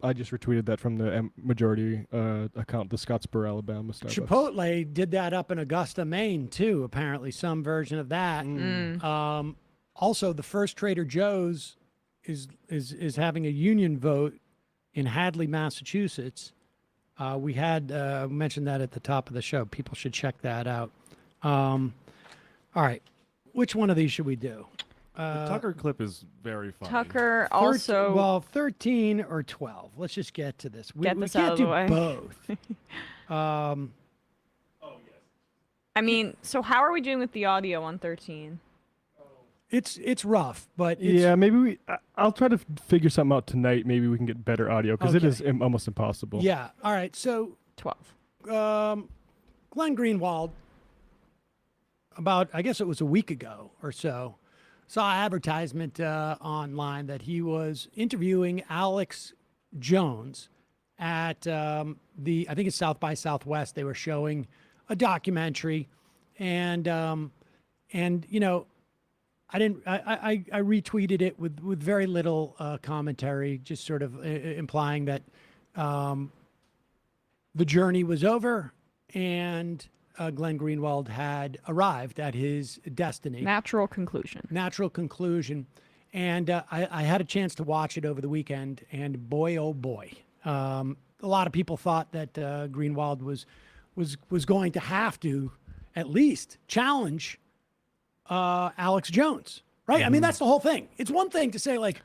I just retweeted that from the majority account, the Scottsboro, Alabama Starbucks. Chipotle did that up in Augusta, Maine, too. Apparently, some version of that. Also, the first Trader Joe's is having a union vote in Hadley, Massachusetts. We had mentioned that at the top of the show. People should check that out. All right. Which one of these should we do? The Tucker clip is very funny. Tucker also... 13 or 12. Let's just get to this. We Get this can't out of the do way. both. I mean, so how are we doing with the audio on 13? It's rough, but it's, yeah, maybe I'll try to figure something out tonight. Maybe we can get better audio, because it is almost impossible. Yeah. All right. So 12. Glenn Greenwald, about, I guess it was a week ago or so, saw an advertisement online that he was interviewing Alex Jones at I think it's South by Southwest. They were showing a documentary, and you know, I retweeted it with very little commentary, just sort of implying that the journey was over and Glenn Greenwald had arrived at his destiny. Natural conclusion. And I had a chance to watch it over the weekend, and boy, oh boy, a lot of people thought that Greenwald was going to have to at least challenge Alex Jones, right? I mean, that's the whole thing. It's one thing to say, like,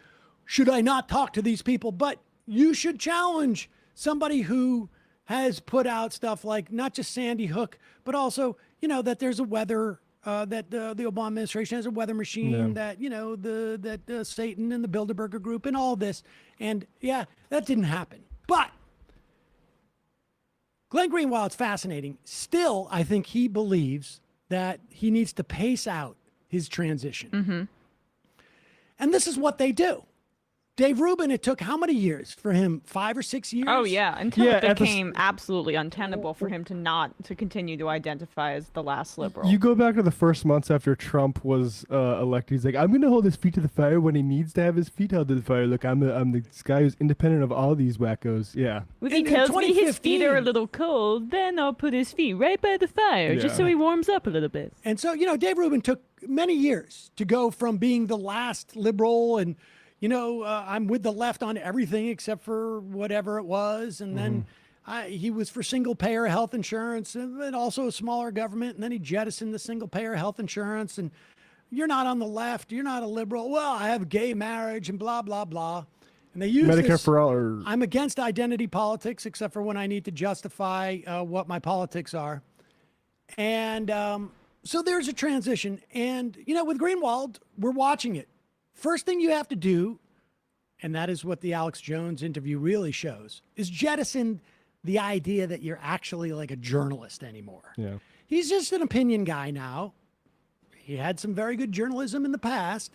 should I not talk to these people? But you should challenge somebody who has put out stuff like not just Sandy Hook, but also, you know, that there's a weather, that the Obama administration has a weather machine, that, you know, that Satan and the Bilderberger Group and all this. And yeah, that didn't happen. But Glenn Greenwald's fascinating. Still, I think he believes that he needs to pace out his transition. Mm-hmm. And this is what they do. Dave Rubin, it took how many years for him? 5 or 6 years? Oh yeah, until it became absolutely untenable for him to continue to identify as the last liberal. You go back to the first months after Trump was elected. He's like, I'm going to hold his feet to the fire when he needs to have his feet held to the fire. Look, I'm the guy who's independent of all these wackos. Yeah. If he tells me his feet are a little cold, then I'll put his feet right by the fire, just so he warms up a little bit. And so, Dave Rubin took many years to go from being the last liberal and, I'm with the left on everything except for whatever it was. And then he was for single-payer health insurance and also a smaller government. And then he jettisoned the single-payer health insurance. And you're not on the left. You're not a liberal. Well, I have gay marriage and blah, blah, blah. And they use Medicare for all. I'm against identity politics except for when I need to justify what my politics are. And so there's a transition. And, with Greenwald, we're watching it. First thing you have to do, and that is what the Alex Jones interview really shows, is jettison the idea that you're actually like a journalist anymore. Yeah. He's just an opinion guy now. He had some very good journalism in the past.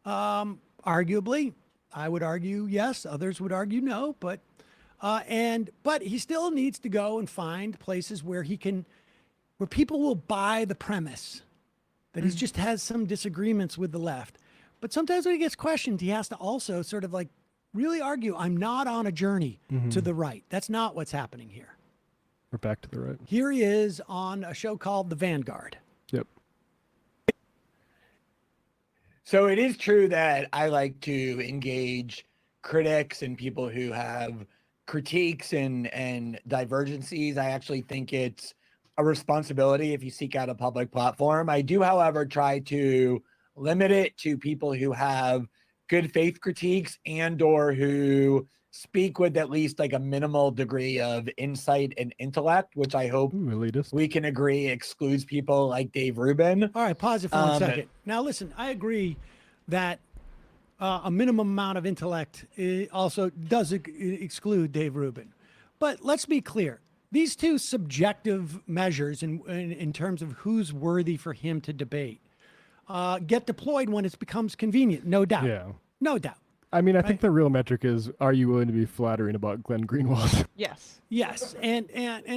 Arguably, I would argue yes, others would argue no, but he still needs to go and find places where where people will buy the premise that he just has some disagreements with the left. But sometimes when he gets questioned, he has to also sort of like really argue, I'm not on a journey to the right. That's not what's happening here. We're back to the right. Here he is on a show called The Vanguard. Yep. So it is true that I like to engage critics and people who have critiques and divergencies. I actually think it's a responsibility if you seek out a public platform. I do, however, try to limit it to people who have good faith critiques and or who speak with at least like a minimal degree of insight and intellect, which I hope we can agree excludes people like Dave Rubin. All right, pause it for 1 second. Now, listen, I agree that a minimum amount of intellect also does exclude Dave Rubin. But let's be clear. These two subjective measures in terms of who's worthy for him to debate get deployed when it becomes convenient, no doubt. Yeah. No doubt. I mean, I think the real metric is, are you willing to be flattering about Glenn Greenwald? Yes. Yes. And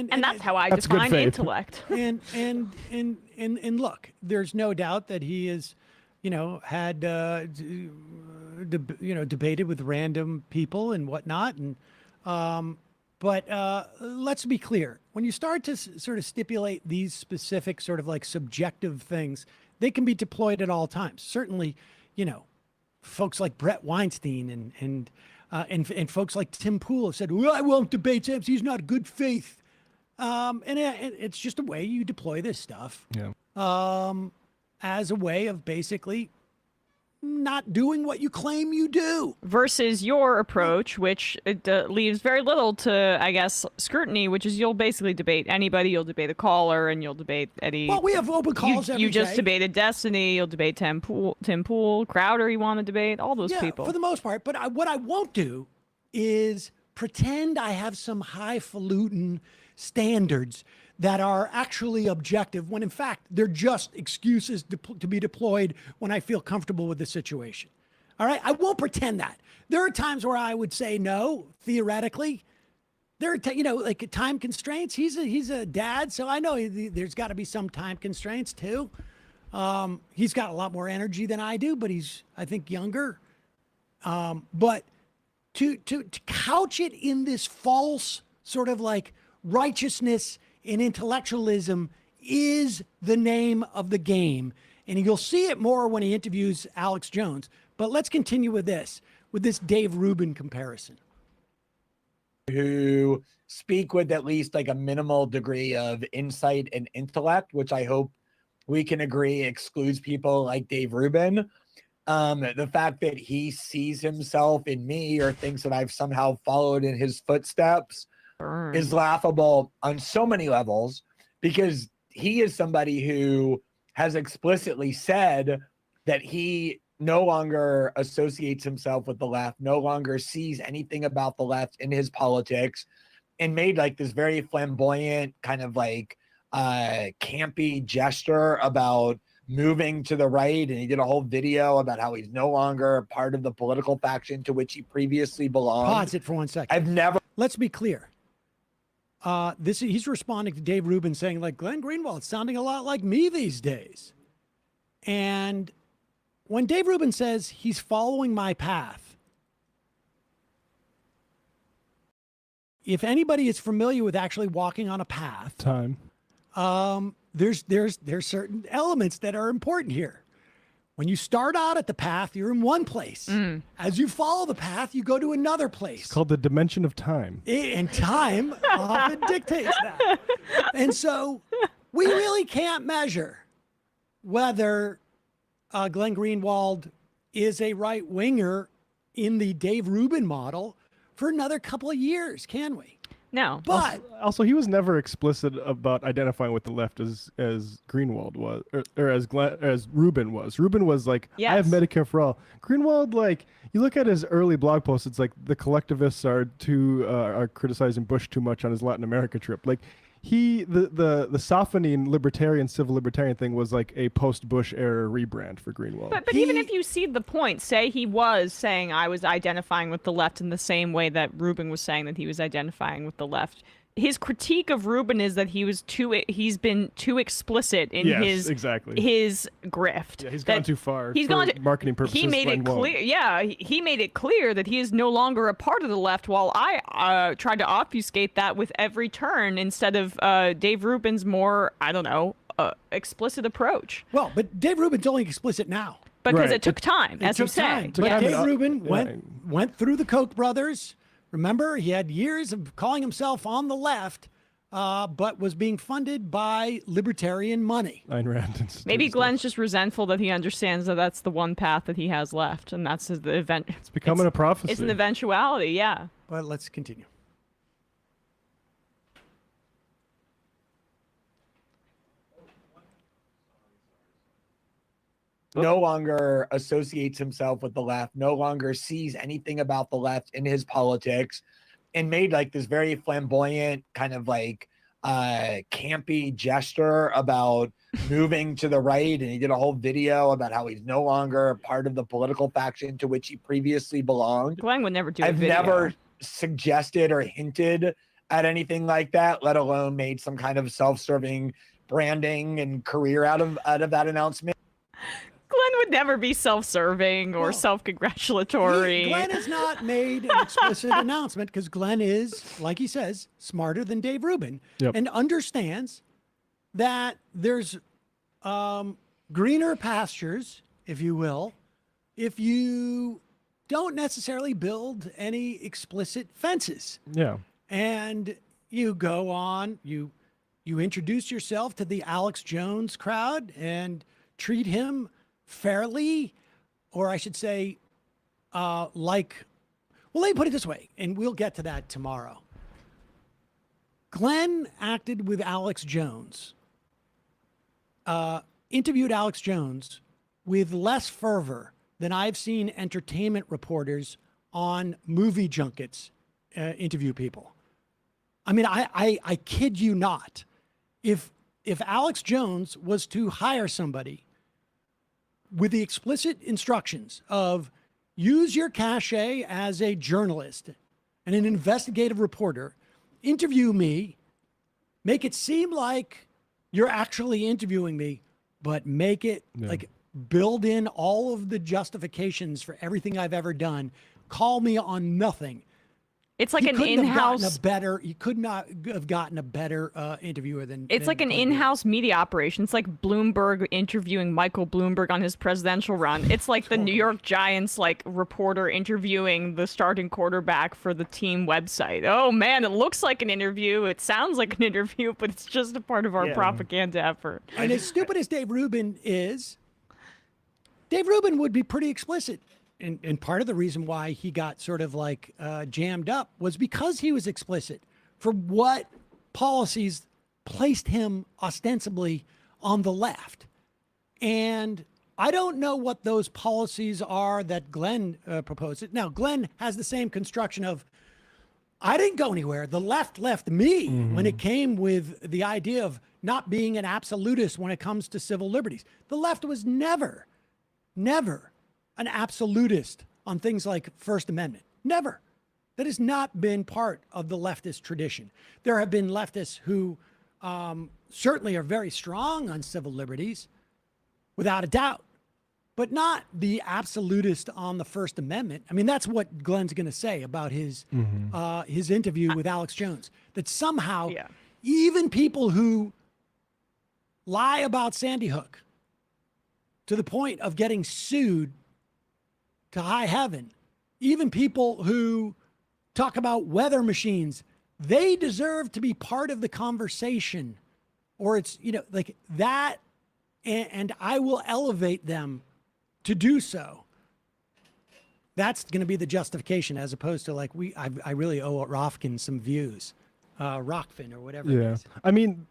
that's how I define intellect. And look, there's no doubt that he is, had, debated with random people and whatnot. And, but let's be clear. When you start to sort of stipulate these specific sort of like subjective things, they can be deployed at all times. Certainly, folks like Brett Weinstein and folks like Tim Pool have said, well, I won't debate Sam. He's not good faith. And it's just a way you deploy this stuff. Yeah. As a way of basically not doing what you claim you do. Versus your approach, which leaves very little to, I guess, scrutiny, which is you'll basically debate anybody. You'll debate a caller and you'll debate any... Well, we have open calls every day. You just debated Destiny. You'll debate Tim Pool, Crowder you want to debate, all those people. For the most part. But what I won't do is pretend I have some highfalutin standards that are actually objective when in fact they're just excuses to be deployed when I feel comfortable with the situation. All right. I won't pretend that. There are times where I would say no, theoretically. There are, like time constraints. He's a dad, so I know there's got to be some time constraints too. He's got a lot more energy than I do, but he's, I think, younger. But to couch it in this false sort of like righteousness and intellectualism is the name of the game. And you'll see it more when he interviews Alex Jones. But let's continue with this Dave Rubin comparison. Who speak with at least like a minimal degree of insight and intellect, which I hope we can agree excludes people like Dave Rubin. The fact that he sees himself in me or thinks that I've somehow followed in his footsteps is laughable on so many levels, because he is somebody who has explicitly said that he no longer associates himself with the left, no longer sees anything about the left in his politics, and made like this very flamboyant kind of like campy gesture about moving to the right, and he did a whole video about how he's no longer part of the political faction to which he previously belonged. Pause it for 1 second. I've never. Let's be clear. He's responding to Dave Rubin saying, like, Glenn Greenwald's sounding a lot like me these days. And when Dave Rubin says he's following my path, if anybody is familiar with actually walking on a path, there's certain elements that are important here. When you start out at the path, you're in one place. As you follow the path, you go to another place. It's called the dimension of time. And time often dictates that. And so we really can't measure whether Glenn Greenwald is a right winger in the Dave Rubin model for another couple of years, can we? No. But also he was never explicit about identifying with the left as Greenwald was, or as Rubin was. Rubin was like, I have Medicare for all. Greenwald, like, you look at his early blog posts, it's like the collectivists are criticizing Bush too much on his Latin America trip. Like, the softening libertarian, civil libertarian thing was like a post-Bush era rebrand for Greenwald. But even if you see the point, say he was saying I was identifying with the left in the same way that Rubin was saying that he was identifying with the left. His critique of Rubin is that he's been too explicit in his grift. Yeah, he's gone too far. He's gone marketing purposes. He made it clear. Yeah, he made it clear that he is no longer a part of the left. While I tried to obfuscate that with every turn instead of Dave Rubin's more, I don't know, explicit approach. Well, but Dave Rubin's only explicit now because it took time, as you said. But Dave Rubin went through the Koch brothers. Remember, he had years of calling himself on the left, but was being funded by libertarian money. Ayn Rand. Maybe Glenn's just resentful that he understands that that's the one path that he has left, and that's the event. It's becoming a prophecy. It's an eventuality, yeah. But let's continue. No longer associates himself with the left, no longer sees anything about the left in his politics, and made like this very flamboyant kind of like campy gesture about moving to the right. And he did a whole video about how he's no longer part of the political faction to which he previously belonged. Glenn would never do I've never suggested or hinted at anything like that, let alone made some kind of self-serving branding and career out of that announcement. Glenn would never be self-serving or self-congratulatory. Glenn has not made an explicit announcement because Glenn is, like he says, smarter than Dave Rubin and understands that there's greener pastures, if you will, if you don't necessarily build any explicit fences. Yeah. And you go on, you introduce yourself to the Alex Jones crowd and treat him fairly, or I should say, well, let me put it this way, and we'll get to that tomorrow. Glenn acted with Alex Jones, interviewed Alex Jones with less fervor than I've seen entertainment reporters on movie junkets interview people. I mean, I kid you not. If Alex Jones was to hire somebody with the explicit instructions of use your cachet as a journalist and an investigative reporter, interview me, make it seem like you're actually interviewing me, but make it like build in all of the justifications for everything I've ever done. Call me on nothing. It's like an in-house. You could not have gotten a better interviewer than. It's like an in-house media operation. It's like Bloomberg interviewing Michael Bloomberg on his presidential run. It's like the New York Giants like reporter interviewing the starting quarterback for the team website. Oh man, it looks like an interview. It sounds like an interview, but it's just a part of our propaganda effort. And as stupid as Dave Rubin is, Dave Rubin would be pretty explicit. And part of the reason why he got sort of like jammed up was because he was explicit for what policies placed him ostensibly on the left. And I don't know what those policies are that Glenn proposed. Now, Glenn has the same construction of I didn't go anywhere. The left left me when it came with the idea of not being an absolutist when it comes to civil liberties. The left was never an absolutist on things like First Amendment. Never. That has not been part of the leftist tradition. There have been leftists who certainly are very strong on civil liberties, without a doubt, but not the absolutist on the First Amendment. I mean, that's what Glenn's going to say about his interview with Alex Jones, that somehow even people who lie about Sandy Hook to the point of getting sued to high heaven, even people who talk about weather machines, they deserve to be part of the conversation, or it's, like that. And I will elevate them to do so. That's going to be the justification, as opposed to like, I really owe Rofkin some views, Rockfin or whatever. It is. I mean,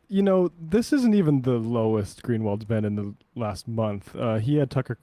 this isn't even the lowest Greenwald's been in the last month. He had Tucker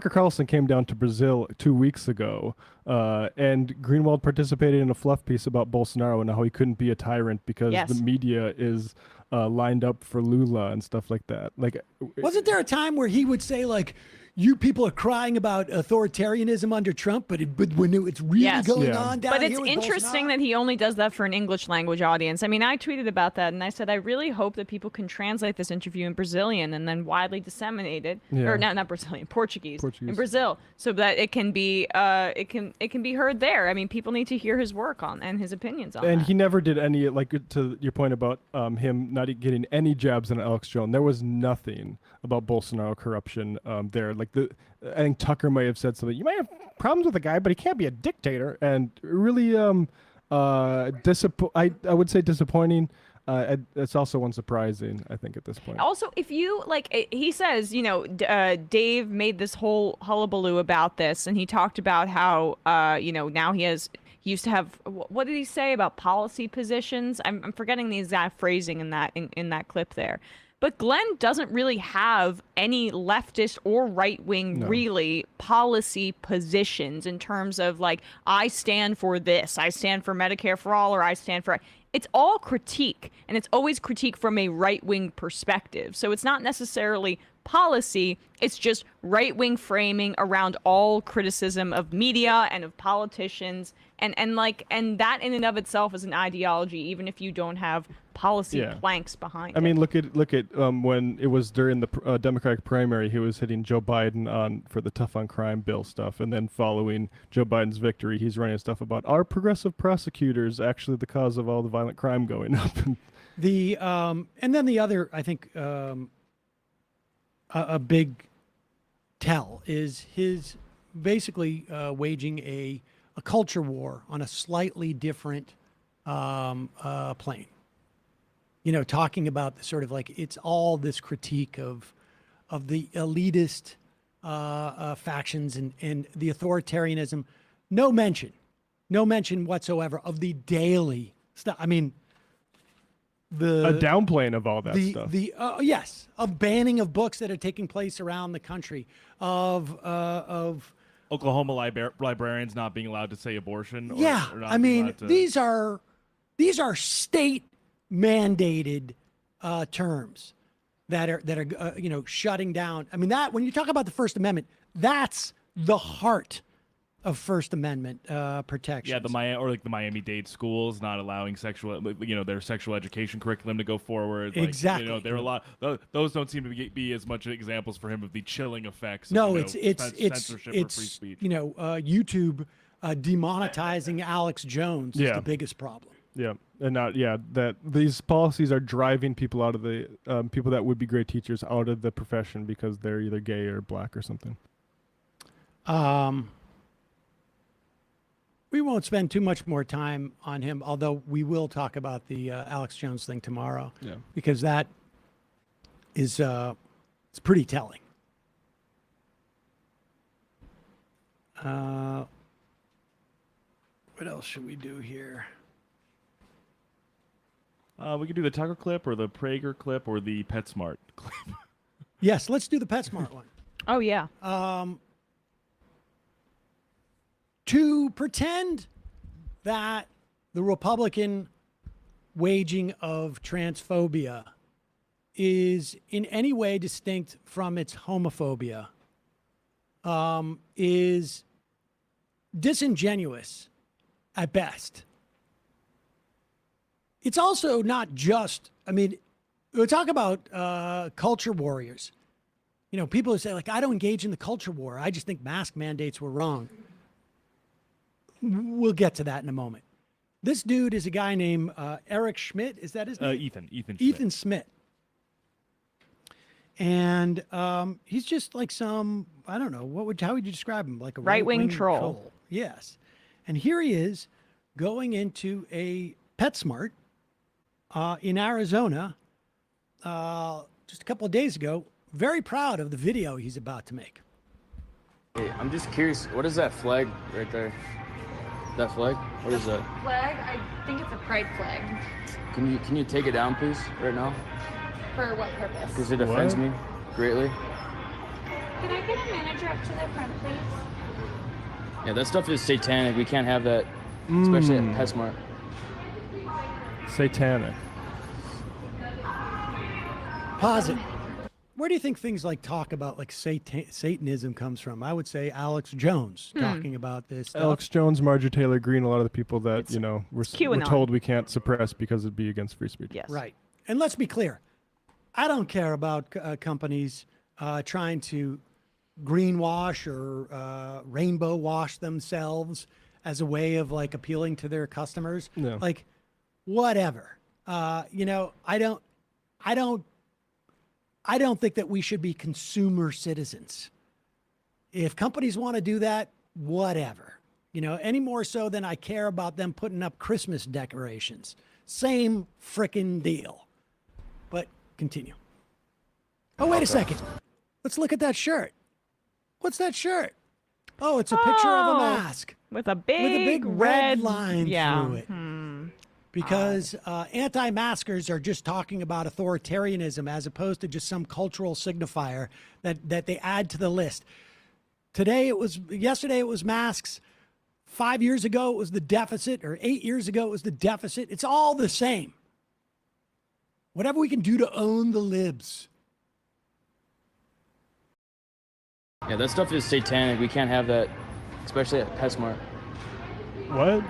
Carlson came down to Brazil 2 weeks ago, and Greenwald participated in a fluff piece about Bolsonaro and how he couldn't be a tyrant because the media is lined up for Lula and stuff like that. Like, wasn't there a time where he would say, like, you people are crying about authoritarianism under Trump, but when it's really going on down but here it's with interesting Bolsonaro? that he only does that for an English language audience. I mean, I tweeted about that and I said, I really hope that people can translate this interview in Brazilian and then widely disseminate it, or not Brazilian, Portuguese in Brazil, so that it can be it can be heard there. I mean, people need to hear his work on and his opinions on and that. he never did any, like, to your point about him not getting any jabs on Alex Jones. There was nothing about Bolsonaro corruption there. Like, I think Tucker may have said something. You might have problems with the guy, but he can't be a dictator. And really, I would say disappointing. It's also unsurprising, I think, at this point. Also, if you he says, Dave made this whole hullabaloo about this, and he talked about how, now he used to have, what did he say about policy positions? I'm forgetting the exact phrasing in that clip there. But Glenn doesn't really have any leftist or right-wing really policy positions in terms of like, I stand for this, I stand for Medicare for all, or I stand for... It's all critique, and it's always critique from a right-wing perspective. So it's not necessarily policy, it's just right-wing framing around all criticism of media and of politicians, and that in and of itself is an ideology, even if you don't have policy planks behind it. I mean, look at when it was during the Democratic primary, he was hitting Joe Biden for the tough on crime bill stuff, and then following Joe Biden's victory, he's running stuff about are progressive prosecutors actually the cause of all the violent crime going up. And then the other, I think, a big tell is his basically waging a culture war on a slightly different plane. Talking about the sort of like, it's all this critique of the elitist factions and the authoritarianism. No mention whatsoever of the daily stuff. I mean, a downplaying of all that stuff. Yes, of banning of books that are taking place around the country, of Oklahoma librarians not being allowed to say abortion. Or I mean, these are state mandated terms that are shutting down. I mean, that when you talk about the First Amendment, that's the heart of First Amendment protection. Yeah, the Miami-Dade schools not allowing their sexual education curriculum to go forward. Exactly. There are a lot. Those don't seem to be as much examples for him of the chilling effects. No, of, censorship or free speech. YouTube demonetizing Alex Jones is the biggest problem. Yeah, and that these policies are driving people out of the people that would be great teachers out of the profession because they're either gay or black or something. We won't spend too much more time on him, although we will talk about the Alex Jones thing tomorrow. Yeah, because that is it's pretty telling. What else should we do here? We could do the Tucker clip or the Prager clip or the PetSmart clip. Yes, let's do the PetSmart one. Oh, yeah. To pretend that the Republican waging of transphobia is in any way distinct from its homophobia is disingenuous at best. It's also not just, I mean, we talk about culture warriors. You know, people who say, like, I don't engage in the culture war. I just think mask mandates were wrong. We'll get to that in a moment. This dude is a guy named Eric Schmidt. Is that his name? Ethan Schmidt. Ethan Schmidt. And he's just like some, I don't know, how would you describe him? Like a right-wing troll. Yes. And here he is going into a PetSmart in Arizona just a couple of days ago, very proud of the video he's about to make. Hey, I'm just curious, what is that flag right there? That flag? What is that? Flag? I think it's a pride flag. Can you take it down, please, right now? For what purpose? Because it offends me greatly. Can I get a manager up to the front, please? Yeah, that stuff is satanic. We can't have that, especially at PetSmart. Satanic. Pause it. Where do you think things like talk about like Satanism comes from? I would say Alex Jones talking about this stuff. Alex Jones, Marjorie Taylor Greene, a lot of the people that, you know, we're told we can't suppress because it'd be against free speech. Yes. Right. And let's be clear. I don't care about companies trying to greenwash or rainbow wash themselves as a way of like appealing to their customers. No. Like, whatever. You know, I don't think that we should be consumer citizens. If companies want to do that, whatever. You know, any more so than I care about them putting up Christmas decorations. Same frickin' deal. But continue. Oh, wait a second. Let's look at that shirt. What's that shirt? Oh, it's a picture of a mask. With a big red line yeah. through it. Because anti-maskers are just talking about authoritarianism as opposed to just some cultural signifier that they add to the list. Yesterday it was masks. 5 years ago it was the deficit, or 8 years ago it was the deficit. It's all the same. Whatever we can do to own the libs. Yeah, that stuff is satanic. We can't have that, especially at PetSmart. What?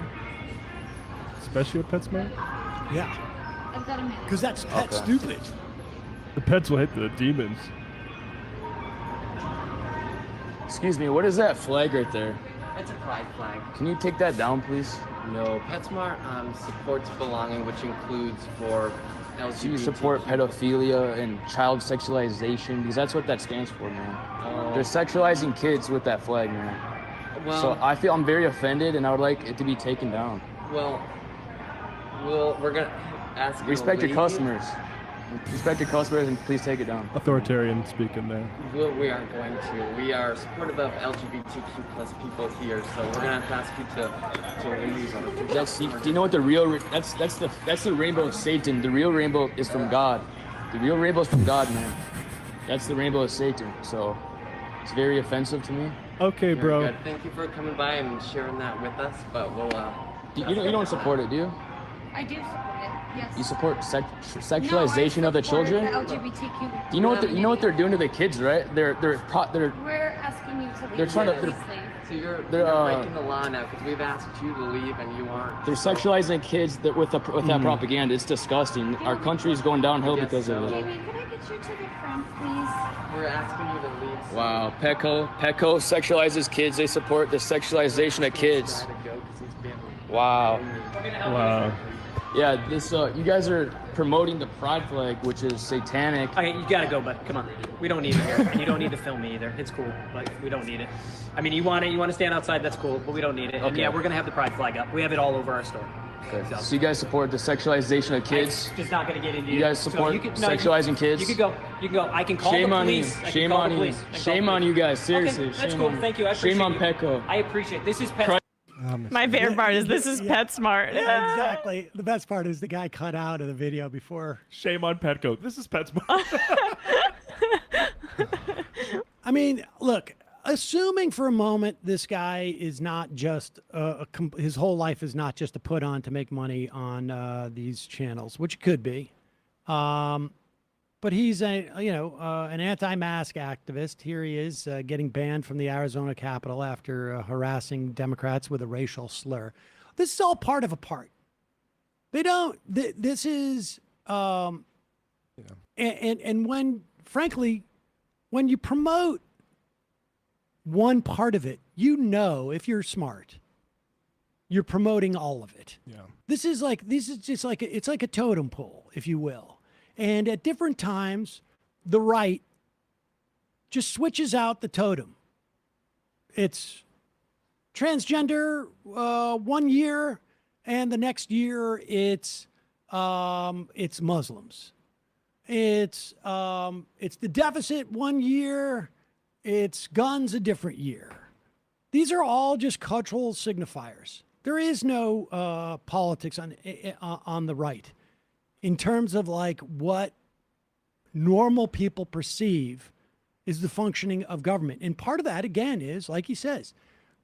Especially at PetSmart? Yeah. I've got a minute. Because that's pet stupid. The pets will hit the demons. Excuse me, what is that flag right there? It's a pride flag. Can you take that down, please? No, PetSmart supports belonging, which includes for LGBT. Do you support pedophilia and child sexualization? Because that's what that stands for, man. Oh. They're sexualizing kids with that flag, man. Well, so I'm very offended, and I would like it to be taken down. Well, we're gonna ask you Respect to your leave. customers. Respect your customers, and please take it down. Authoritarian speaking there. We aren't going to. We are supportive of LGBTQ plus people here, so we're gonna have to ask you to leave. Do you know what the real? That's the rainbow of Satan. The real rainbow is from God. The real rainbow is from God, man. That's the rainbow of Satan. So it's very offensive to me. Okay, bro. Good. Thank you for coming by and sharing that with us. But we'll. You don't support it, do you? I do support it. Yes. You support sexualization of the children? The LGBTQ. Do you know what they're doing to the kids, right? They're We're asking you to leave. They're trying to. So you're breaking the law now because we've asked you to leave and you aren't. They're sexualizing kids with that propaganda. It's disgusting. Our country is going downhill because of it. Jamie, could I get you to the front, please? We're asking you to leave. Wow, Petco sexualizes kids. They support the sexualization of kids. Wow. Wow. Yeah, this you guys are promoting the pride flag, which is satanic. Okay, you gotta go, bud. Come on. We don't need it here, and you don't need to film me either. It's cool, but we don't need it. I mean, you want to stand outside, that's cool, but we don't need it. And Okay. yeah, we're gonna have the pride flag up. We have it all over our store. Okay. So you guys support the sexualization of kids? I'm just not gonna get into You guys so support you can- sexualizing kids? You could go. You can go. I can call Shame the on you. police. I can Shame call on the you. police. I can call Shame the on you police. guys. Seriously. Okay, that's Shame cool. on you. Thank you. I appreciate Shame on you. Petco. I appreciate. This is Pet. My favorite part is this is PetSmart. Yeah, exactly. The best part is the guy cut out of the video before. Shame on Petco. This is PetSmart. I mean, look, assuming for a moment this guy is not just his whole life is not just a put on to make money on these channels, which could be, but he's an anti-mask activist. Here he is getting banned from the Arizona Capitol after harassing Democrats with a racial slur. This is all part of a part. They don't. This is, and when, frankly, when you promote one part of it, if you're smart, you're promoting all of it. Yeah. This is just like it's like a totem pole, if you will. And at different times, the right just switches out the totem. It's transgender 1 year, and the next year it's Muslims. It's the deficit 1 year, it's guns a different year. These are all just cultural signifiers. There is no politics on the right in terms of like what normal people perceive is the functioning of government. And part of that, again, is, like he says,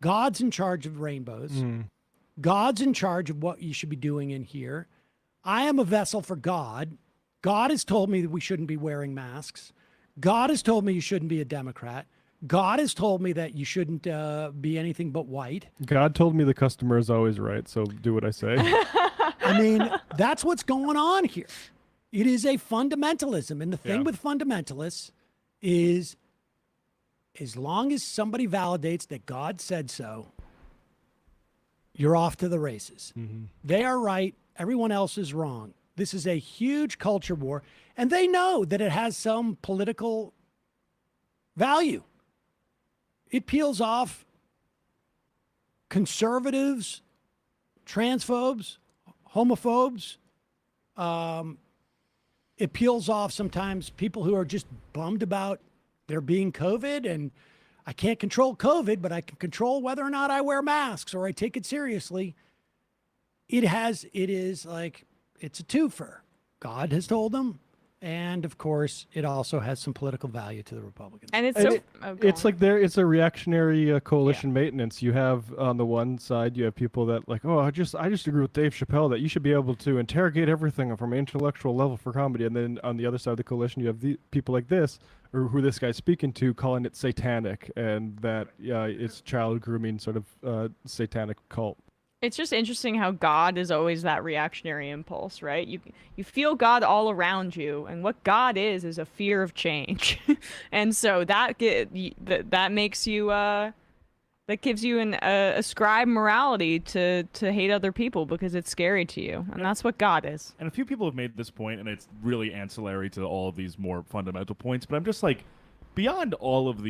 God's in charge of rainbows. God's in charge of what you should be doing in here. I am a vessel for God. God has told me that we shouldn't be wearing masks. God has told me you shouldn't be a Democrat. God has told me that you shouldn't be anything but white. God told me the customer is always right, so do what I say. I mean, that's what's going on here. It is a fundamentalism. And the thing with fundamentalists is, as long as somebody validates that God said so, you're off to the races. They are right. Everyone else is wrong. This is a huge culture war. And they know that it has some political value. It peels off conservatives, transphobes, homophobes. It peels off sometimes people who are just bummed about there being COVID, and I can't control COVID, but I can control whether or not I wear masks or I take it seriously. It is like, it's a twofer. God has told them. And of course, it also has some political value to the Republicans. And it's it's a reactionary coalition maintenance. You have on the one side, you have people that like, I just agree with Dave Chappelle that you should be able to interrogate everything from an intellectual level for comedy. And then on the other side of the coalition, you have the people like this, or who this guy's speaking to, calling it satanic, and that it's child grooming sort of satanic cult. It's just interesting how God is always that reactionary impulse, right? You feel God all around you, and what God is a fear of change, and so that makes you that gives you an ascribed morality to hate other people because it's scary to you, and that's what God is. And a few people have made this point, and it's really ancillary to all of these more fundamental points. But I'm just like, beyond all of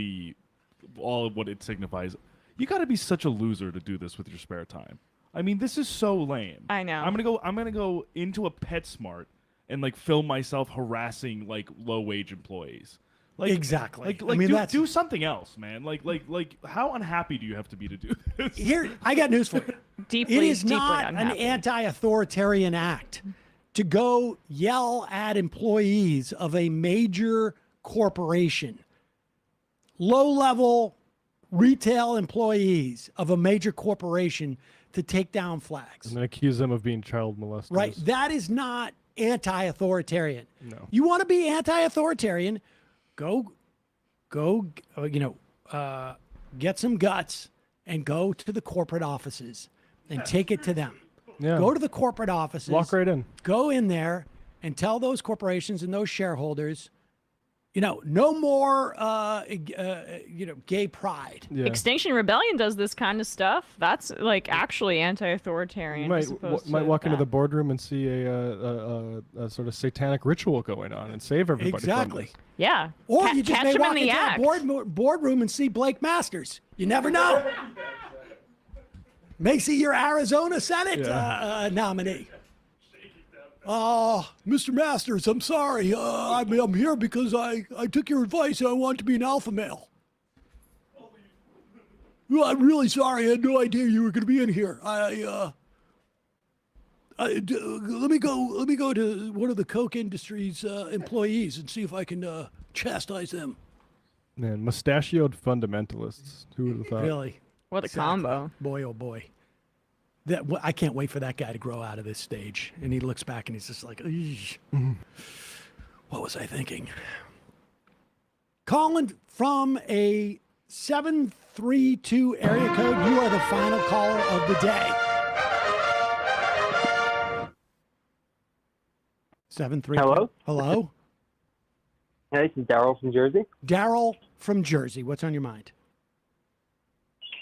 what it signifies, you got to be such a loser to do this with your spare time. I mean, this is so lame. I know. I'm gonna go into a PetSmart and like film myself harassing like low-wage employees. Like, exactly. I mean, do something else, man. Like, how unhappy do you have to be to do this? Here, I got news for you. It is not an anti-authoritarian act to go yell at employees of a major corporation, low-level retail employees of a major corporation, to take down flags. And then accuse them of being child molesters. Right. That is not anti-authoritarian. No. You want to be anti-authoritarian, go, get some guts and go to the corporate offices and take it to them. Yeah. Go to the corporate offices. Walk right in. Go in there and tell those corporations and those shareholders, no more, gay pride. Yeah. Extinction Rebellion does this kind of stuff. That's like actually anti-authoritarian. You might walk into the boardroom and see a sort of satanic ritual going on and save everybody. Exactly. From this. Yeah. Or you just catch may him walk in the into act. a boardroom and see Blake Masters. You never know. May see your Arizona Senate nominee. Mr. Masters, I'm sorry. I'm here because I took your advice and I want to be an alpha male. Well, I'm really sorry. I had no idea you were going to be in here. Let me go to one of the Coke Industries employees and see if I can chastise them. Man, mustachioed fundamentalists. Who would have thought? Really? What a combo. Boy, oh boy. I can't wait for that guy to grow out of this stage. And he looks back and he's just like, what was I thinking? Calling from a 732 area code. You are the final caller of the day. 732. Hello? Hello? Hey, this is Daryl from Jersey. Daryl from Jersey. What's on your mind?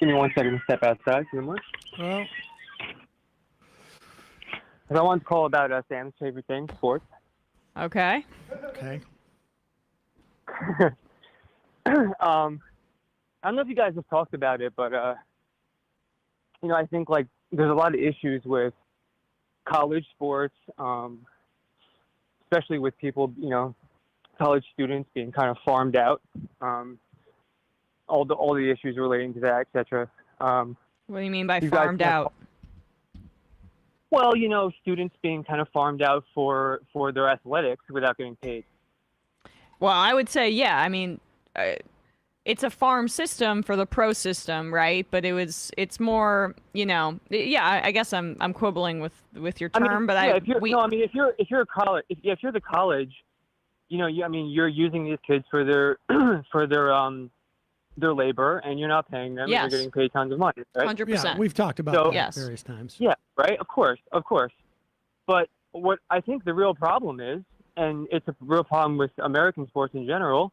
Give me 1 second to step outside. If you don't mind. Well, I wanted to call about Sam's favorite thing, sports. Okay. Okay. I don't know if you guys have talked about it, but I think like there's a lot of issues with college sports, especially with people, college students being kind of farmed out. All the issues relating to that, etc. What do you mean by you guys farmed out? Well, students being kind of farmed out for their athletics without getting paid. Well, I would say, yeah. I mean, it's a farm system for the pro system, right? But it's more, yeah. I guess I'm quibbling with your term, but if you're a college, if you're the college, you're using these kids for their their labor, and you're not paying them. Yes. And you're getting paid tons of money, right? 100%. yeah, we've talked about that various times. Yeah, right. Of course. But what I think the real problem is, and it's a real problem with American sports in general,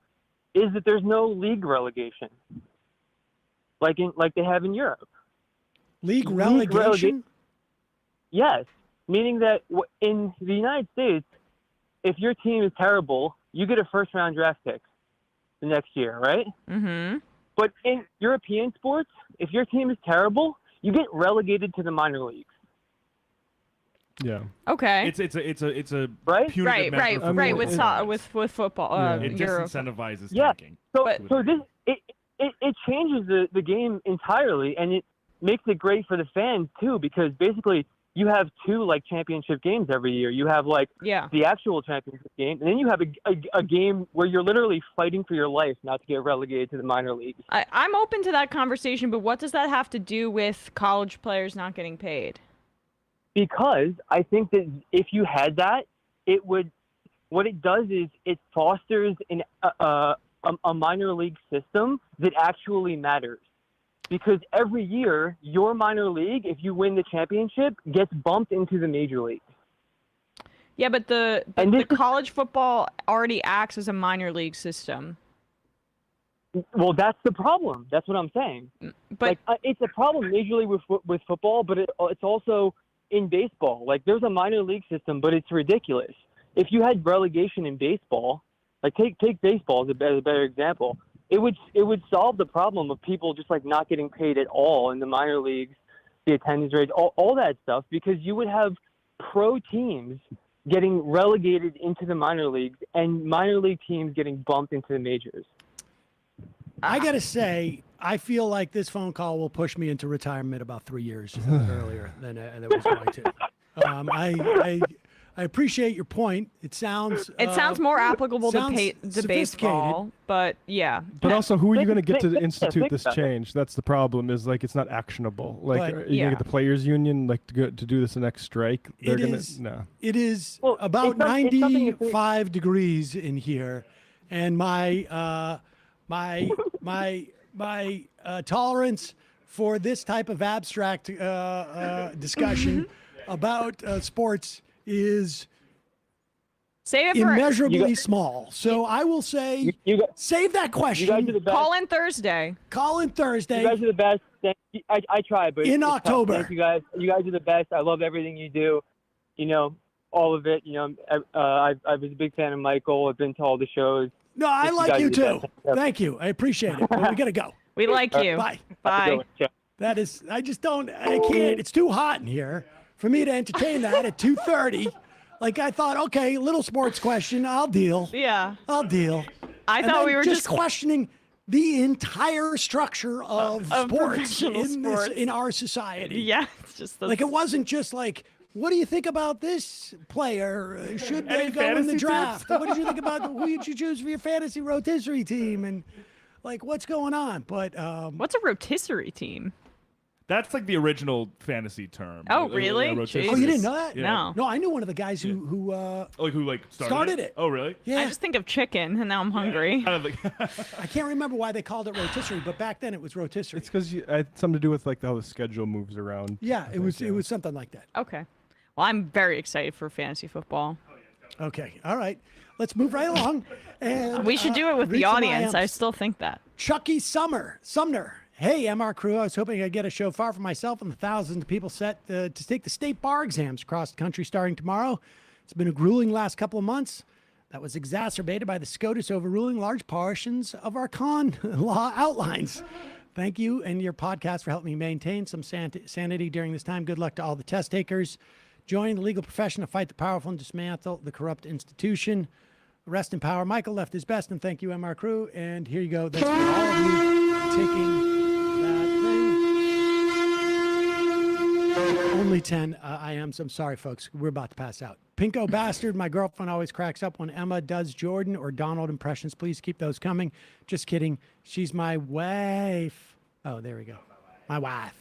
is that there's no league relegation, like they have in Europe. League relegation? Yes, meaning that in the United States, if your team is terrible, you get a first-round draft pick the next year, right? Mm-hmm. But in European sports, if your team is terrible, you get relegated to the minor leagues. Yeah. Okay. It's a right, punitive measure for football. with football. It Europe. disincentivizes Yeah. tanking. So this it changes the game entirely, and it makes it great for the fans too, because basically you have two like championship games every year. You have like the actual championship game, and then you have a game where you're literally fighting for your life not to get relegated to the minor leagues. I'm open to that conversation, but what does that have to do with college players not getting paid? Because I think that if you had that, what it does is it fosters a minor league system that actually matters. Because every year, your minor league, if you win the championship, gets bumped into the major league. Yeah, but the college football already acts as a minor league system. Well, that's the problem. That's what I'm saying. But it's a problem majorly with football, but it's also in baseball. Like, there's a minor league system, but it's ridiculous. If you had relegation in baseball, like take baseball as a better example, it would solve the problem of people just like not getting paid at all in the minor leagues, the attendance rates, all that stuff, because you would have pro teams getting relegated into the minor leagues and minor league teams getting bumped into the majors. I got to say, I feel like this phone call will push me into retirement about 3 years earlier than it was going to. I appreciate your point. It sounds more applicable to sophisticated. baseball, but yeah. But also, who are you going to get to institute this change? That's the problem. Is like it's not actionable. Like, are you going to get the players' union like to do this next strike? They're It is about 95 degrees in here, and my tolerance for this type of abstract discussion about sports is immeasurably small. So I will say, save that question. You guys are the best. Call in Thursday. You guys are the best. I try, but in October. Thank you guys. You guys are the best. I love everything you do. All of it. I was a big fan of Michael. I've been to all the shows. No, I like you too. Thank you. I appreciate it. But we gotta go. We like you. Bye. Bye. I can't. It's too hot in here for me to entertain that at 2:30. Like, I thought, okay, little sports question. I'll deal. Yeah. I'll deal. I thought we were just questioning the entire structure of sports in our society. Yeah. It's just like, it wasn't just like, what do you think about this player? Should they go in the draft? What did you think about who did you choose for your fantasy rotisserie team? And Like, what's going on? But what's a rotisserie team? That's like the original fantasy term. Oh, really? Oh, you didn't know that? Yeah. No, I knew one of the guys who started it. Oh, really? Yeah. I just think of chicken, and now I'm hungry. I can't remember why they called it rotisserie, but back then it was rotisserie. It's because it had something to do with like how the schedule moves around. Yeah, it was something like that. Okay. Well, I'm very excited for fantasy football. Okay. All right. Let's move right along. And We should do it with read the some audience. I IMs. still think that. Chucky Sumner. Hey, MR crew. I was hoping I'd get a show far for myself and the thousands of people set to take the state bar exams across the country starting tomorrow. It's been a grueling last couple of months. That was exacerbated by the SCOTUS overruling large portions of our con law outlines. Thank you and your podcast for helping me maintain some sanity during this time. Good luck to all the test takers. Join the legal profession to fight the powerful and dismantle the corrupt institution. Rest in power. Michael left his best, and thank you, MR crew. And here you go. That's for all of you taking that thing. Only 10 IMs. I'm sorry, folks. We're about to pass out. Pinko Bastard. My girlfriend always cracks up when Emma does Jordan or Donald impressions. Please keep those coming. Just kidding. She's my wife. Oh, there we go. My wife.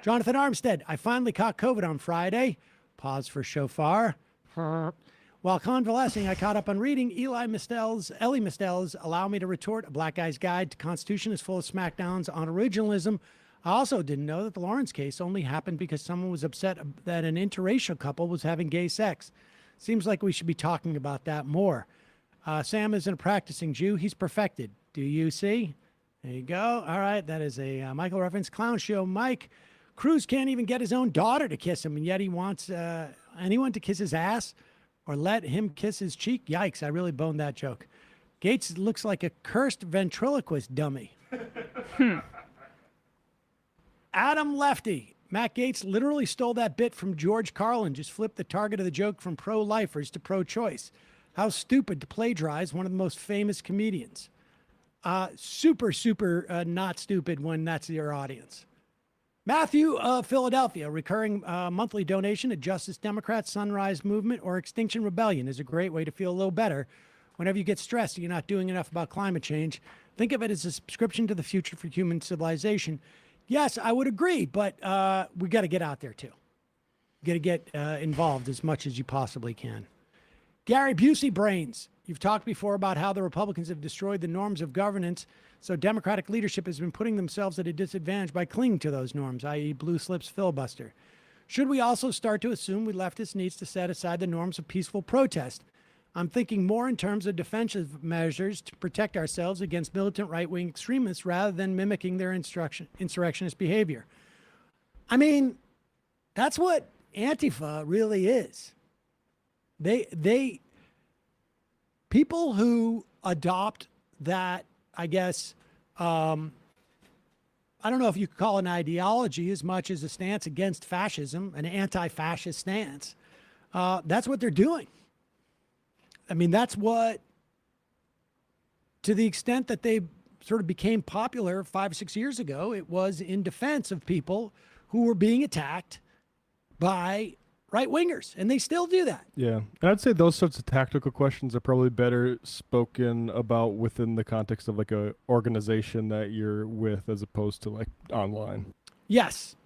Jonathan Armstead. I finally caught COVID on Friday. Pause for shofar. While convalescing, I caught up on reading Ellie Mistel's Allow Me to Retort, A Black Guy's Guide to Constitution is full of smackdowns on originalism. I also didn't know that the Lawrence case only happened because someone was upset that an interracial couple was having gay sex. Seems like we should be talking about that more. Sam isn't a practicing Jew. He's perfected. Do you see? There you go. All right. That is a Michael reference. Clown Show Mike. Cruz can't even get his own daughter to kiss him, and yet he wants anyone to kiss his ass or let him kiss his cheek. Yikes, I really boned that joke. Gates looks like a cursed ventriloquist dummy. Adam Lefty. Matt Gates literally stole that bit from George Carlin, just flipped the target of the joke from pro-lifers to pro-choice. How stupid to plagiarize one of the most famous comedians. Super not stupid when that's your audience. Matthew of Philadelphia, recurring monthly donation to Justice Democrats, Sunrise Movement, or Extinction Rebellion is a great way to feel a little better. Whenever you get stressed and you're not doing enough about climate change, think of it as a subscription to the future for human civilization. Yes, I would agree, but we got to get out there too. You got to get involved as much as you possibly can. Gary Busey Brains, you've talked before about how the Republicans have destroyed the norms of governance. So Democratic leadership has been putting themselves at a disadvantage by clinging to those norms, i.e. blue slips filibuster. Should we also start to assume we leftists needs to set aside the norms of peaceful protest? I'm thinking more in terms of defensive measures to protect ourselves against militant right-wing extremists rather than mimicking their insurrectionist behavior. I mean, that's what Antifa really is. They people who adopt that, I guess, I don't know if you could call it an ideology as much as a stance against fascism, an anti-fascist stance. That's what they're doing. I mean, that's what, to the extent that they sort of became popular 5 or 6 years ago, it was in defense of people who were being attacked by right-wingers, and they still do that. Yeah, and I'd say those sorts of tactical questions are probably better spoken about within the context of like a organization that you're with as opposed to like online. Yes.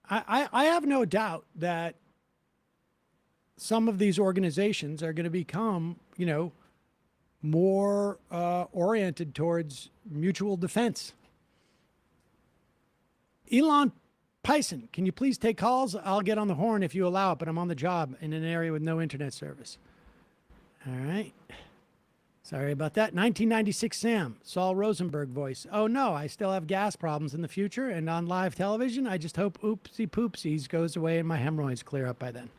I have no doubt that some of these organizations are going to become, more oriented towards mutual defense. Elon Pison, can you please take calls? I'll get on the horn if you allow it, but I'm on the job in an area with no internet service. All right. Sorry about that. 1996 Sam, Saul Rosenberg voice. Oh no, I still have gas problems in the future and on live television. I just hope oopsie poopsies goes away and my hemorrhoids clear up by then.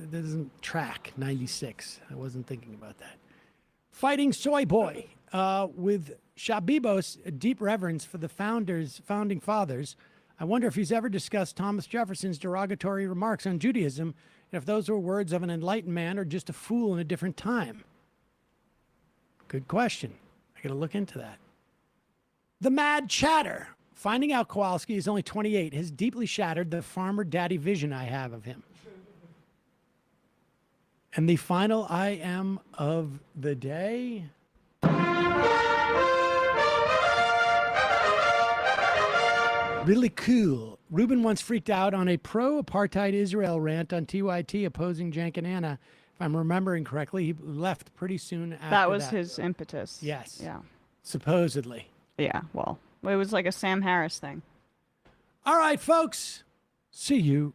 It doesn't track 96. I wasn't thinking about that. Fighting Soy Boy with Shabibos, a deep reverence for the founding fathers. I wonder if he's ever discussed Thomas Jefferson's derogatory remarks on Judaism, and if those were words of an enlightened man or just a fool in a different time. Good question. I got to look into that. The Mad Chatter. Finding out Kowalski is only 28 has deeply shattered the farmer daddy vision I have of him. And the final I am of the day. Really cool. Ruben once freaked out on a pro-apartheid Israel rant on TYT opposing Jankanana. If I'm remembering correctly, he left pretty soon after that. That was his impetus. Yes. Yeah. Supposedly. Yeah, well, it was like a Sam Harris thing. All right, folks. See you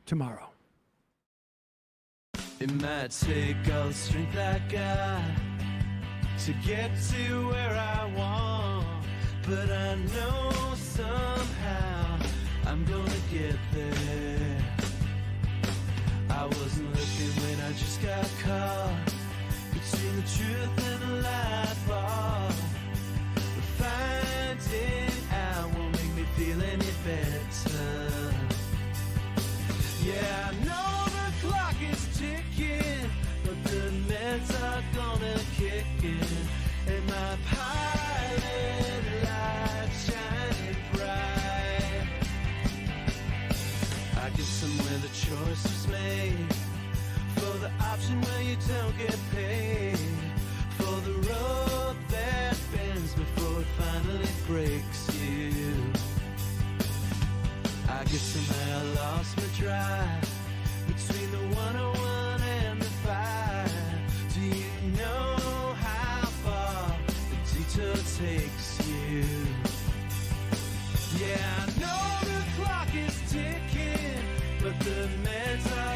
tomorrow. It might take all the strength I got to get to where I want, but I know somehow I'm gonna get there. I wasn't looking when I just got caught between the truth and the light bar, but finding out won't make me feel any better. Yeah, I know the clock is ticking, but the meds are gonna kick in, and my pilot light's shining bright. I guess somewhere the choice was made for the option where you don't get paid, for the road that bends before it finally breaks you. I guess somehow I lost my drive between the 101 and the 5. Do you know how far the detour takes you? Yeah, I know the clock is ticking, but the meds are